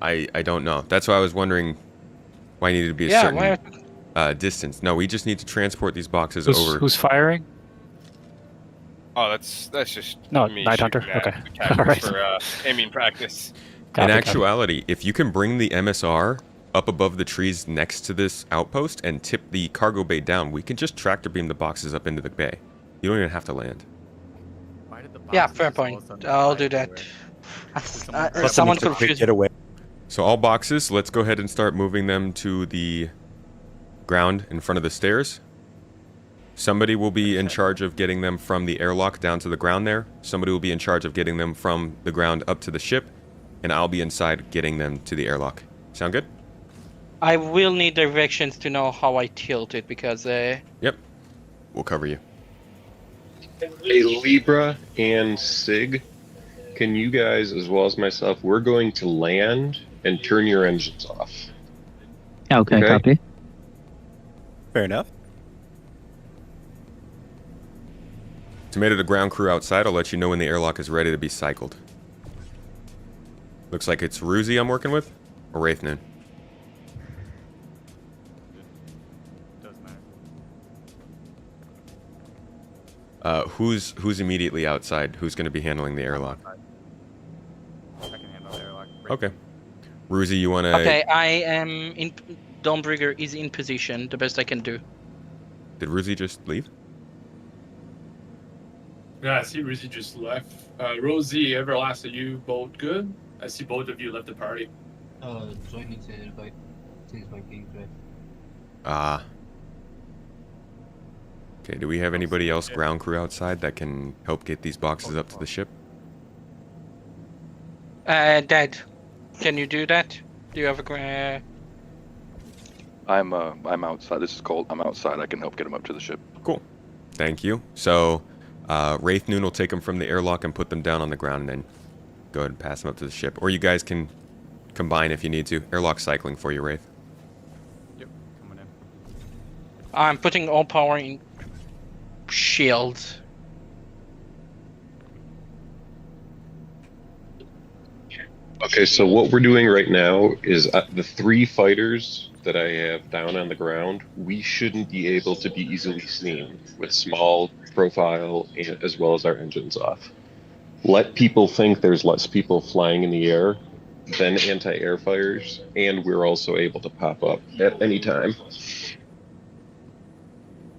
S2: I don't know. That's why I was wondering why I needed to be a certain distance. No, we just need to transport these boxes over.
S6: Who's firing?
S14: Oh, that's just me
S6: Night Hunter.
S14: shooting at
S6: Okay.
S14: the cactus
S6: All right.
S14: for aiming practice.
S2: In actuality, if you can bring the MSR up above the trees next to this outpost and tip the cargo bay down, we can just tractor beam the boxes up into the bay. You don't even have to land.
S8: Yeah, fair point. I'll do that. Someone confused.
S2: So all boxes, let's go ahead and start moving them to the ground in front of the stairs. Somebody will be in charge of getting them from the airlock down to the ground there. Somebody will be in charge of getting them from the ground up to the ship. And I'll be inside getting them to the airlock. Sound good?
S8: I will need directions to know how I tilt it because...
S2: Yep. We'll cover you.
S19: Hey, Libra and Sig, can you guys, as well as myself, we're going to land and turn your engines off.
S10: Okay, copy.
S7: Fair enough.
S2: Tomato to ground crew outside. I'll let you know when the airlock is ready to be cycled. Looks like it's Ruzi I'm working with, or Wraithnoon.
S15: Doesn't matter.
S2: Who's immediately outside? Who's going to be handling the airlock?
S15: I can handle the airlock.
S2: Okay. Ruzi, you want to...
S8: Okay, I am in... Dawnbreaker is in position, the best I can do.
S2: Did Ruzi just leave?
S5: Yeah, I see Rosie just left. Rosie, Everlast, are you both good? I see both of you left the party.
S20: Joining the since my game right.
S2: Ah. Okay, do we have anybody else ground crew outside that can help get these boxes up to the ship?
S8: Dad, can you do that? Do you have a...
S11: I'm outside. This is Colt. I'm outside. I can help get him up to the ship.
S2: Cool. Thank you. So, Wraith Noon will take them from the airlock and put them down on the ground and then go ahead and pass them up to the ship. Or you guys can combine if you need to. Airlock cycling for you, Wraith.
S15: Yep, coming in.
S8: I'm putting all power in shields.
S19: Okay, so what we're doing right now is the 3 fighters that I have down on the ground, we shouldn't be able to be easily seen with small profile as well as our engines off. Let people think there's less people flying in the air than anti-air fighters, and we're also able to pop up at any time.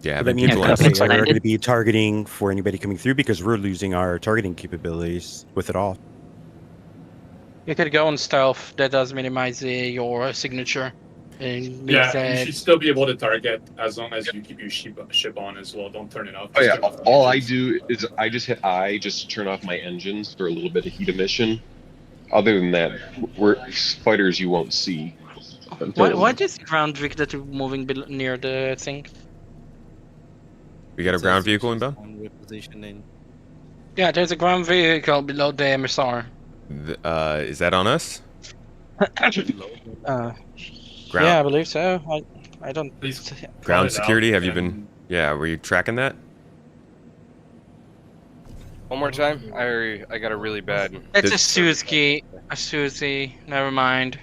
S2: Yeah,
S7: So that means we're going to be targeting for anybody coming through because we're losing our targeting capabilities with it all.
S8: You could go on stealth. That does minimize your signature. And
S5: Yeah, you should still be able to target as long as you keep your ship on as well. Don't turn it off.
S19: Oh yeah, all I do is I just hit I just to turn off my engines for a little bit of heat emission. Other than that, we're fighters you won't see.
S8: What is the ground vehicle that you're moving near the thing?
S2: We got a ground vehicle inbound?
S3: Repositioning.
S8: Yeah, there's a ground vehicle below the MSR.
S2: Is that on us? Ground.
S8: Yeah, I believe so. I don't.
S2: Ground security, have you been... Yeah, were you tracking that?
S14: One more time. I got a really bad...
S8: It's a Suzuki. A Suzuki. Never mind.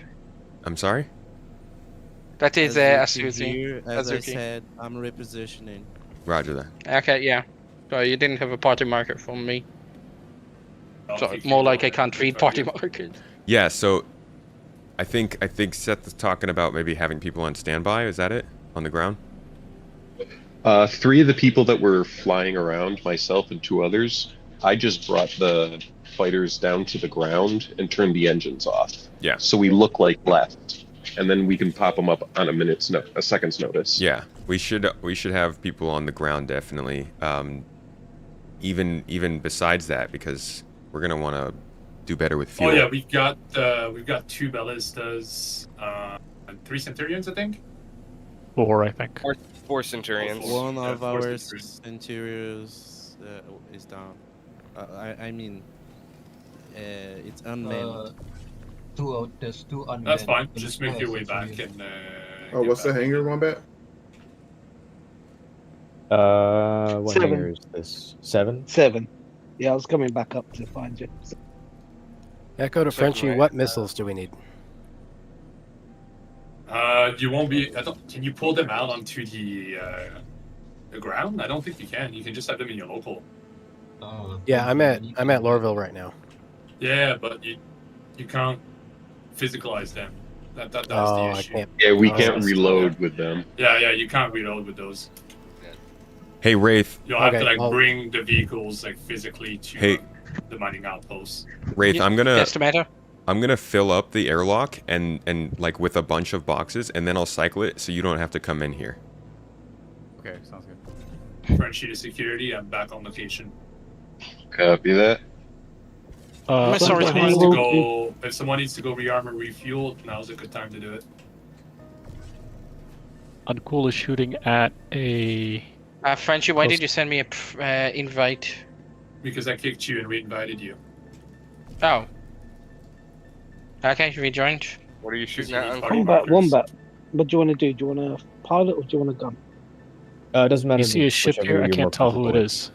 S2: I'm sorry?
S8: That is a Suzuki.
S3: As I said, I'm repositioning.
S2: Roger that.
S8: Okay, yeah. So you didn't have a party marker from me. So more like I can't read party markers.
S2: Yeah, so I think Seth is talking about maybe having people on standby. Is that it? On the ground?
S19: 3 of the people that were flying around, myself and 2 others, I just brought the fighters down to the ground and turned the engines off.
S2: Yeah. So
S19: we look like left, and then we can pop them up on a second's notice.
S2: Yeah, we should have people on the ground definitely. Even besides that, because we're gonna want to do better with fuel.
S5: Oh yeah, we've got 2 ballistas, and 3 Centurions, I think.
S6: 4, I think.
S14: 4 Centurions.
S3: One
S5: Yeah,
S3: of
S5: 4
S3: our
S5: Centurions.
S3: interiors is down. I mean, it's unmanned.
S20: There's 2 unmanned.
S5: That's fine. Just make your way back and.
S1: Oh, what's the hangar, Wombat?
S16: What
S10: 7.
S16: hangar is this? 7?
S10: 7. Yeah, I was coming back up to find you.
S13: Echo to Frenchie, what missiles do we need?
S5: You won't be. Can you pull them out onto the ground? I don't think you can. You can just have them in your local.
S13: Yeah, I'm at Lorville right now.
S5: Yeah, but you can't physicalize them. That's the issue.
S13: I can't.
S19: Yeah, we can't reload with them.
S5: Yeah, you can't reload with those.
S2: Hey, Wraith.
S5: You'll have to bring the vehicles physically to the mining outpost.
S2: Wraith, I'm gonna
S8: Estimator.
S2: I'm gonna fill up the airlock and with a bunch of boxes, and then I'll cycle it so you don't have to come in here.
S15: Okay, sounds good.
S5: Frenchie to security. I'm back on location.
S19: Copy that.
S5: If someone needs to go rearm or refuel, now's a good time to do it.
S6: Uncool is shooting at a...
S8: Frenchie, why did you send me a invite?
S5: Because I kicked you and re-invited you.
S8: Oh. Okay, rejoined.
S14: What are you shooting at?
S10: Wombat. What do you want to do? Do you want a pilot or do you want a gun?
S16: It doesn't matter.
S6: You see a ship here? I can't tell who it is.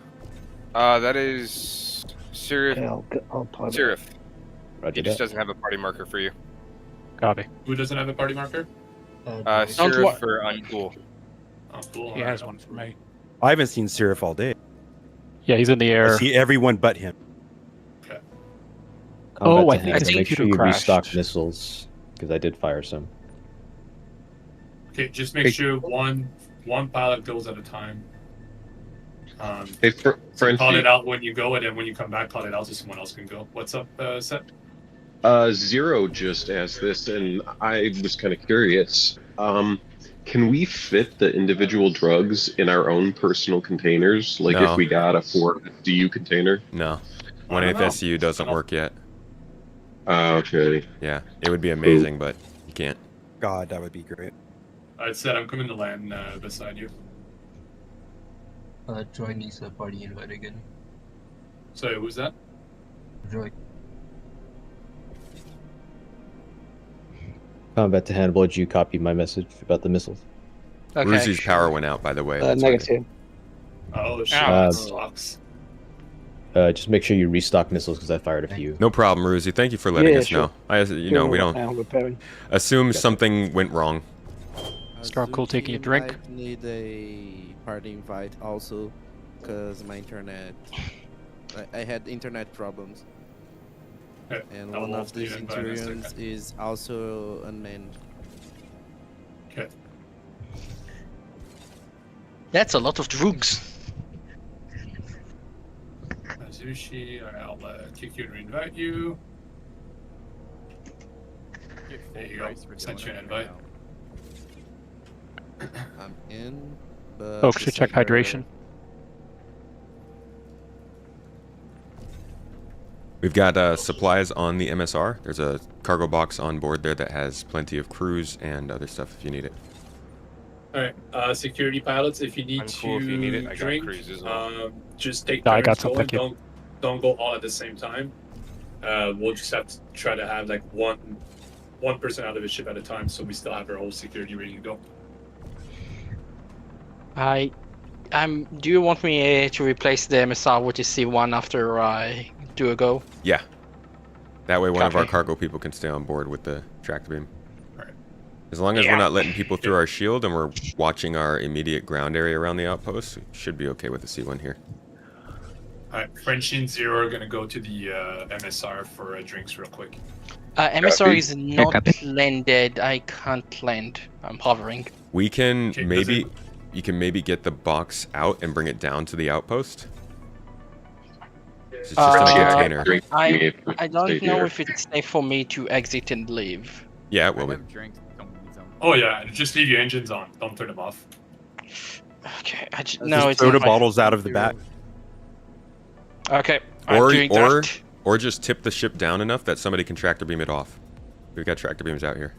S14: That is Sirif.
S10: Yeah, I'll pilot.
S14: Sirif.
S16: Roger
S14: He just
S16: that.
S14: doesn't have a party marker for you.
S6: Copy.
S5: Who doesn't have a party marker?
S14: Sirif for uncool.
S5: Oh, cool.
S6: He has one for me.
S7: I haven't seen Sirif all day.
S6: Yeah, he's in the air.
S7: I see everyone but him.
S16: Combat
S6: I
S16: to hand,
S6: think
S16: make
S6: computer
S16: sure you
S6: crashed.
S16: restock missiles. because I did fire some.
S5: Okay, just make sure one pilot goes at a time.
S19: Hey,
S5: So
S19: Frenchie.
S5: call it out when you go, and then when you come back, call it out so someone else can go. What's up, Seth?
S19: Zero just asked this, and I was kind of curious. Can we fit the individual drugs in our own personal containers? Like
S2: No.
S19: if we got a 4 SU container?
S2: No. 1/8 SU doesn't work yet.
S19: Okay.
S2: Yeah, it would be amazing, but you can't.
S7: God, that would be great.
S5: Alright, Seth, I'm coming to land beside you.
S20: Troy needs a party invite again.
S5: Sorry, who's that?
S20: Troy.
S16: Combat to Hannibal, did you copy my message about the missiles?
S8: Okay.
S2: Ruzy's power went out, by the way. That's what it-
S10: Negative.
S5: Oh, shit.
S8: Ow.
S5: Sucks.
S16: Just make sure you restock missiles because I fired a few.
S2: No problem, Ruzy. Thank you for letting
S10: Yeah,
S2: us
S10: sure.
S2: know. We don't
S10: Now repairing.
S2: assume something went wrong.
S6: Storm Cool taking a drink.
S3: I need a party invite also, because my internet. I had internet problems. And
S5: I'll
S3: one of
S5: wolf
S3: the
S5: the invite in a
S3: Centurions
S5: second.
S3: is also unmanned.
S5: Okay.
S8: That's a lot of drugs.
S5: Azushi, I'll kick you and reinvite you. There you go. Sent you an invite.
S3: I'm in, but
S6: Folks
S3: the
S6: should check
S3: server-
S6: hydration.
S2: We've got supplies on the MSR. There's a cargo box on board there that has plenty of crews and other stuff if you need it.
S5: Alright, security pilots, if you need
S14: I'm cool if you need it. I got
S5: drink,
S14: crews as well.
S5: just take
S6: Yeah, I
S5: turns
S6: got some,
S5: going.
S6: thank you.
S5: Don't go all at the same time. We'll just have to try to have like one person out of the ship at a time, so we still have our whole security ready to go.
S8: Do you want me to replace the MSR with the C1 after I do a go?
S2: Yeah. That way one of our
S8: Copy.
S2: cargo people can stay on board with the tractor beam.
S5: Alright.
S2: As long as
S8: Yeah.
S2: we're not letting people through our shield and we're watching our immediate ground area around the outpost, we should be okay with the C1 here.
S5: Alright, Frenchie and Zero are gonna go to the MSR for drinks real quick.
S8: MSR
S19: Copy.
S8: is not landed. I can't land. I'm hovering.
S2: We can
S5: Okay,
S2: maybe... You can maybe get the box out and bring it down to the outpost. It's just in a container.
S8: I don't know if it's safe for me to exit and leave.
S2: Yeah, it will be.
S15: Drinks, don't need them.
S5: Oh yeah, just leave your engines on. Don't turn them off.
S8: Okay,
S7: Just
S8: no, it's
S7: throw the
S8: not my-
S7: bottles out of the back.
S8: Okay, I'm doing that.
S2: Or just tip the ship down enough that somebody can tractor beam it off. We've got tractor beams out here.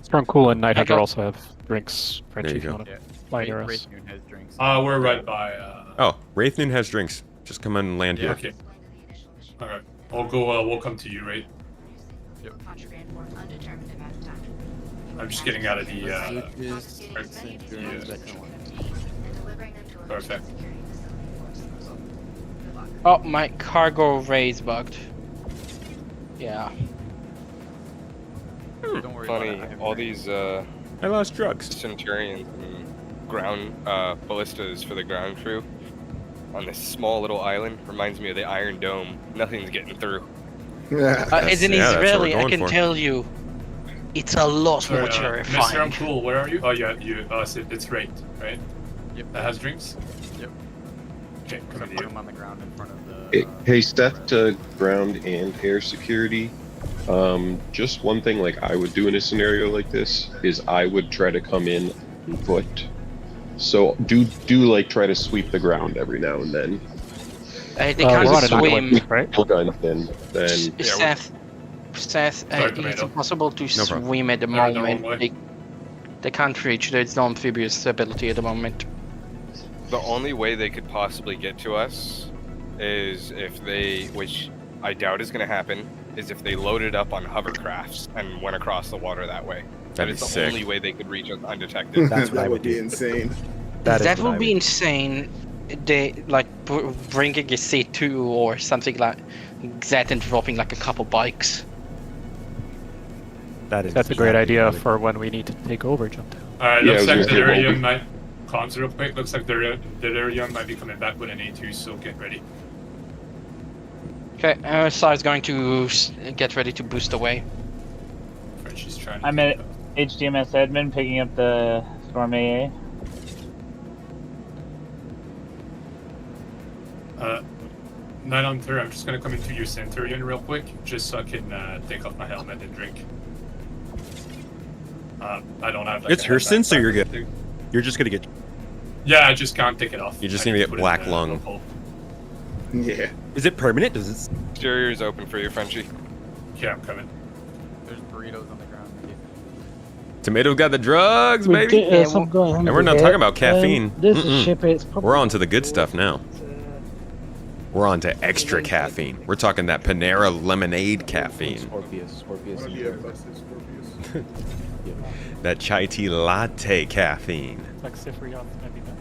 S6: Storm Cool and Night
S8: I
S6: Hunter
S8: got-
S6: also have drinks. Frenchie,
S2: you
S6: if you
S2: go.
S6: want to
S15: Yeah.
S6: light
S15: Wraith
S6: us.
S15: Noon has drinks.
S5: We're right by.
S2: Oh, Wraith Noon has drinks. Just come and land here.
S5: Okay. All right. I'll go. We'll come to you, right?
S17: Contraband for undetermined amount of time.
S5: I'm just getting out of the.
S3: Centurions back on.
S5: Perfect.
S8: Oh, my cargo array is bugged. Yeah.
S15: Don't worry about
S14: Funny,
S15: it. I have
S14: all
S15: drinks.
S14: these
S2: I lost drugs.
S14: Centurions and ground ballistas for the ground crew on this small little island reminds me of the Iron Dome. Nothing's getting through.
S2: yeah,
S8: As an
S2: that's what we're
S8: Israeli, I
S2: going
S8: can
S2: for.
S8: tell you, it's a lot more
S5: Mr. I'm
S8: terrifying.
S5: cool. Where are you? Oh yeah, it's right, right?
S15: Yep.
S5: That has drinks.
S15: Yep.
S5: Okay,
S15: Because I
S5: come
S15: put
S5: to
S15: them on the ground in front of the.
S19: Hey, Steph, to ground and air security. Just one thing, like I would do in a scenario like this is I would try to come in on foot. So do like try to sweep the ground every now and then.
S8: They
S6: we're on
S8: can't
S6: an
S8: swim.
S6: island, right?
S19: Then
S8: Seth,
S5: Sorry,
S8: it's
S5: Tomato.
S8: impossible to
S2: No problem.
S8: swim at the
S5: They're the
S8: moment.
S5: wrong way.
S8: They can't reach. There's no amphibious ability at the moment.
S14: The only way they could possibly get to us is if they, which I doubt is going to happen, is if they loaded up on hovercrafts and went across the water that way.
S2: That'd
S14: is
S2: be
S14: the
S2: sick.
S14: only way they could reach us undetected.
S7: That's what
S1: That
S7: I
S1: would
S7: would
S1: be
S7: do.
S1: insane.
S8: That
S7: is what I
S8: would be
S7: would-
S8: insane. They like bringing a C2 or something like that and dropping like a couple bikes.
S6: That's a great idea for when we need to take over Jumptown.
S5: Alright,
S19: Yeah, I
S5: looks
S19: was
S5: like
S19: gonna say,
S5: Delirium might. Comms real quick. Looks like Delirium might be coming back with an A2, so get ready.
S8: Okay, MSR is going to get ready to boost away.
S5: trying to
S18: I'm at HDMS admin picking up the Storm AA.
S5: Night on third, I'm just gonna come into your Centurion real quick, just so I can take off my helmet and drink. I don't have like
S7: It's
S5: a
S7: Hurston, so
S5: headband
S7: you're
S5: or
S7: good.
S5: anything.
S7: You're just gonna get.
S5: Yeah, I just can't take it off.
S2: You're just
S5: I
S2: gonna
S5: need
S2: get
S5: to put it
S2: black
S5: in the
S2: lung.
S5: local.
S1: Yeah.
S7: Is it permanent? Does it?
S14: Exterior's open for you, Frenchie.
S5: Yeah, I'm coming.
S15: There's burritos on the ground.
S2: Tomato got the drugs, baby.
S10: Ridiculous, I'm going
S2: And we're not
S10: hungry
S2: talking
S10: here.
S2: about caffeine.
S10: This is ship. It's probably
S2: We're on to the good stuff now. We're on to extra caffeine. We're talking that Panera lemonade caffeine.
S16: Scorpius.
S1: Oh, yeah, that's it, Scorpius.
S2: That chai tea latte caffeine.
S6: Like Cypriot, maybe that.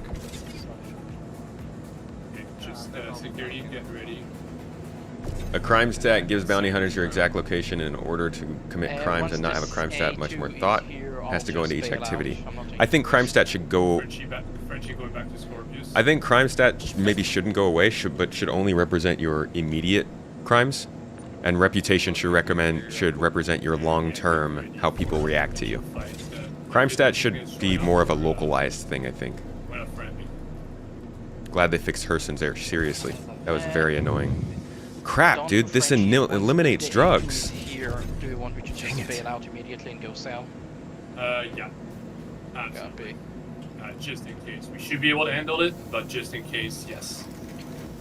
S5: Okay, just security, get ready.
S2: A crime stat gives bounty hunters your exact location in order to commit crimes and not have a crime stat much more thought. Has to go into each activity. I think crime stat should go.
S5: Frenchie going back to Scorpius.
S2: I think crime stat maybe shouldn't go away, but should only represent your immediate crimes, and reputation should represent your long-term, how people react to you. Crime stat should be more of a localized thing, I think. Glad they fixed Hurston's there. Seriously, that was very annoying. Crap, dude, this eliminates drugs.
S8: Here, do you want me to just bail out immediately and go south?
S5: Yeah. Just in case. We should be able to handle it, but just in case, yes.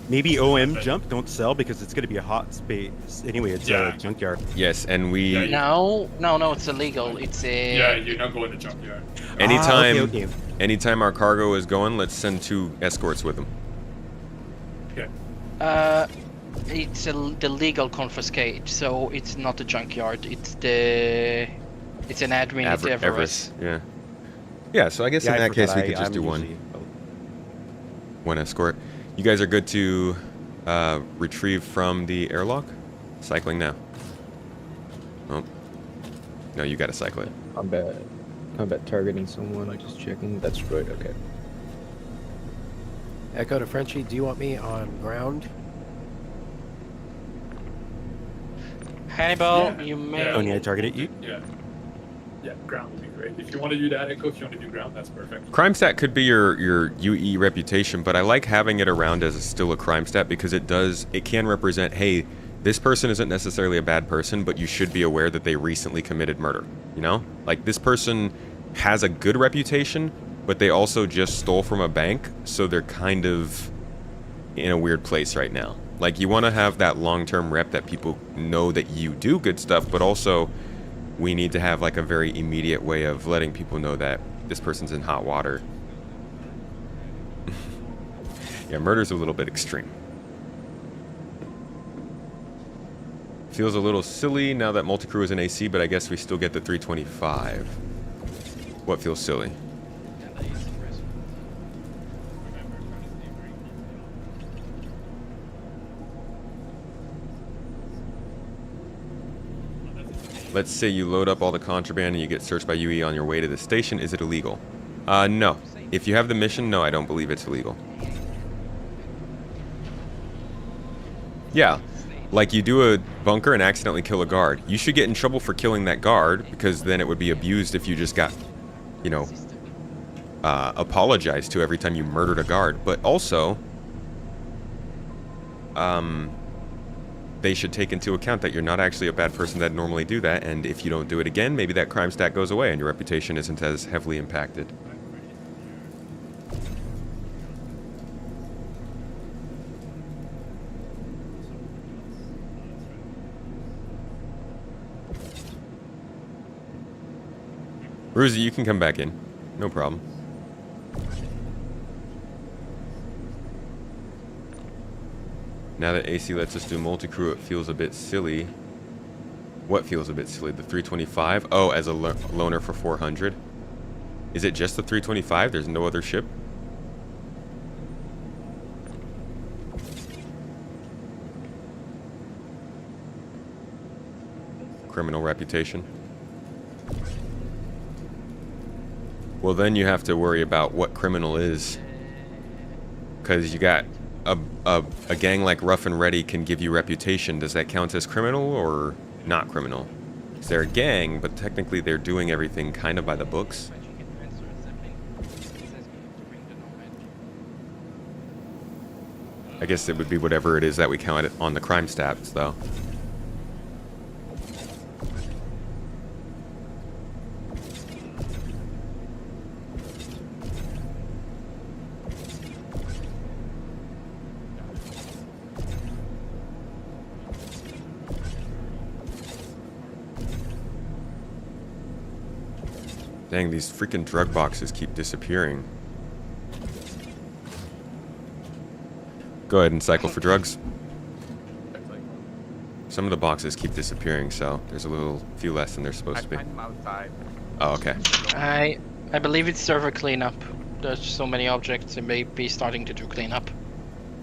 S7: Maybe OM jump, don't sell because it's going to be a hot space. Anyway, it's a junkyard.
S2: Yes, and we.
S8: No, it's illegal. It's a.
S5: Yeah, you're not going to junkyard.
S2: Anytime, anytime our cargo is going, let's send 2 escorts with them.
S5: Okay.
S8: It's the legal confiscate, so it's not a junkyard. It's an admin at Everest.
S2: Yeah. Yeah, so I guess in that case we could just do one escort. You guys are good to retrieve from the airlock? Cycling now. Oh. No, you gotta cycle it.
S16: Combat targeting someone, just checking. That's right, okay.
S13: Echo to Frenchie, do you want me on ground?
S8: Hannibal, you may.
S7: Only I targeted you?
S5: Yeah. Yeah, ground would be great. If you want to do that, Echo, if you want to do ground, that's perfect.
S2: Crime stat could be your UE reputation, but I like having it around as still a crime stat because it can represent, hey, this person isn't necessarily a bad person, but you should be aware that they recently committed murder. You know? Like, this person has a good reputation, but they also just stole from a bank, so they're kind of in a weird place right now. Like, you want to have that long-term rep that people know that you do good stuff, but also we need to have like a very immediate way of letting people know that this person's in hot water. Yeah, murder's a little bit extreme. Feels a little silly now that multi-crew is in AC, but I guess we still get the 325. What feels silly? Let's say you load up all the contraband and you get searched by UE on your way to the station. Is it illegal? No. If you have the mission, no, I don't believe it's illegal. Yeah. Like you do a bunker and accidentally kill a guard. You should get in trouble for killing that guard because then it would be abused if you just got, you know, apologized to every time you murdered a guard. But also, they should take into account that you're not actually a bad person that normally do that, and if you don't do it again, maybe that crime stat goes away and your reputation isn't as heavily impacted. Ruzi, you can come back in. No problem. Now that AC lets us do multi-crew, it feels a bit silly. What feels a bit silly? The 325? Oh, as a loaner for 400? Is it just the 325? There's no other ship? Criminal reputation. Well, then you have to worry about what criminal is. Because you got a gang like Rough and Ready can give you reputation. Does that count as criminal or not criminal? 'Cause they're a gang, but technically they're doing everything kind of by the books. I guess it would be whatever it is that we count it on the crime stats, though. Dang, these freaking drug boxes keep disappearing. Go ahead and cycle for drugs. Some of the boxes keep disappearing, so there's a few less than they're supposed to be.
S15: I'm outside.
S2: Oh, okay.
S8: I believe it's server cleanup. There's so many objects, it may be starting to do cleanup.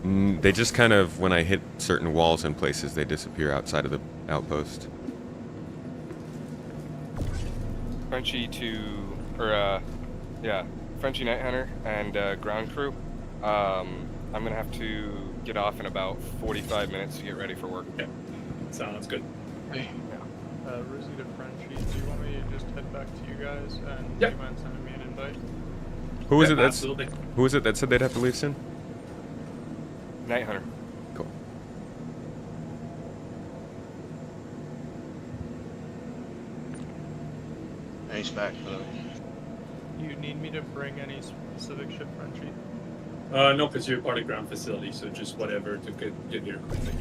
S2: They just kind of, when I hit certain walls in places, they disappear outside of the outpost.
S14: Frenchie Frenchie Night Hunter and ground crew. I'm gonna have to get off in about 45 minutes to get ready for work.
S5: Yeah, sounds good.
S8: Okay.
S12: Rizzy to Frenchie, do you want me to just head back to you guys and
S5: Yep.
S12: do you mind sending me an invite?
S2: Who was
S5: Yeah,
S2: it that's
S5: absolutely.
S2: Who was it that said they'd have to leave soon?
S14: Night Hunter.
S2: Cool.
S9: He's back, by the way.
S12: Do you need me to bring any specific shit, Frenchie?
S5: No, because you're part of ground facility, so just whatever to get here quickly.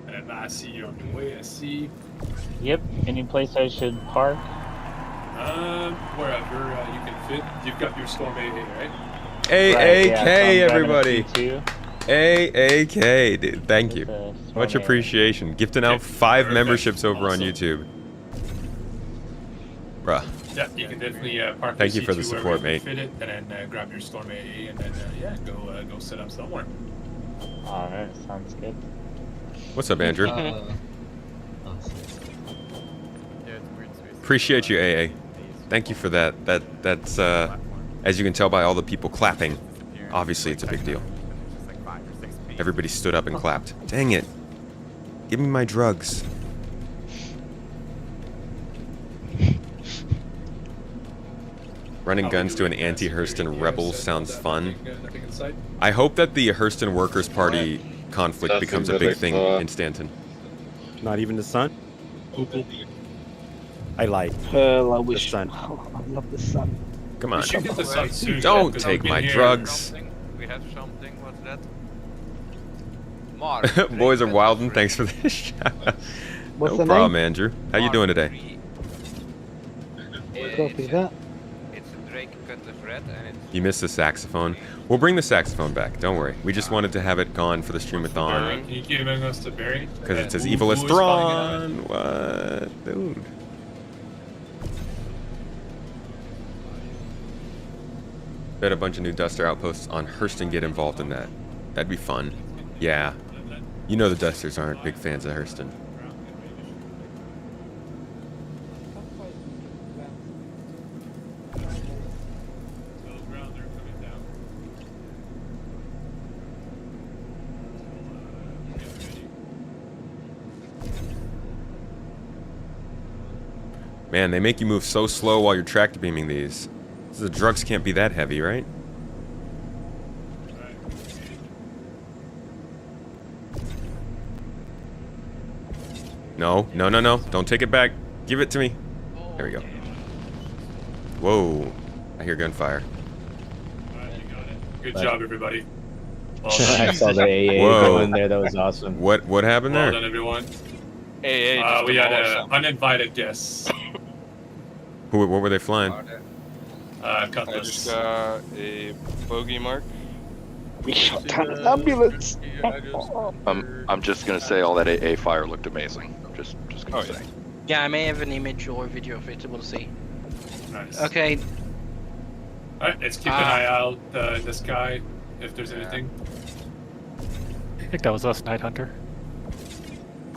S5: And I see you on the way. I see.
S18: Yep. Any place I should park?
S5: Wherever you can fit. You've got your Storm AA, right?
S2: AAK,
S18: yeah, so I'm
S2: everybody.
S18: driving a T2.
S2: AAK, dude. Thank you.
S18: With a
S2: Much
S18: Storm AA.
S2: appreciation. Gifting out 5
S5: Perfect.
S2: memberships over on
S5: Awesome.
S2: YouTube. Bruh.
S5: Yeah, you can definitely park.
S2: Thank
S5: your
S2: you for the
S5: C2 wherever
S2: support,
S5: you
S2: mate.
S5: can Fit it, and then grab your Storm AA, and then go set up somewhere.
S18: Alright, sounds good.
S2: What's up, Andrew?
S20: Oh,
S12: Yeah, it's weird space.
S2: Appreciate you, AA. Thank you for that. That's as you can tell by all the people clapping, obviously it's a big deal. Everybody stood up and clapped. Dang it. Give me my drugs. Running guns to an anti-Hurston rebel sounds fun.
S5: Nothing in sight.
S2: I hope that the Hurston Workers' Party conflict
S19: Nothing
S2: becomes a
S19: that
S2: big
S19: I
S2: thing
S19: saw.
S2: in Stanton.
S7: Not even the sun. I like
S10: Pearl, I
S7: the
S10: wish.
S7: sun.
S10: Oh, I love the sun.
S2: Come
S5: We
S2: on.
S5: should get the sun soon.
S2: Don't
S5: because
S2: take
S5: I've been
S2: my
S5: here-
S2: drugs.
S21: We have something, what's that? Mark.
S2: Boys are wildin', thanks for this shout.
S10: What's
S2: No
S10: the
S2: problem,
S10: name?
S2: Andrew. How you doing today?
S10: Copy that.
S21: It's Drake Cutlass Red and it's
S2: You missed the saxophone. We'll bring the saxophone back, don't worry. We just wanted to have it gone for the streamathon.
S5: Can you give us the bearing?
S2: Because it's as
S5: Who-
S2: evil as
S5: who is fighting
S2: Thrawn. What? Dude. Bet a bunch of new Duster outposts on Hurston get involved in that. That'd be fun. Yeah. You know the Dusters aren't big fans of Hurston. Man, they make you move so slow while you're tractor beaming these. So the drugs can't be that heavy, right? No, no, no, no. Don't take it back. Give it to me. There we go. Whoa. I hear gunfire.
S5: Good job, everybody. Well
S16: I saw the AA
S2: Whoa.
S16: go in there. That was awesome.
S2: What happened
S5: Well
S2: there?
S5: done, everyone.
S14: AA just
S5: We had
S14: demolished them.
S5: uninvited guests.
S2: What were they flying?
S14: I
S5: Cutlass.
S14: just got a bogey mark.
S10: We shot down an ambulance.
S11: I'm just gonna say all that AA fire looked amazing. I'm just gonna say.
S8: Yeah, I may have an image or video of it, we'll see.
S5: Nice.
S8: Okay,
S5: Alright, let's keep an eye out in the sky if there's anything.
S6: I think that was us, Night Hunter.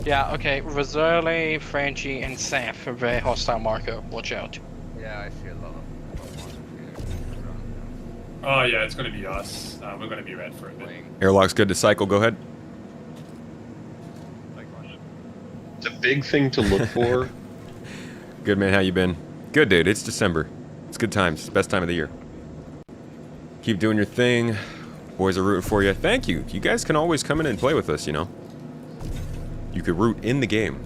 S8: yeah, okay. Rosalie, Frenchie, and Saf are very hostile marker. Watch out.
S21: Yeah, I see a lot of
S5: Oh yeah, it's gonna be us. We're gonna be red for a bit.
S2: Airlock's good to cycle. Go ahead.
S19: The big thing to look for.
S2: Good, man. How you been? Good, dude. It's December. It's good times. It's the best time of the year. Keep doing your thing. Boys are rooting for you. Thank you. You guys can always come in and play with us, you know. You could root in the game.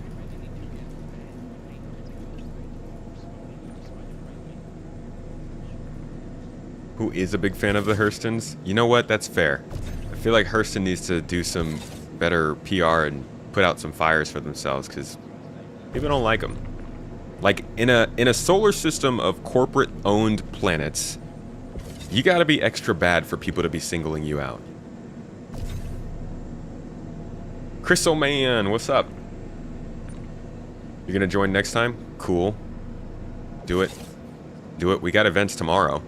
S2: Who is a big fan of the Hurstons? You know what? That's fair. I feel like Hurston needs to do some better PR and put out some fires for themselves, because people don't like them. Like, in a solar system of corporate-owned planets, you gotta be extra bad for people to be singling you out. Chris O'Man, what's up? You're gonna join next time? Cool. Do it. Do it. We got events tomorrow.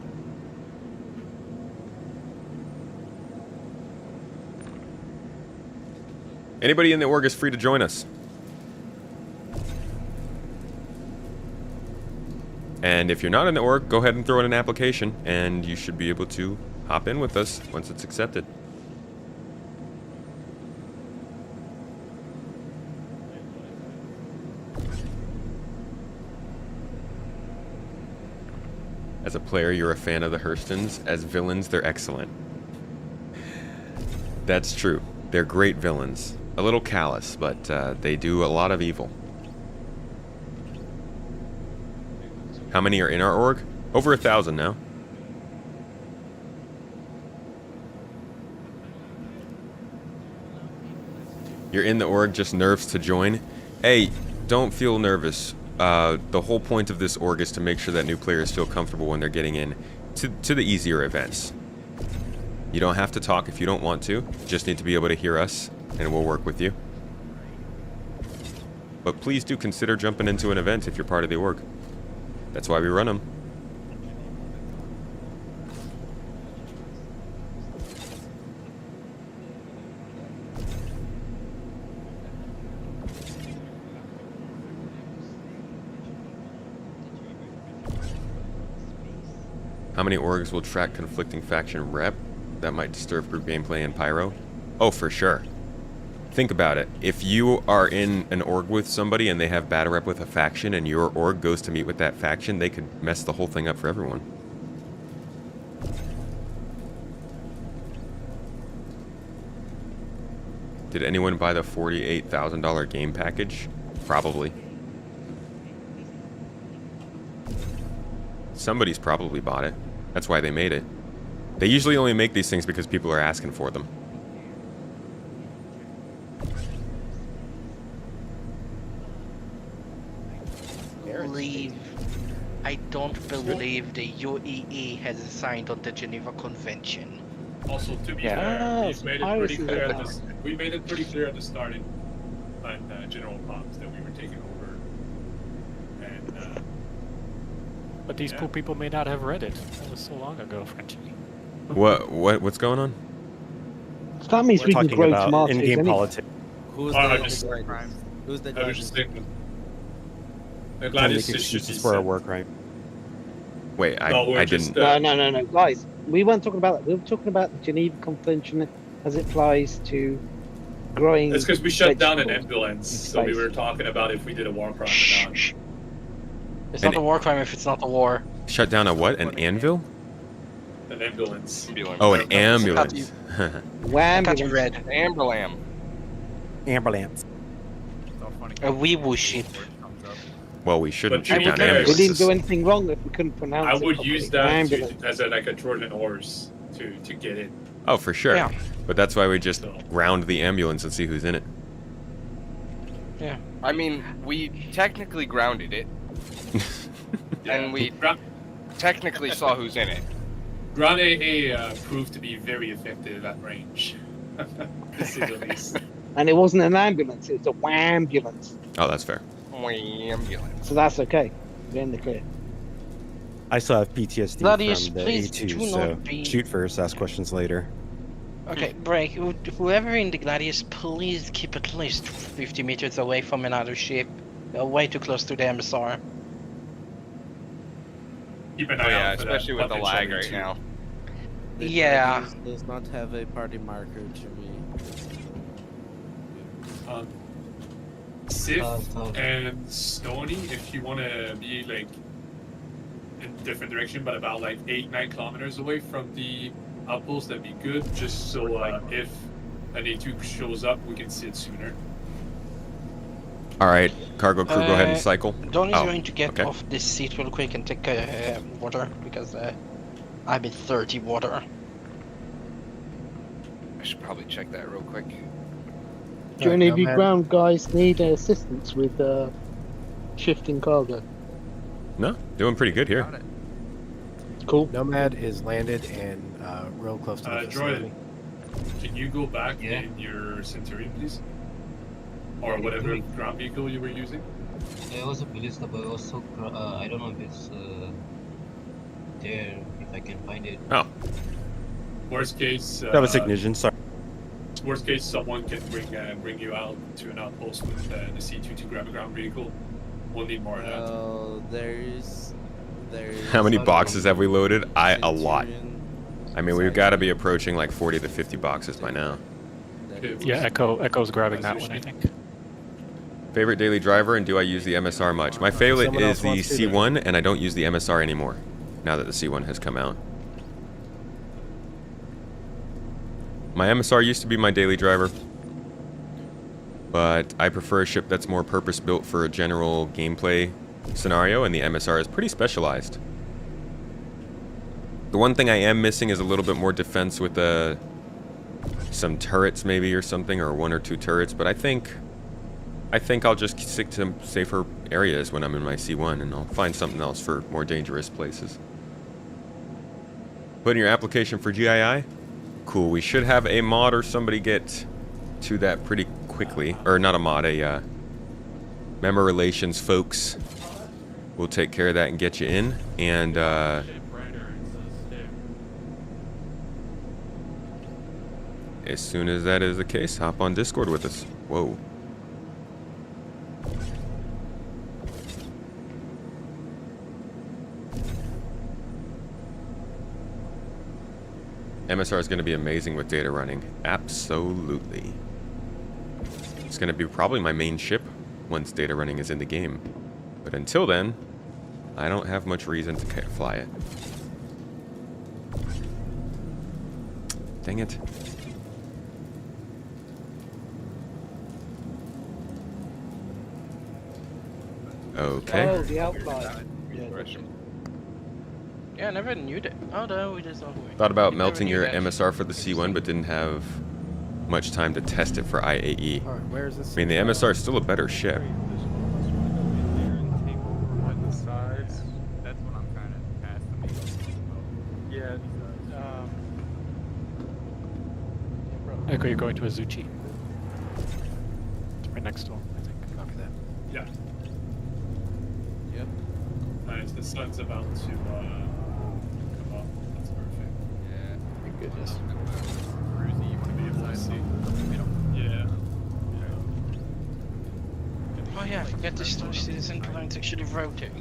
S2: Anybody in the org is free to join us. And if you're not in the org, go ahead and throw in an application, and you should be able to hop in with us once it's accepted. As a player, you're a fan of the Hurstons. As villains, they're excellent. That's true. They're great villains. A little callous, but they do a lot of evil. How many are in our org? Over 1,000 now. You're in the org, just nerves to join. Hey, don't feel nervous. The whole point of this org is to make sure that new players feel comfortable when they're getting in to the easier events. You don't have to talk if you don't want to. You just need to be able to hear us, and we'll work with you. But please do consider jumping into an event if you're part of the org. That's why we run them. How many orgs will track conflicting faction rep? That might disturb group gameplay in Pyro. Oh, for sure. Think about it. If you are in an org with somebody and they have bad rep with a faction and your org goes to meet with that faction, they could mess the whole thing up for everyone. Did anyone buy the $48,000 game package? Probably. Somebody's probably bought it. That's why they made it. They usually only make these things because people are asking for them.
S8: I don't believe the UEE has signed on the Geneva Convention.
S5: Also, to be fair, we've made it pretty clear at this. We made it pretty clear at the start in General Comms that we were taking over. And
S6: but these poor people may not have read it. That was so long ago, Frenchie.
S2: What's going on?
S10: So that means we can grow tomatoes.
S7: In-game politics.
S3: Who's
S5: Who's the
S3: Gladius?
S5: The Gladius is
S7: just for our work, right?
S2: Wait, I didn't.
S10: No, guys. We weren't talking about that. We were talking about the Geneva Convention as it applies to growing.
S5: It's because we shut down an ambulance, so we were talking about if we did a war crime or not.
S8: It's not a war crime if it's not a war.
S2: Shut down a what? An anvil?
S5: An ambulance.
S2: Oh, an ambulance.
S8: Wham! Red.
S14: Amberlam.
S7: Ambulance.
S8: A wee woo ship.
S2: Well, we shouldn't
S5: But
S2: shut down
S10: We
S2: ambulances.
S10: didn't do anything wrong if we couldn't pronounce it.
S5: I would
S10: properly.
S5: use that
S10: Ambulance.
S5: as like a Trojan horse to get it.
S2: Oh, for sure.
S8: Yeah.
S2: But that's why we just round the ambulance and see who's in it.
S8: Yeah.
S14: I mean, we technically grounded it, and we technically saw who's in it.
S5: Ground AA proved to be very effective at range. To say the least.
S10: And it wasn't an ambulance, it was a whambulance.
S2: Oh, that's fair.
S14: Ambulance.
S10: So that's okay. We're in the clear.
S7: I still have PTSD
S8: Gladius,
S7: from the
S8: please
S7: A2,
S8: do
S7: so
S8: not be-
S7: shoot first, ask questions later.
S8: Okay, break. Whoever in the Gladius, please keep at least 50 meters away from another ship. They're way too close to the MSR.
S5: keep an
S14: Oh
S5: eye
S14: yeah,
S5: out for
S14: especially
S5: that
S14: with the lag
S5: potential
S14: right
S5: into-
S14: now.
S3: The
S8: Yeah.
S3: party does not have a party marker to me.
S5: Sif and Stony, if you want to be like in a different direction, but about like 8-9 kilometers away from the outpost, that'd be good. Just so if an A2 shows up, we can see it sooner.
S2: All right, cargo crew, go ahead and cycle.
S8: Donnie's
S2: Oh,
S8: going to get
S2: okay.
S8: off this seat real quick and take water because I'm in 30 water.
S14: I should probably check that real quick.
S10: Do any of you
S13: Nomad.
S10: ground guys need assistance with shifting cargo?
S2: No, doing pretty good here.
S10: Cool.
S13: Nomad is landed and real close to the facility.
S5: Droid, can you go back in your Centurion, please? Or whatever ground vehicle you were using?
S20: There was a police car, but also I don't know if it's there, if I can find it.
S2: Oh.
S5: Worst case.
S7: That was ignition. Sorry.
S5: Worst case, someone can bring you out to an outpost with the C2 to grab a ground vehicle. We'll need more of that.
S3: Oh, there's.
S2: How many boxes have we loaded? A lot. I mean, we've got to be approaching like 40 to 50 boxes by now.
S6: Yeah, Echo's grabbing that one, I think.
S2: Favorite daily driver, and do I use the MSR much? My favorite
S13: Someone
S2: is
S13: else
S2: the
S13: wants to do
S2: C1, and I don't use the MSR anymore, now that the C1 has come out. My MSR used to be my daily driver, but I prefer a ship that's more purpose-built for a general gameplay scenario, and the MSR is pretty specialized. The one thing I am missing is a little bit more defense with some turrets maybe or something, or 1 or 2 turrets, but I think I'll just stick to safer areas when I'm in my C1, and I'll find something else for more dangerous places. Put in your application for GII? Cool, we should have a mod or somebody get to that pretty quickly. Or not a mod, a member relations folks will take care of that and get you in. And as soon as that is the case, hop on Discord with us. Whoa. MSR is going to be amazing with data running. Absolutely. It's going to be probably my main ship once data running is in the game. But until then, I don't have much reason to fly it. Dang it. Okay.
S10: Oh, the outline.
S8: Yeah, I never knew that. Oh no, we just don't.
S2: Thought about melting your MSR for the C1, but didn't have much time to test it for IAE.
S13: Alright, where is this?
S2: I mean, the MSR is still a better ship.
S15: That's what I'm kind of past the main. Yeah.
S6: Echo, you're going to Azuchi. It's right next to him, I think. Copy that.
S5: Yeah.
S3: Yep.
S5: Nice. The sun's about to come up. That's perfect.
S16: Yeah.
S15: Thank goodness. Cruisy, you want to be inside? Yeah.
S8: Oh yeah, I forget this citizen planes actually rotate.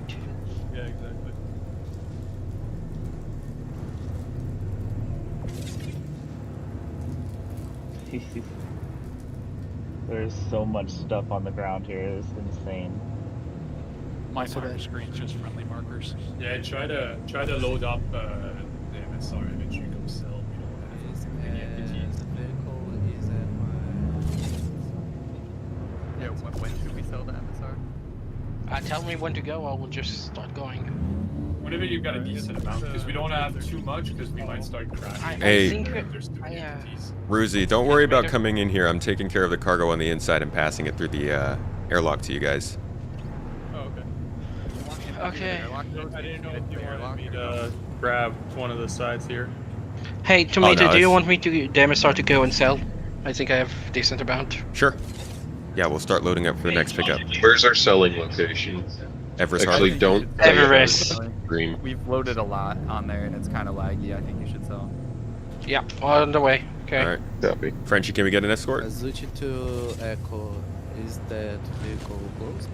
S15: Yeah, exactly.
S18: There's so much stuff on the ground here. It's insane.
S6: My marker screen's just friendly markers.
S5: Yeah, try to load up the MSR image you go sell. We don't have any entities.
S3: The vehicle is at my.
S15: Yeah, when should we sell the MSR?
S8: Tell me when to go, I will just start going.
S5: Whenever you've got a decent amount, because we don't have too much, because we might start crashing.
S2: Hey.
S8: I think
S5: There's too many entities.
S2: Ruzi, don't worry about coming in here. I'm taking care of the cargo on the inside and passing it through the airlock to you guys.
S15: Oh, okay.
S8: Okay.
S15: I didn't know if you wanted me to
S1: grab one of the sides here.
S8: Hey, Tomato,
S2: no,
S8: do you
S2: it's-
S8: want me to the MSR to go and sell? I think I have decent amount.
S2: Sure. Yeah, we'll start loading up for the next pickup.
S19: Where's our selling location?
S2: Everest
S19: Actually,
S2: Harbor.
S19: don't.
S8: Everest.
S19: Green.
S15: We've loaded a lot on there and it's kind of laggy. I think you should sell.
S8: Yeah, on the way. Okay.
S2: All right.
S19: Copy.
S2: Frenchie, can we get an escort?
S3: Azuchi to Echo. Is that vehicle closed?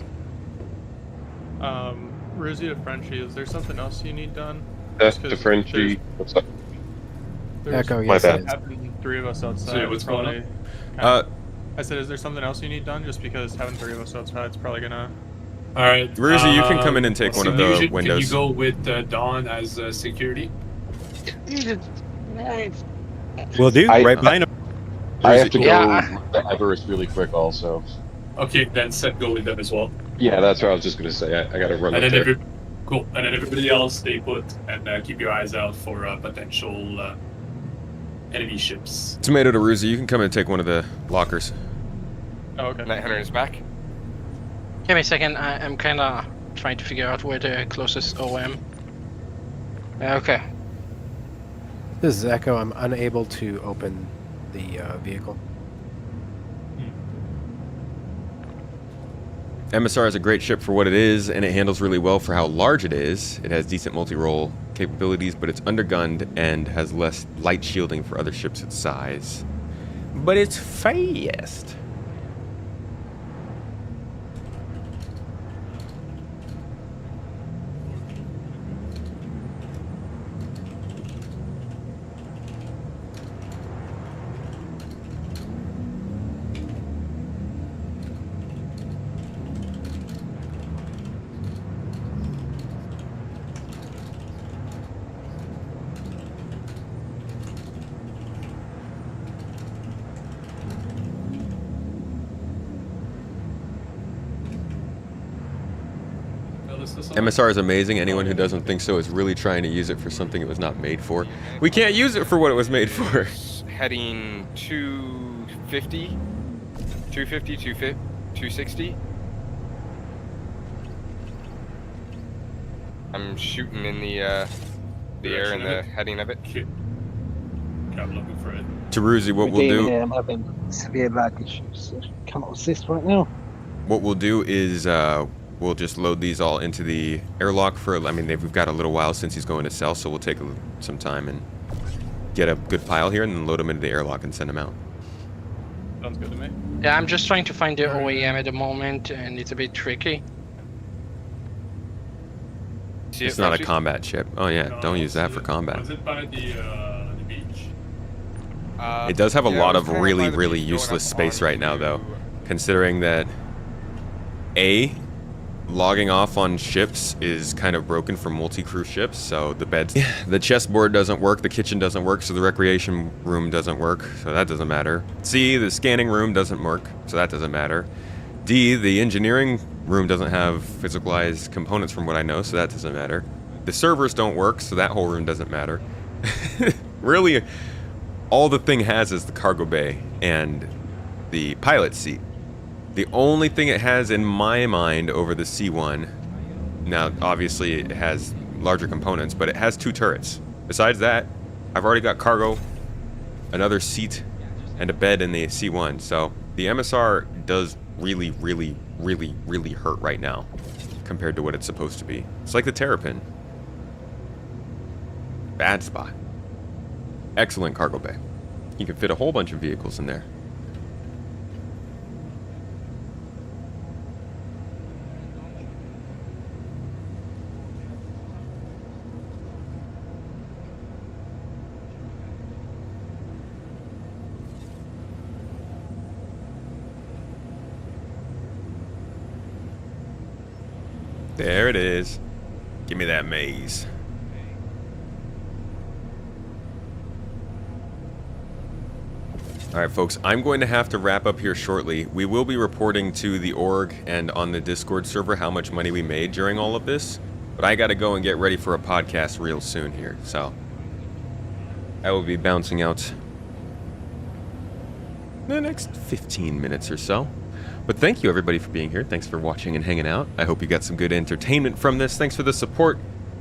S1: Rizzy to Frenchie, is there something else you need done?
S19: That's
S1: Just
S19: the
S1: 'cause
S19: Frenchie. What's up?
S1: There's
S13: Echo,
S19: My
S13: yes,
S19: bad.
S13: it is.
S1: having 3 of us outside.
S5: So what's going on?
S1: Probably I said, is there something else you need done? Just because having 3 of us outside is probably gonna.
S5: All right.
S2: Rizzy, you can come in and take one of the
S5: Syndfusion,
S2: windows.
S5: Can you go with Dawn as security?
S7: Will do. Right behind him.
S19: I have to go
S8: Yeah.
S19: with the Everest really quick also.
S5: Okay, then Seth go with them as well.
S19: Yeah, that's what I was just going to say. I got to run
S5: And
S19: up
S5: then
S19: there.
S5: cool. And then everybody else stay put and keep your eyes out for potential enemy ships.
S2: Tomato to Rizzy, you can come in and take one of the lockers.
S1: Oh, okay.
S14: Night Hunter is back.
S8: Give me a second. I'm kind of trying to figure out where the closest OM. Okay.
S13: This is Echo. I'm unable to open the vehicle.
S2: MSR is a great ship for what it is, and it handles really well for how large it is. It has decent multi-role capabilities, but it's undergunned and has less light shielding for other ships its size. But it's fast. MSR is amazing. Anyone who doesn't think so is really trying to use it for something it was not made for. We can't use it for what it was made for.
S14: Heading 250, 250, 260. I'm shooting in the air and the heading of it.
S5: I'm looking for it.
S2: To Ruzi, what we'll do...
S10: I'm having severe lag issues, so cannot assist right now.
S2: What we'll do is we'll just load these all into the airlock for... I mean, we've got a little while since he's going to sell, so we'll take some time and get a good pile here and then load them into the airlock and send them out.
S1: Sounds good to me.
S8: Yeah, I'm just trying to find the OEM at the moment, and it's a bit tricky.
S2: It's not a combat ship. Oh yeah, don't use that for combat.
S5: Was it by the beach?
S2: It does have a lot of really, really useless space right now, though. Considering that, A, logging off on ships is kind of broken for multi-crew ships, so the beds... The chessboard doesn't work, the kitchen doesn't work, so the recreation room doesn't work, so that doesn't matter. C, the scanning room doesn't work, so that doesn't matter. D, the engineering room doesn't have physicalized components from what I know, so that doesn't matter. The servers don't work, so that whole room doesn't matter. Really, all the thing has is the cargo bay and the pilot seat. The only thing it has in my mind over the C1, now obviously it has larger components, but it has 2 turrets. Besides that, I've already got cargo, another seat, and a bed in the C1, so the MSR does really, really, really, really hurt right now compared to what it's supposed to be. It's like the Terrapin. Bad spot. Excellent cargo bay. You can fit a whole bunch of vehicles in there. There it is. Give me that maze. Alright folks, I'm going to have to wrap up here shortly. We will be reporting to the org and on the Discord server how much money we made during all of this. But I gotta go and get ready for a podcast real soon here, so I will be bouncing out in the next 15 minutes or so. But thank you everybody for being here. Thanks for watching and hanging out. I hope you got some good entertainment from this. Thanks for the support.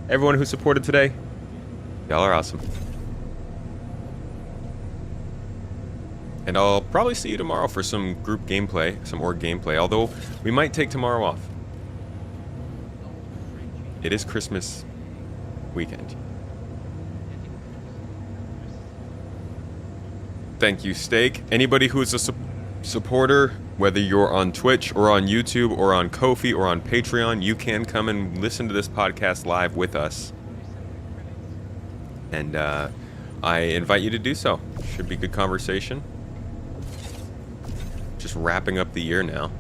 S2: Everyone who supported today. Y'all are awesome. And I'll probably see you tomorrow for some group gameplay, some org gameplay, although we might take tomorrow off. It is Christmas weekend. Thank you, Steak. Anybody who is a supporter Whether you're on Twitch or on YouTube or on Ko-fi or on Patreon, you can come and listen to this podcast live with us. And I invite you to do so. Should be good conversation. Just wrapping up the year now.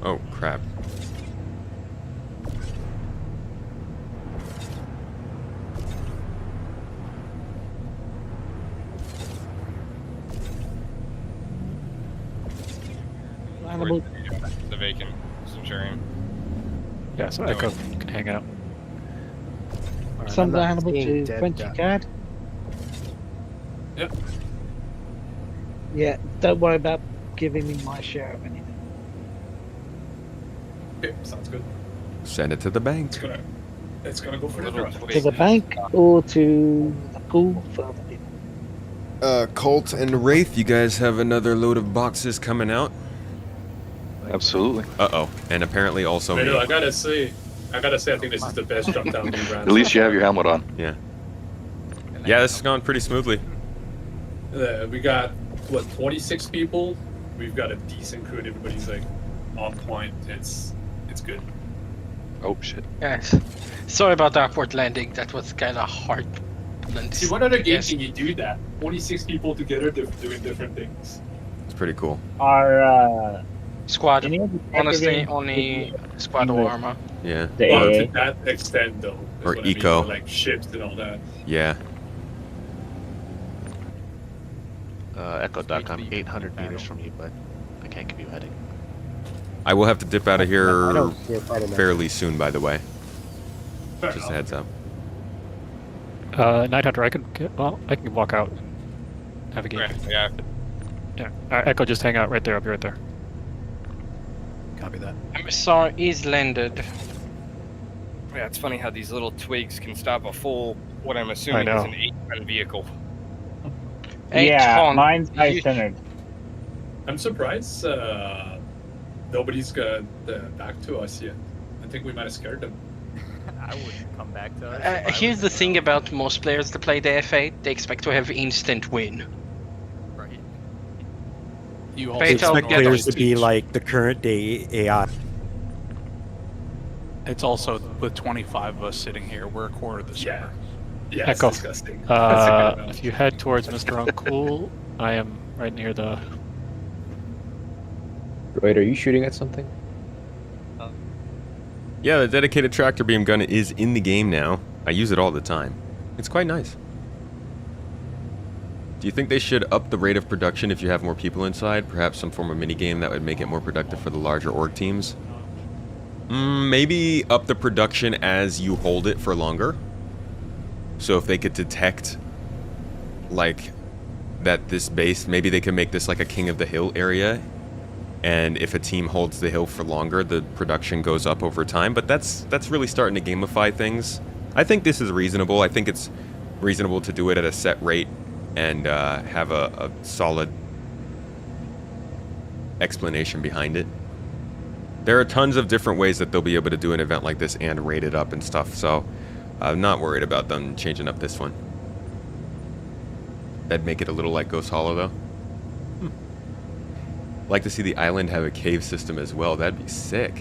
S2: Oh, crap.
S10: Animal.
S14: The vacant Centurion.
S6: Yeah, so Echo can hang out.
S10: Some animal to 20 card.
S5: Yep.
S10: Yeah, don't worry about giving me my share of anything.
S5: Okay, sounds good.
S2: Send it to the bank.
S5: It's gonna go for the draw.
S10: To the bank or to the pool further in.
S2: Colt and Wraith, you guys have another load of boxes coming out.
S11: Absolutely.
S2: Uh-oh. And apparently also
S5: I
S2: me.
S5: know, I gotta say, I think this is the best jump down we ran.
S11: At least you have your helmet on.
S2: Yeah. Yeah, this has gone pretty smoothly.
S5: We got, what, 26 people? We've got a decent crew and everybody's like on point. It's good.
S11: Oh, shit.
S8: Yes. Sorry about the awkward landing. That was kind of hard.
S5: See, what other game can you do that? 26 people together doing different things.
S2: It's pretty cool.
S18: Our
S8: squad. Honestly,
S18: activating-
S8: only squad or armor.
S2: Yeah.
S5: Well, to that extent, though. is
S2: Or
S5: what I mean,
S2: eco.
S5: like ships and all that.
S2: Yeah.
S4: Echo Duck, I'm 800 meters from you, but I can't keep you heading.
S2: I will have to dip out of
S4: I
S2: here
S4: don't see a fighter man.
S2: fairly soon, by the way. Just a heads up.
S6: Night Hunter, I can walk out and have a game.
S14: Right, yeah.
S6: Yeah. Echo, just hang out right there. I'll be right there.
S13: Copy that.
S8: MSR is landed.
S14: Yeah, it's funny how these little twigs can stop a full, what I'm assuming
S6: know.
S14: is an 8-ton vehicle.
S18: Yeah, mine's high-centered.
S5: I'm surprised nobody's got back to us yet. I think we might have scared them.
S15: I wouldn't come back to us.
S8: Here's the thing about most players that play the F8, they expect to have instant win.
S15: Right.
S7: You
S8: also
S7: expect
S8: get
S7: players
S8: those
S7: to be like the current day AI.
S22: It's also with 25 of us sitting here, we're a quarter of the server.
S5: Yeah,
S6: Echo.
S5: it's disgusting.
S6: If you head towards Mr. Uncool, I am right near the.
S16: Wait, are you shooting at something?
S2: Yeah, the dedicated tractor beam gun is in the game now. I use it all the time. It's quite nice. Do you think they should up the rate of production if you have more people inside? Perhaps some form of minigame that would make it more productive for the larger org teams? Maybe up the production as you hold it for longer. So if they could detect, like, that this base, maybe they can make this like a King of the Hill area. And if a team holds the hill for longer, the production goes up over time. But that's really starting to gamify things. I think this is reasonable. I think it's reasonable to do it at a set rate and have a solid explanation behind it. There are tons of different ways that they'll be able to do an event like this and rate it up and stuff. So I'm not worried about them changing up this one. That'd make it a little like Ghost Hollow, though. Like to see the island have a cave system as well. That'd be sick.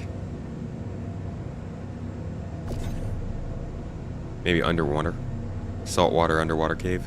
S2: Maybe underwater. Saltwater underwater cave.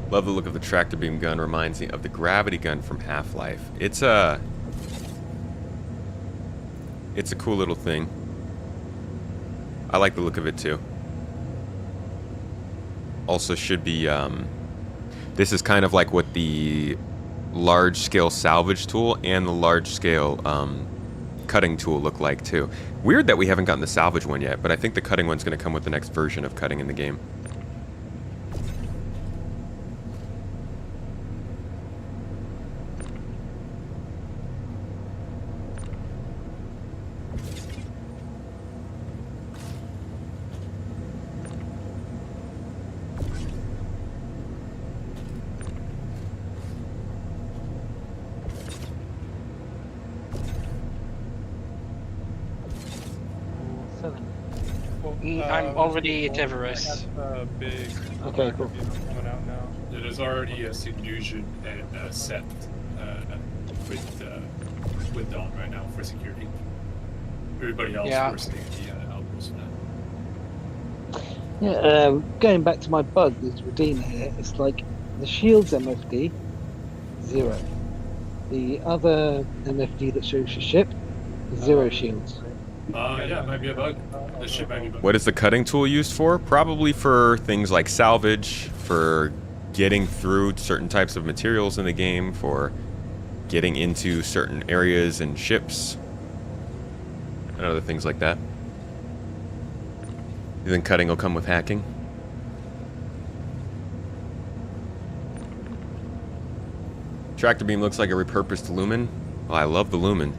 S2: Love the look of the tractor beam gun. Reminds me of the gravity gun from Half-Life. It's a cool little thing. I like the look of it too. Also should be, this is kind of like what the large-scale salvage tool and the large-scale cutting tool look like too. Weird that we haven't gotten the salvage one yet, but I think the cutting one's going to come with the next version of cutting in the game.
S8: I'm already at Everest.
S1: Big.
S10: Okay, cool.
S1: Coming out now.
S5: There's already a Synusian and set with Dawn right now for security. Everybody else we're staying at the outpost now.
S10: Yeah, going back to my bug, this Redeemer here, it's like the shield's MFD, 0. The other MFD that shows your ship, 0 shields.
S5: Yeah, it might be a bug. The ship might be bugged.
S2: What is the cutting tool used for? Probably for things like salvage, for getting through certain types of materials in the game, for getting into certain areas and ships, and other things like that. You think cutting will come with hacking? Tractor beam looks like a repurposed lumen. Oh, I love the lumen.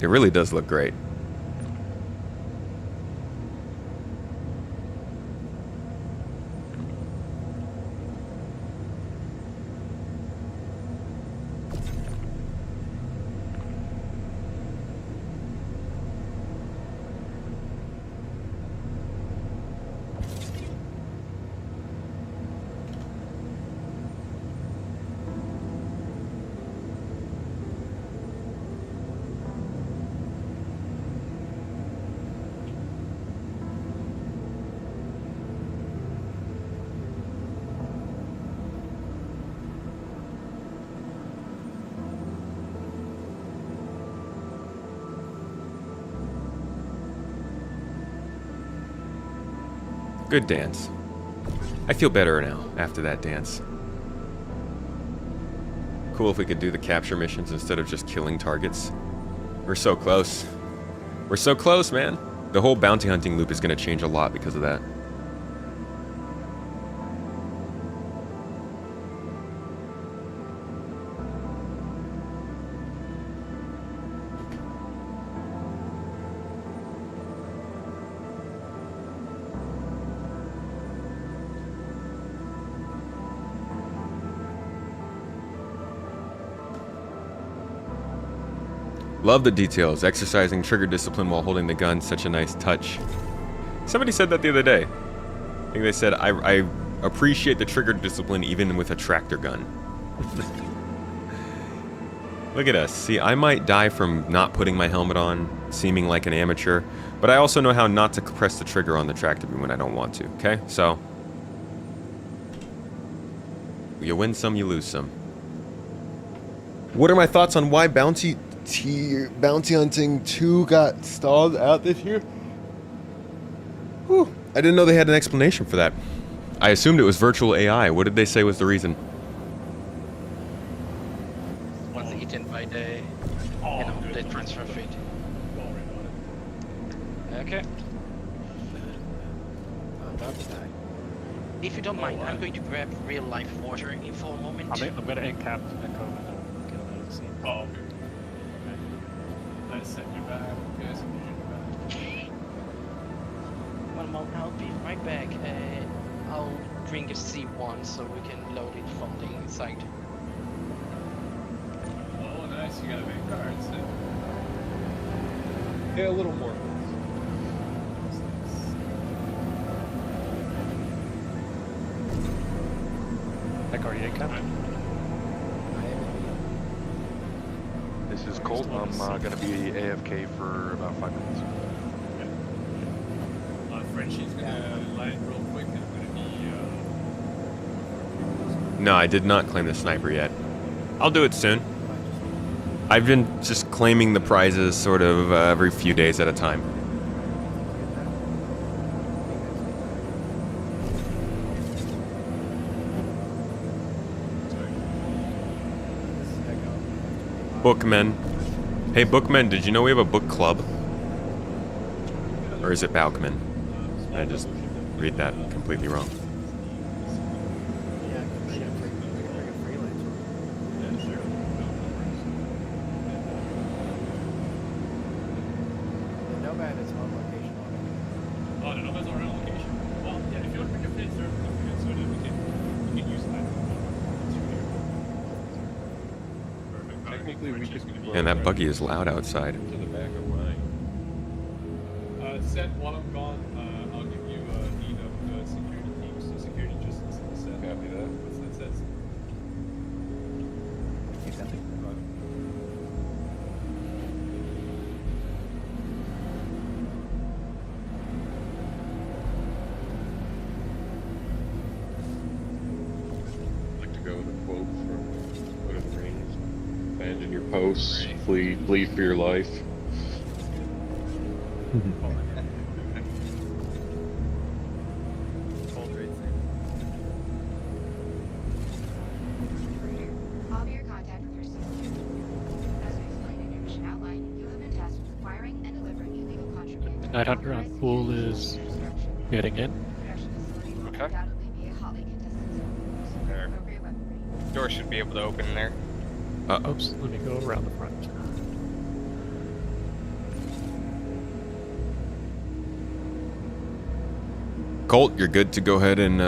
S2: It really does look great. Good dance. I feel better now after that dance. Cool if we could do the capture missions instead of just killing targets. We're so close. We're so close, man. The whole bounty hunting loop is going to change a lot because of that. Love the details. Exercising trigger discipline while holding the gun, such a nice touch. Somebody said that the other day. I think they said, I appreciate the trigger discipline even with a tractor gun. Look at us. See, I might die from not putting my helmet on, seeming like an amateur, but I also know how not to press the trigger on the tractor beam when I don't want to, okay? So, you win some, you lose some. What are my thoughts on why Bounty Hunting 2 got stalled out this year? Whew. I didn't know they had an explanation for that. I assumed it was virtual AI. What did they say was the reason?
S8: Was eaten by the, the transfer feed. Okay. If you don't mind, I'm going to grab real life water in for a moment.
S6: I'm going to encap Echo and get out of the scene.
S5: Oh, okay. Let's send you back. Yes,
S8: One moment, I'll be right back. I'll bring a C1 so we can load it from the inside.
S5: Oh, nice. You got a big cards.
S19: Yeah, a little more.
S6: Echo, are you encap?
S9: This is Colt. I'm going to be AFK for about 5 minutes.
S12: Frenchie's gonna light real quick. I'm gonna be.
S2: No, I did not claim the sniper yet. I'll do it soon. I've been just claiming the prizes sort of every few days at a time. Bookmen. Hey, Bookmen, did you know we have a book club? Or is it Balkman? I just read that completely wrong.
S13: Nomad is on location already.
S12: Oh, the Nomad's already on location. Well, yeah, if you want to bring your fleet, sir, don't forget so that we can use that. Perfect.
S19: Technically, we could.
S2: And that buggy is loud outside.
S19: To the back of mine.
S12: Set, while I'm gone, I'll give you need of security teams. So security just set.
S19: Copy that.
S12: What's that says?
S19: I'd like to go with a quote from Lord of the Rings. Abandon your posts, flee for your life.
S17: I'll be your contact with your CCU. As we explained in your mission outline, you have been tasked with acquiring and delivering illegal contraband.
S6: The 900 on pool is getting in.
S14: Okay.
S17: Undoubtedly be a hotly contested zone.
S14: There.
S17: Appropriate weaponry.
S14: Door should be able to open there.
S6: Oops, let me go around the front.
S2: Colt, you're good to go ahead and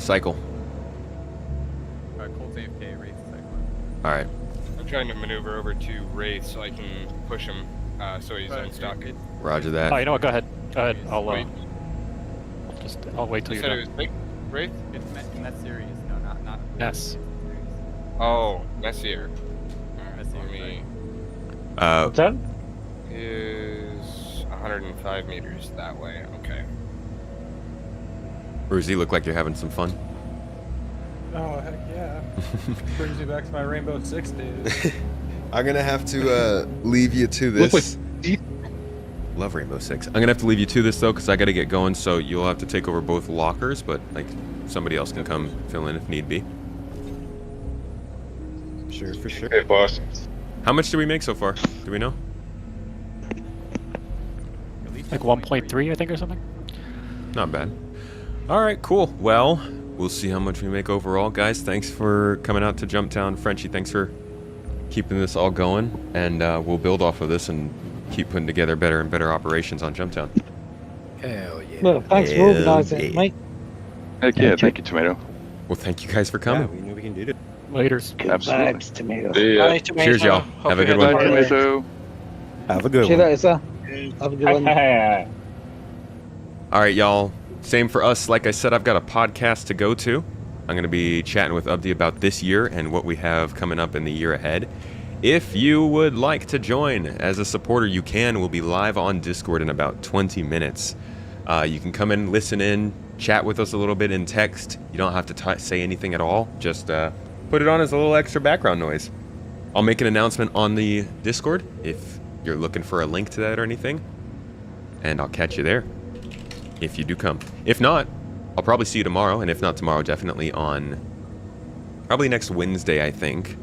S2: cycle.
S15: Colt's AFK, Wraith's cycling.
S2: Alright.
S14: I'm trying to maneuver over to Wraith so I can push him so he's unstuck.
S2: Roger that.
S6: Oh, you know what? Go ahead. Go ahead. I'll
S14: Wait.
S6: I'll wait till
S14: You
S6: you're
S14: said it
S6: done.
S14: was big, Wraith?
S15: It's Met series. No, not.
S6: Yes.
S14: Oh, Messier.
S15: Messier,
S14: Let me.
S18: What's up?
S14: Is 105 meters that way. Okay.
S2: Ruzy, look like you're having some fun.
S1: Oh, heck yeah. Brings me back to my Rainbow Six days.
S2: I'm gonna have to leave you to this. Love Rainbow Six. I'm gonna have to leave you to this though, because I gotta get going. So you'll have to take over both lockers, but like somebody else can come fill in if need be.
S7: Sure, for sure.
S19: Hey, boss.
S2: How much do we make so far? Do we know?
S6: Like 1.3, I think, or something.
S2: Not bad. All right, cool. Well, we'll see how much we make overall, guys. Thanks for coming out to Jumptown. Frenchie, thanks for keeping this all going, and we'll build off of this and keep putting together better and better operations on Jumptown.
S13: Hell yeah.
S10: Well, thanks for organising it, mate.
S11: Heck yeah, thank you, Tomato.
S2: Well, thank you guys for coming.
S7: Yeah, we know we can do it.
S6: Laters.
S11: Absolutely.
S10: Thanks, Tomato.
S17: Bye, Tomato.
S2: Cheers, y'all.
S17: Hope
S2: Have a
S17: you
S2: good
S17: had
S2: one.
S17: fun.
S11: Tomato.
S7: Have a good
S10: See you
S7: one.
S10: later, sir. Have a good one.
S2: All right, y'all. Same for us. Like I said, I've got a podcast to go to. I'm going to be chatting with Abdi about this year and what we have coming up in the year ahead. If you would like to join as a supporter, you can. We'll be live on Discord in about 20 minutes. You can come in, listen in, chat with us a little bit in text. You don't have to say anything at all. Just put it on as a little extra background noise. I'll make an announcement on the Discord if you're looking for a link to that or anything. And I'll catch you there if you do come. If not, I'll probably see you tomorrow. And if not tomorrow, definitely on probably next Wednesday, I think.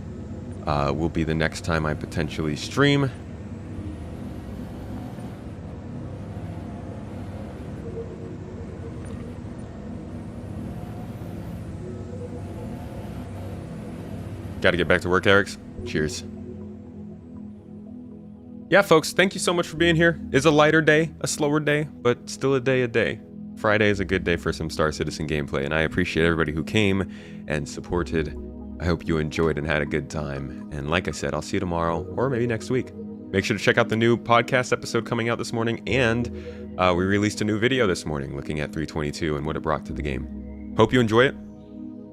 S2: Will be the next time I potentially stream. Gotta get back to work, Erics. Cheers. Yeah, folks, thank you so much for being here. It's a lighter day, a slower day, but still a day. Friday is a good day for some Star Citizen gameplay, and I appreciate everybody who came and supported. I hope you enjoyed and had a good time. And like I said, I'll see you tomorrow or maybe next week. Make sure to check out the new podcast episode coming out this morning, and we released a new video this morning looking at 322 and what it brought to the game. Hope you enjoy it.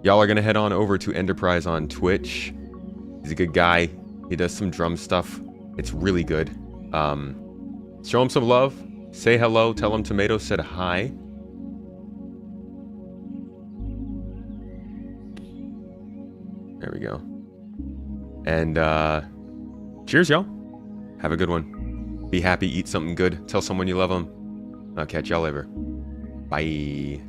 S2: Y'all are going to head on over to Enterprise on Twitch. He's a good guy. He does some drum stuff It's really good. Show them some love. Say hello. Tell them Tomato said hi. There we go. And cheers, y'all. Have a good one. Be happy. Eat something good. Tell someone you love them. I'll catch y'all later. Bye.